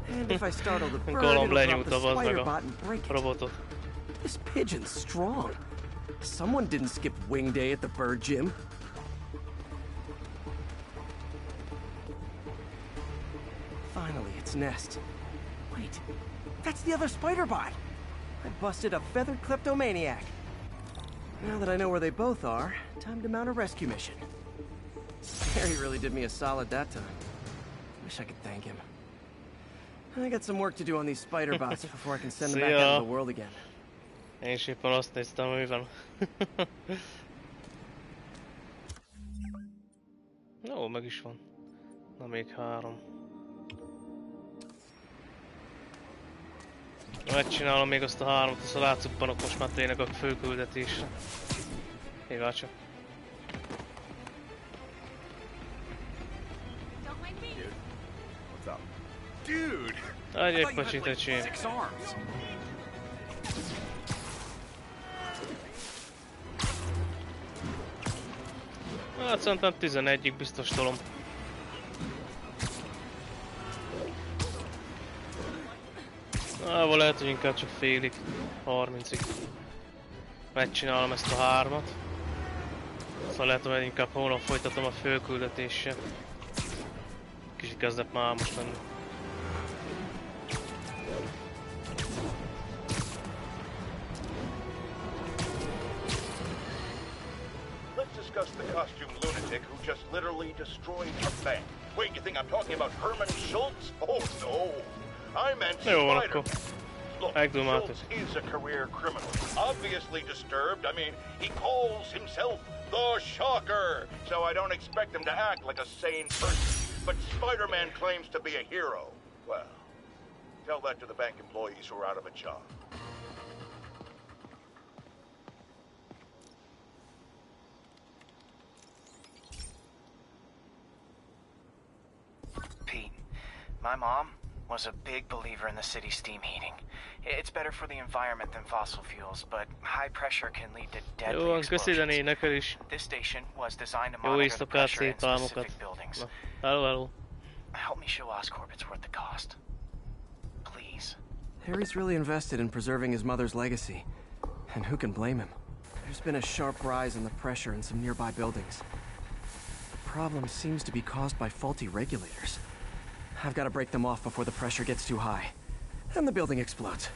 And if I startle the bird, it'll drop the spider bot and break it. This pigeon's strong. Someone didn't skip wing day at the bird gym. Finally, its nest. Wait, that's the other spider bot. I busted a feathered kleptomaniac. Now that I know where they both are, time to mount a rescue mission. Harry really did me a solid that time. Wish I could thank him. I got some work to do on these spider bots before I can send them back out into the world again. Én is éppen azt néztem, mi van. Ó, meg is van. Na, még 3. Megcsinálom még azt a 3-at, azt a látszóbbanok most már tényleg a főküldetésre. Hívál csak. Dude! Egy épp pacsit egy csém. Hát szerintem 11-ig biztos tolom. Lehet, hogy inkább csak félig. 30-ig. Megcsinálom ezt a 3-at. Szóval lehet, hogy inkább holnap folytatom a főküldetéssel. Kicsit kezdett már most lenni. Discuss the costume lunatic who just literally destroyed a bank. Wait, you think I'm talking about Herman Schultz? Oh no, I meant Spider. Look, Schultz is a career criminal, obviously disturbed. I mean, he calls himself the Shocker, so I don't expect him to act like a sane person. But Spider-Man claims to be a hero. Well, tell that to the bank employees who are out of a job. My mom was a big believer in the city's steam heating. It's better for the environment than fossil fuels, but high pressure can lead to deadly explosions. This station was designed to monitor the pressure in specific buildings. Help me show Oscorp it's worth the cost. Please. Harry's really invested in preserving his mother's legacy. And who can blame him? There's been a sharp rise in the pressure in some nearby buildings. The problem seems to be caused by faulty regulators. I've got to break them off before the pressure gets too high, and the building explodes.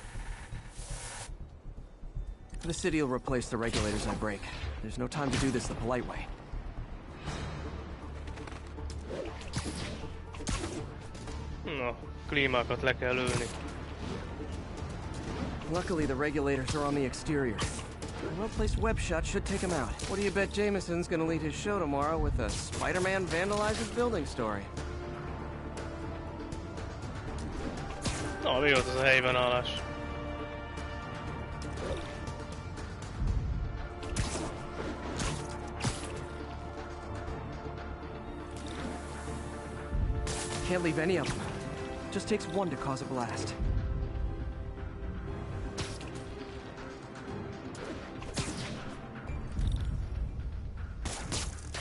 The city will replace the regulators I break. There's no time to do this the polite way. No, klímákat le kell lőni. Luckily, the regulators are on the exterior. A well-placed web shot should take him out. What do you bet Jameson's gonna lead his show tomorrow with a Spider-Man vandalizes building story? Na, mi volt ez a helyben állás? Can't leave any of them. Just takes one to cause a blast.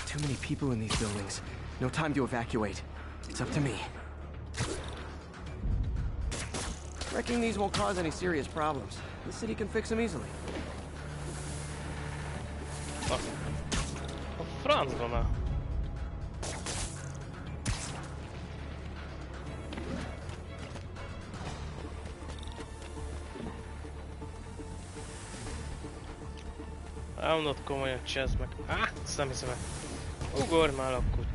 Too many people in these buildings. No time to evacuate. It's up to me. Wrecking these won't cause any serious problems. The city can fix them easily. A francba már. Elmondott komolyan, csezd meg. Ezt nem hiszem el. Ugorj már akkor.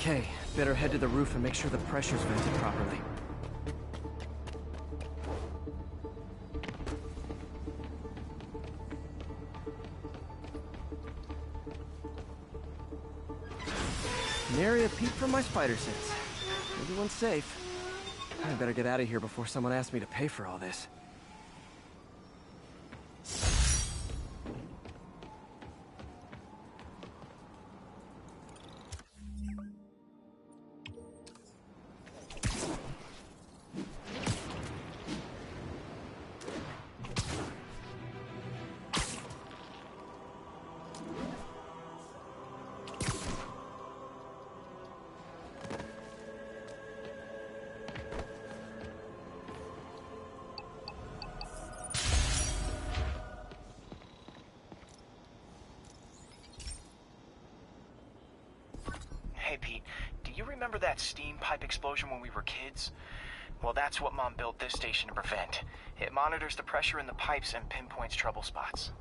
Okay, better head to the roof and make sure the pressure's vented properly. Nary a peep from my spider sense. Everyone's safe. I better get out of here before someone asks me to pay for all this. Hey, Pete, do you remember that steam pipe explosion when we were kids? Well, that's what Mom built this station to prevent. It monitors the pressure in the pipes and pinpoints trouble spots.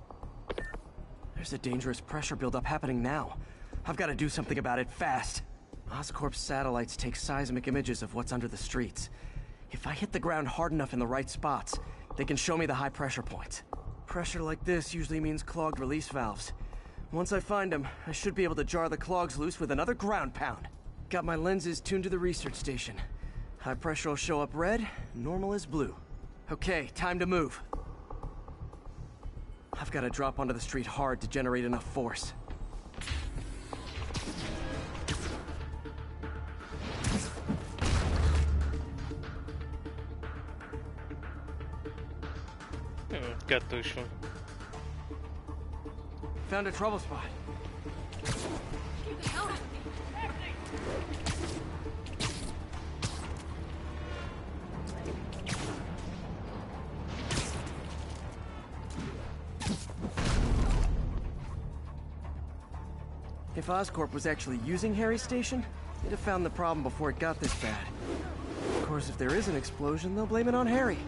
There's a dangerous pressure buildup happening now. I've got to do something about it fast. Oscorp's satellites take seismic images of what's under the streets. If I hit the ground hard enough in the right spots, they can show me the high pressure points. Pressure like this usually means clogged release valves. Once I find them, I should be able to jar the clogs loose with another ground pound. Got my lenses tuned to the research station. High pressure will show up red, normal is blue. Okay, time to move. I've got to drop onto the street hard to generate enough force. Kettő is van. Found a trouble spot. If Oscorp was actually using Harry's station, they'd have found the problem before it got this bad. Of course, if there is an explosion, they'll blame it on Harry.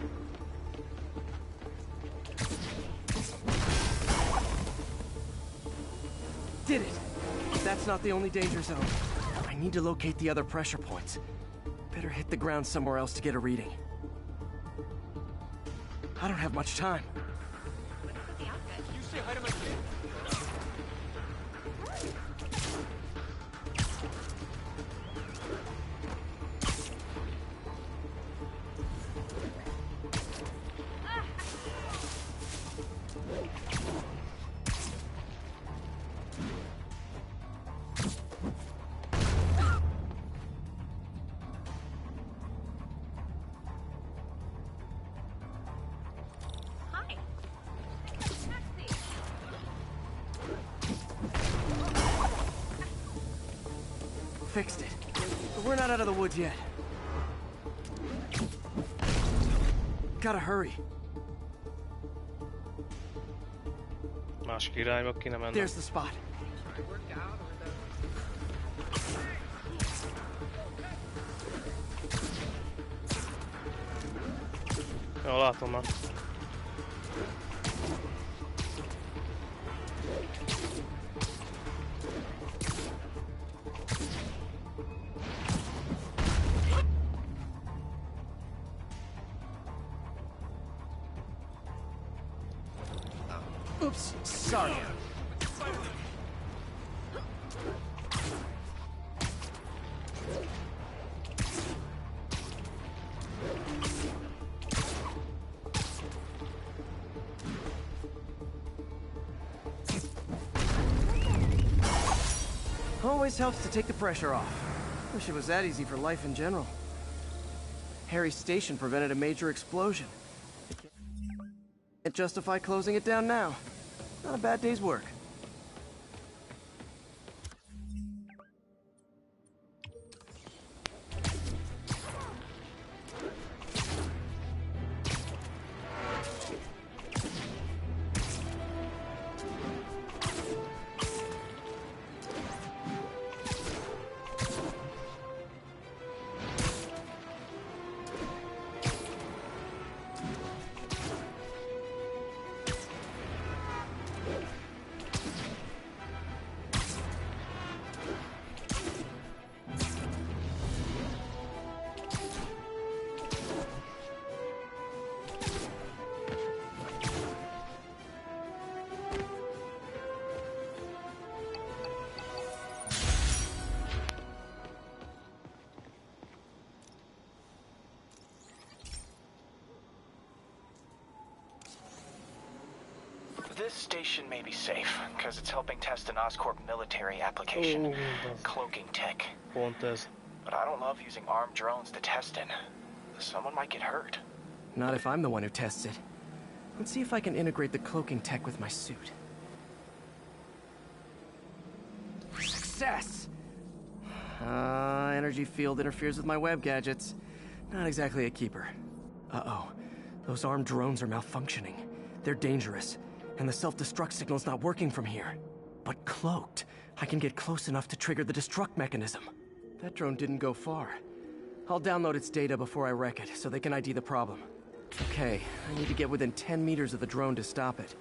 Did it! That's not the only danger zone. I need to locate the other pressure points. Better hit the ground somewhere else to get a reading. I don't have much time. You say hi to my kid. fixed it. But we're not out of the woods yet. Gotta hurry. Másik irányba kéne mennem. There's the spot. Jó, látom már. Oops, sorry. Always helps to take the pressure off. Wish it was that easy for life in general. Harry's station prevented a major explosion. Can't justify closing it down now. Not a bad day's work. This station may be safe, because it's helping test an Oscorp military application, cloaking tech. But I don't love using armed drones to test it. Someone might get hurt. Not if I'm the one who tests it. Let's see if I can integrate the cloaking tech with my suit. Success! Energy field interferes with my web gadgets. Not exactly a keeper. Uh-oh. Those armed drones are malfunctioning. They're dangerous. And the self-destruct signal's not working from here. But cloaked, I can get close enough to trigger the destruct mechanism. That drone didn't go far. I'll download its data before I wreck it, so they can ID the problem. Okay, I need to get within 10 meters of the drone to stop it.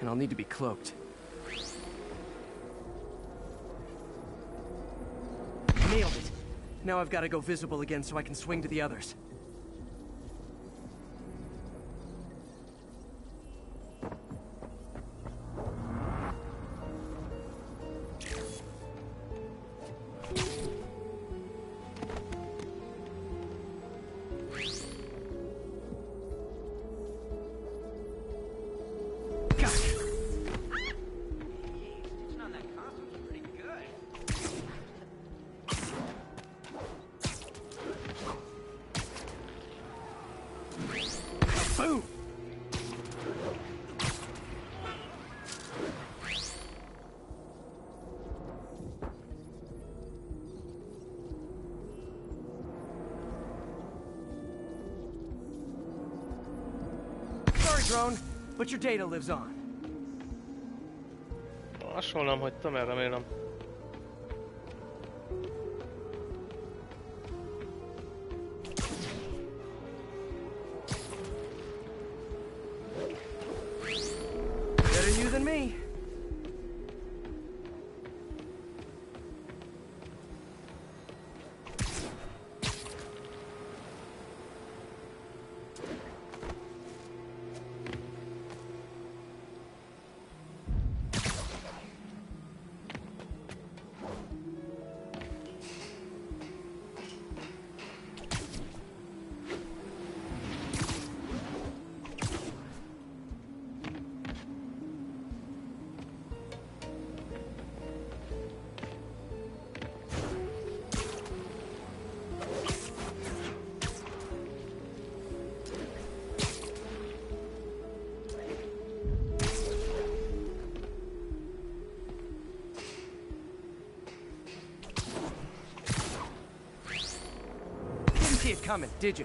And I'll need to be cloaked. Nailed it! Now I've got to go visible again so I can swing to the others. Boom! Sorry, drone, but your data lives on. Lassul nem hagytam el, remélem. Better you than me. it coming, did you?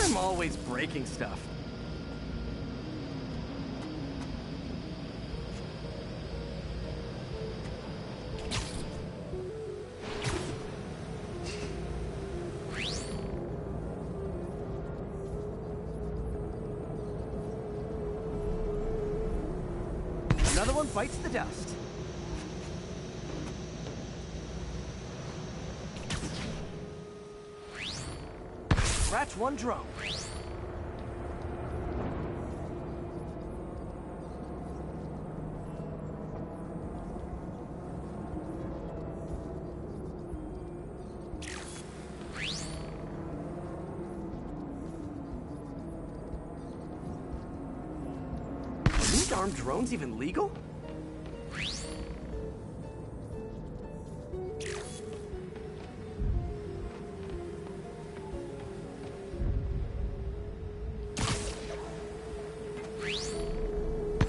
I'm always breaking stuff. Another one bites the dust. Scratch one drone. Are these armed drones even legal?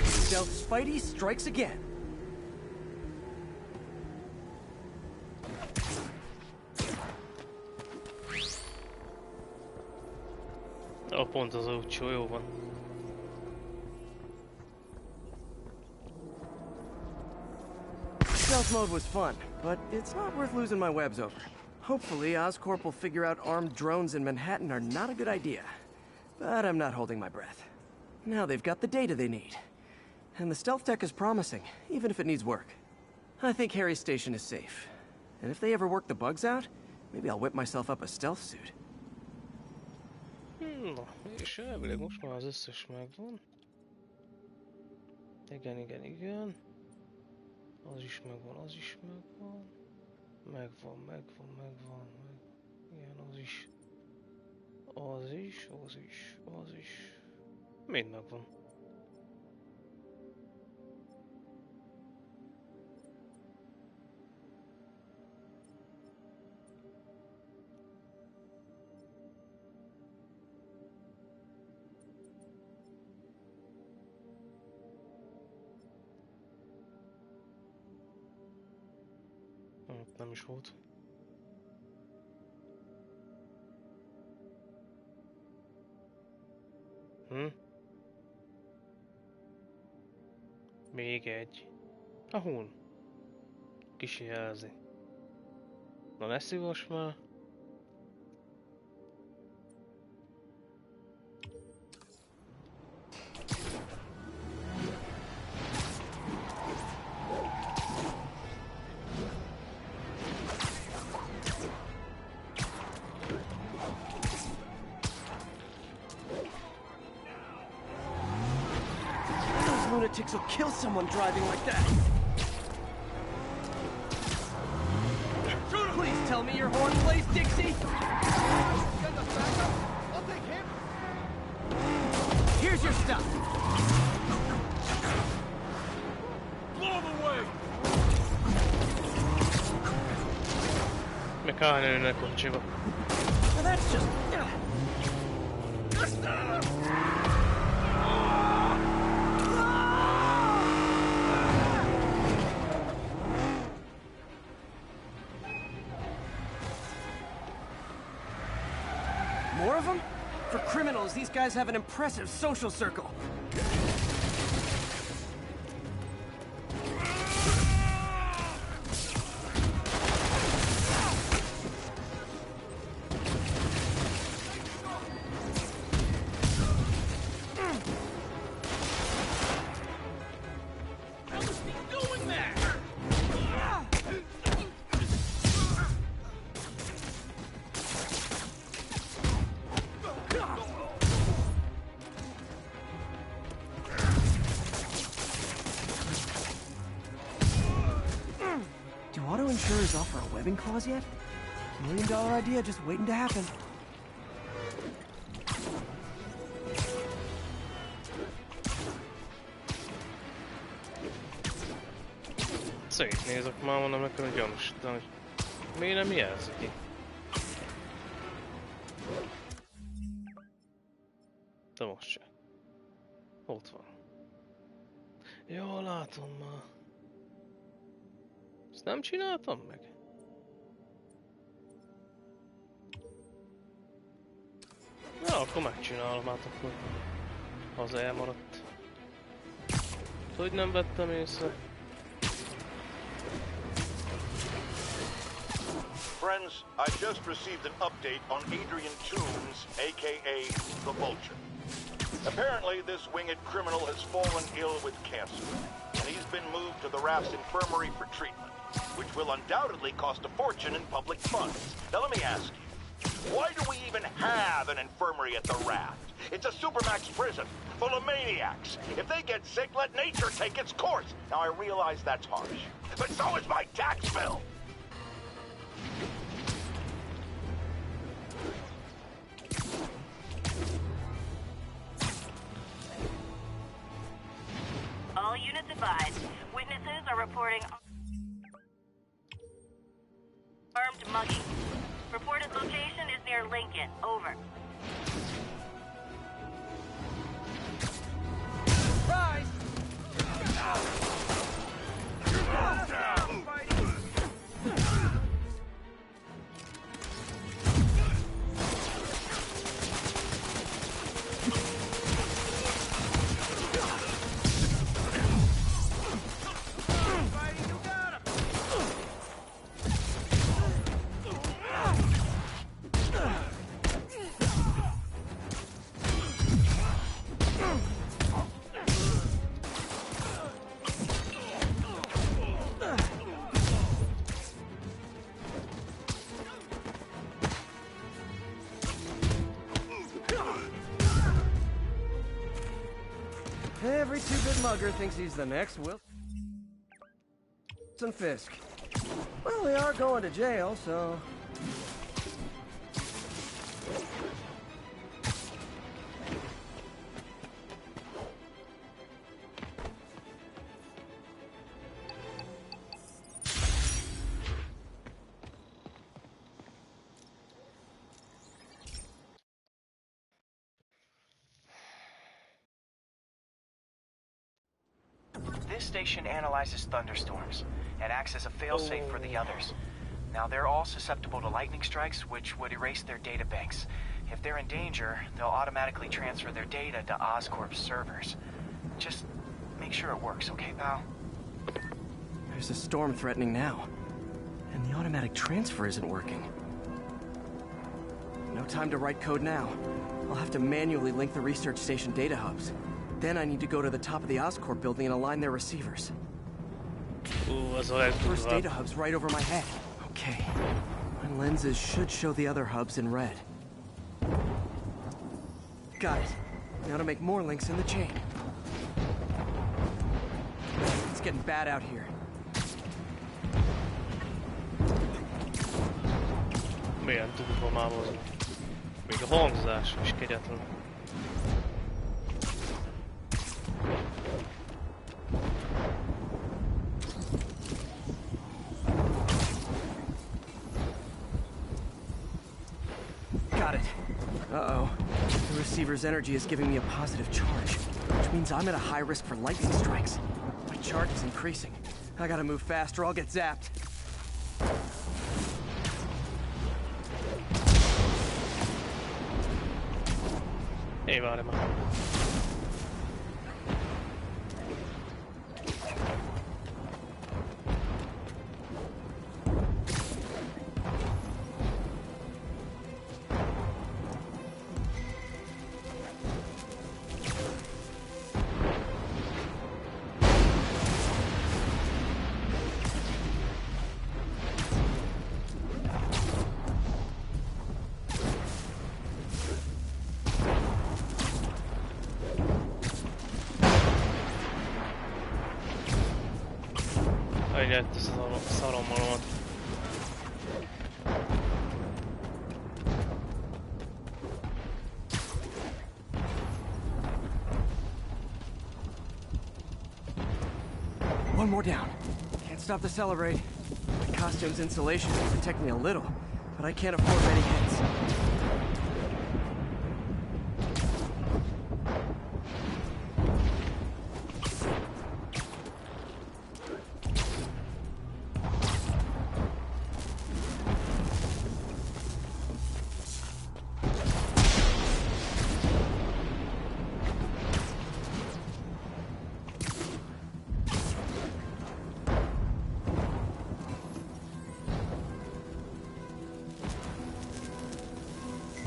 Stealth Spidey strikes again. Pont az útsó, jó van. Stealth mode was fun, but it's not worth losing my webs over. Hopefully, Oscorp will figure out armed drones in Manhattan are not a good idea. But I'm not holding my breath. Now they've got the data they need. And the stealth tech is promising, even if it needs work. I think Harry's station is safe. And if they ever work the bugs out, maybe I'll whip myself up a stealth suit. Na, és elvileg most már az összes megvan. Igen. Az is megvan, az is megvan. Megvan. Igen, az is. Az is. Mind megvan. Nem is volt. Még egy. A hun. Kis jelzi. Na ne szívos már. Lunatics will kill someone driving like that. Please tell me your horn plays, Dixie. I'll take him. Here's your stuff. Blow them away. Mekánő ne kocsiba. Well, that's just... More of them? For criminals, these guys have an impressive social circle. Auto insurers offer a webbing clause yet? $1 million idea just waiting to happen. Szétnézek már, mondom nekem, hogy gyanúsítani. Miért nem jelzi ki? De most se. Ott van. Jó, látom már. Ezt nem csináltam meg? Na, akkor megcsinálom, hát akkor az elmaradt. Hogy nem vettem észre? Friends, I just received an update on Adrian Toombs, aka the Vulture. Apparently, this winged criminal has fallen ill with cancer, and he's been moved to the Raft's infirmary for treatment, which will undoubtedly cost a fortune in public funds. Now let me ask you, why do we even have an infirmary at the Raft? It's a supermax prison, full of maniacs. If they get sick, let nature take its course. Now I realize that's harsh, but so is my tax bill. All units advised. Witnesses are reporting armed mugging. Reported location is near Lincoln. Over. Rise! Every two-bit mugger thinks he's the next Wilson Fisk. Well, they are going to jail, so... This station analyzes thunderstorms and acts as a failsafe for the others. Now, they're all susceptible to lightning strikes, which would erase their databanks. If they're in danger, they'll automatically transfer their data to Oscorp's servers. Just make sure it works, okay, pal? There's a storm threatening now, and the automatic transfer isn't working. No time to write code now. I'll have to manually link the research station data hubs. Then I need to go to the top of the Oscorp building and align their receivers. First data hub's right over my head. Okay. My lenses should show the other hubs in red. Got it. Now to make more links in the chain. It's getting bad out here. Milyen durva már mozog. Még a hangzás is kegyetlen. Got it. Uh-oh. The receiver's energy is giving me a positive charge, which means I'm at a high risk for lightning strikes. My charge is increasing. I gotta move fast or I'll get zapped. Hey, várj már. Jött ez a szarommalom. One more down. Can't stop to celebrate. My costume's insulation can protect me a little, but I can't afford many hits.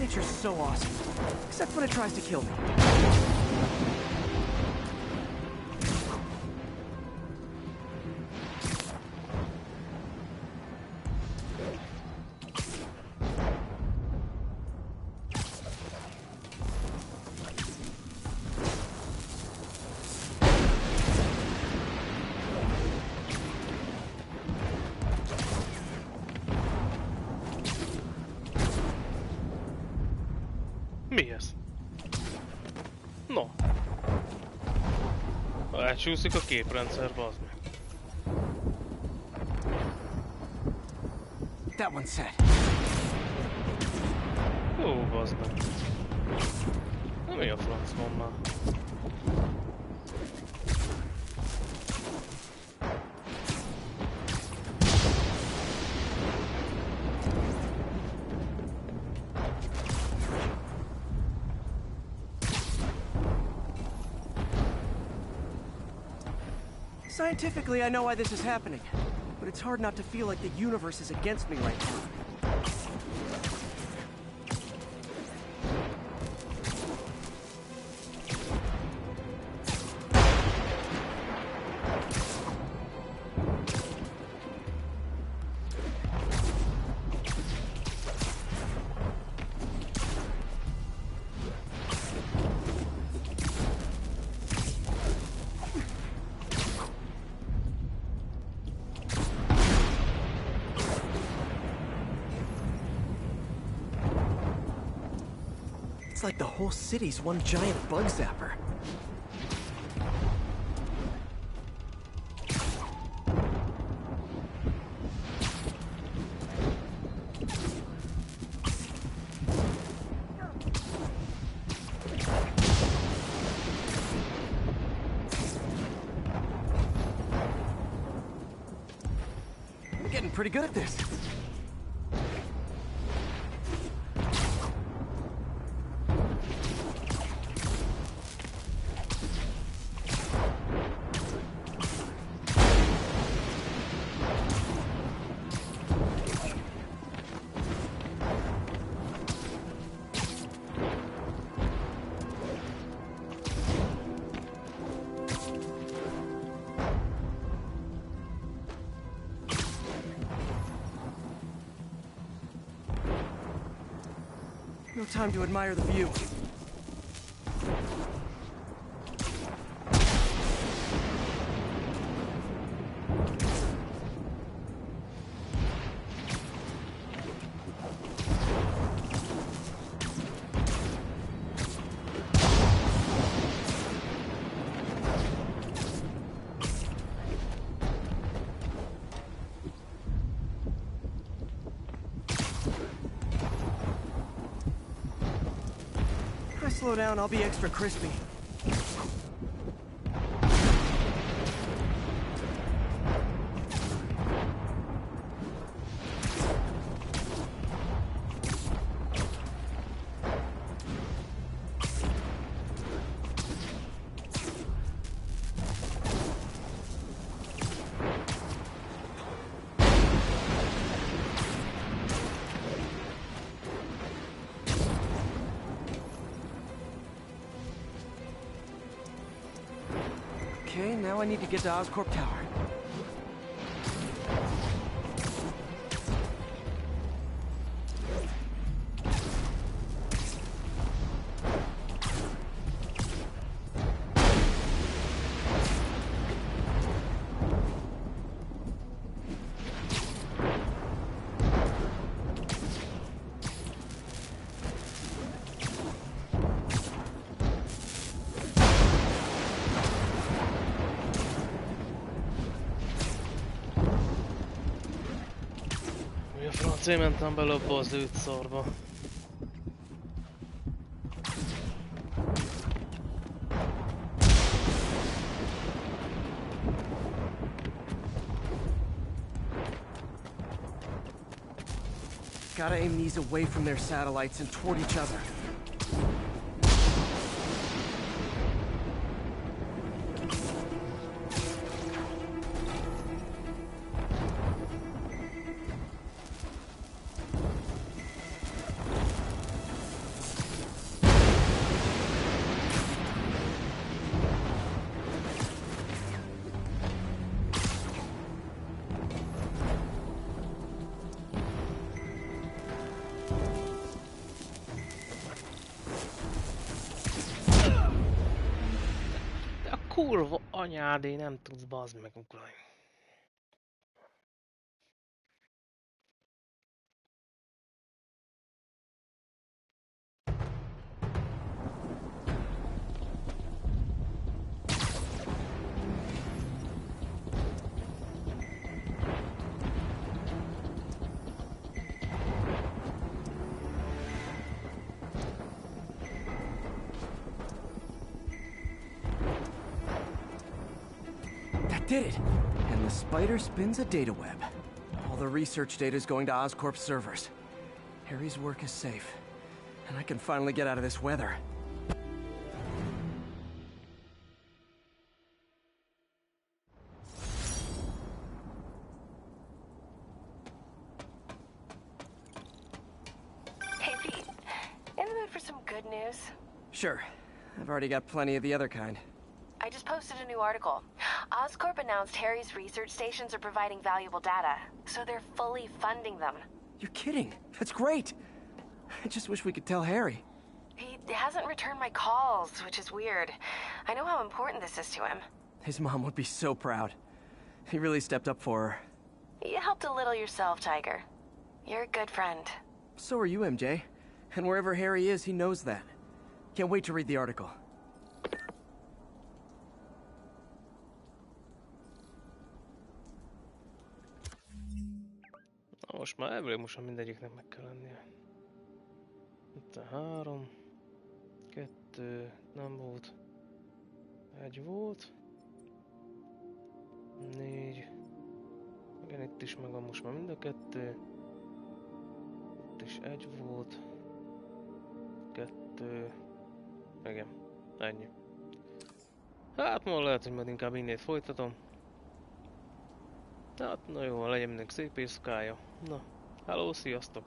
Nature's so awesome, except when it tries to kill me. Mi ez? No. Elcsúszik a képrendszer, bazd meg. That one's set. Ó, bazd meg. Na mi a franc van már? Scientifically, I know why this is happening, but it's hard not to feel like the universe is against me right now. It's like the whole city's one giant bug zapper. I'm getting pretty good at this. No time to admire the view. Slow down, I'll be extra crispy. Okay, now I need to get to Oscorp Tower. Azért mentem bele abba az őtszarba. Gotta aim these away from their satellites and toward each other. Kurva anyádé, nem tudsz bazd meg ugrani. Did it! And the spider spins a data web. All the research data is going to Oscorp's servers. Harry's work is safe. And I can finally get out of this weather. Hey, Pete. In the mood for some good news? Sure. I've already got plenty of the other kind. I just posted a new article. Oscorp announced Harry's research stations are providing valuable data, so they're fully funding them. You're kidding. That's great. I just wish we could tell Harry. He hasn't returned my calls, which is weird. I know how important this is to him. His mom would be so proud. He really stepped up for her. You helped a little yourself, Tiger. You're a good friend. So are you, MJ. And wherever Harry is, he knows that. Can't wait to read the article. Most már elvileg mindegyiknek meg kell lennie. Itt a 3, 2, nem volt, 1 volt, 4, igen, itt is megvan most már mind a 2, itt is 1 volt, 2, igen, ennyi. Hát ma lehet, hogy majd inkább innét folytatom. Hát na jó, legyen mindenki szép éjszakája. Na, hello, sziasztok!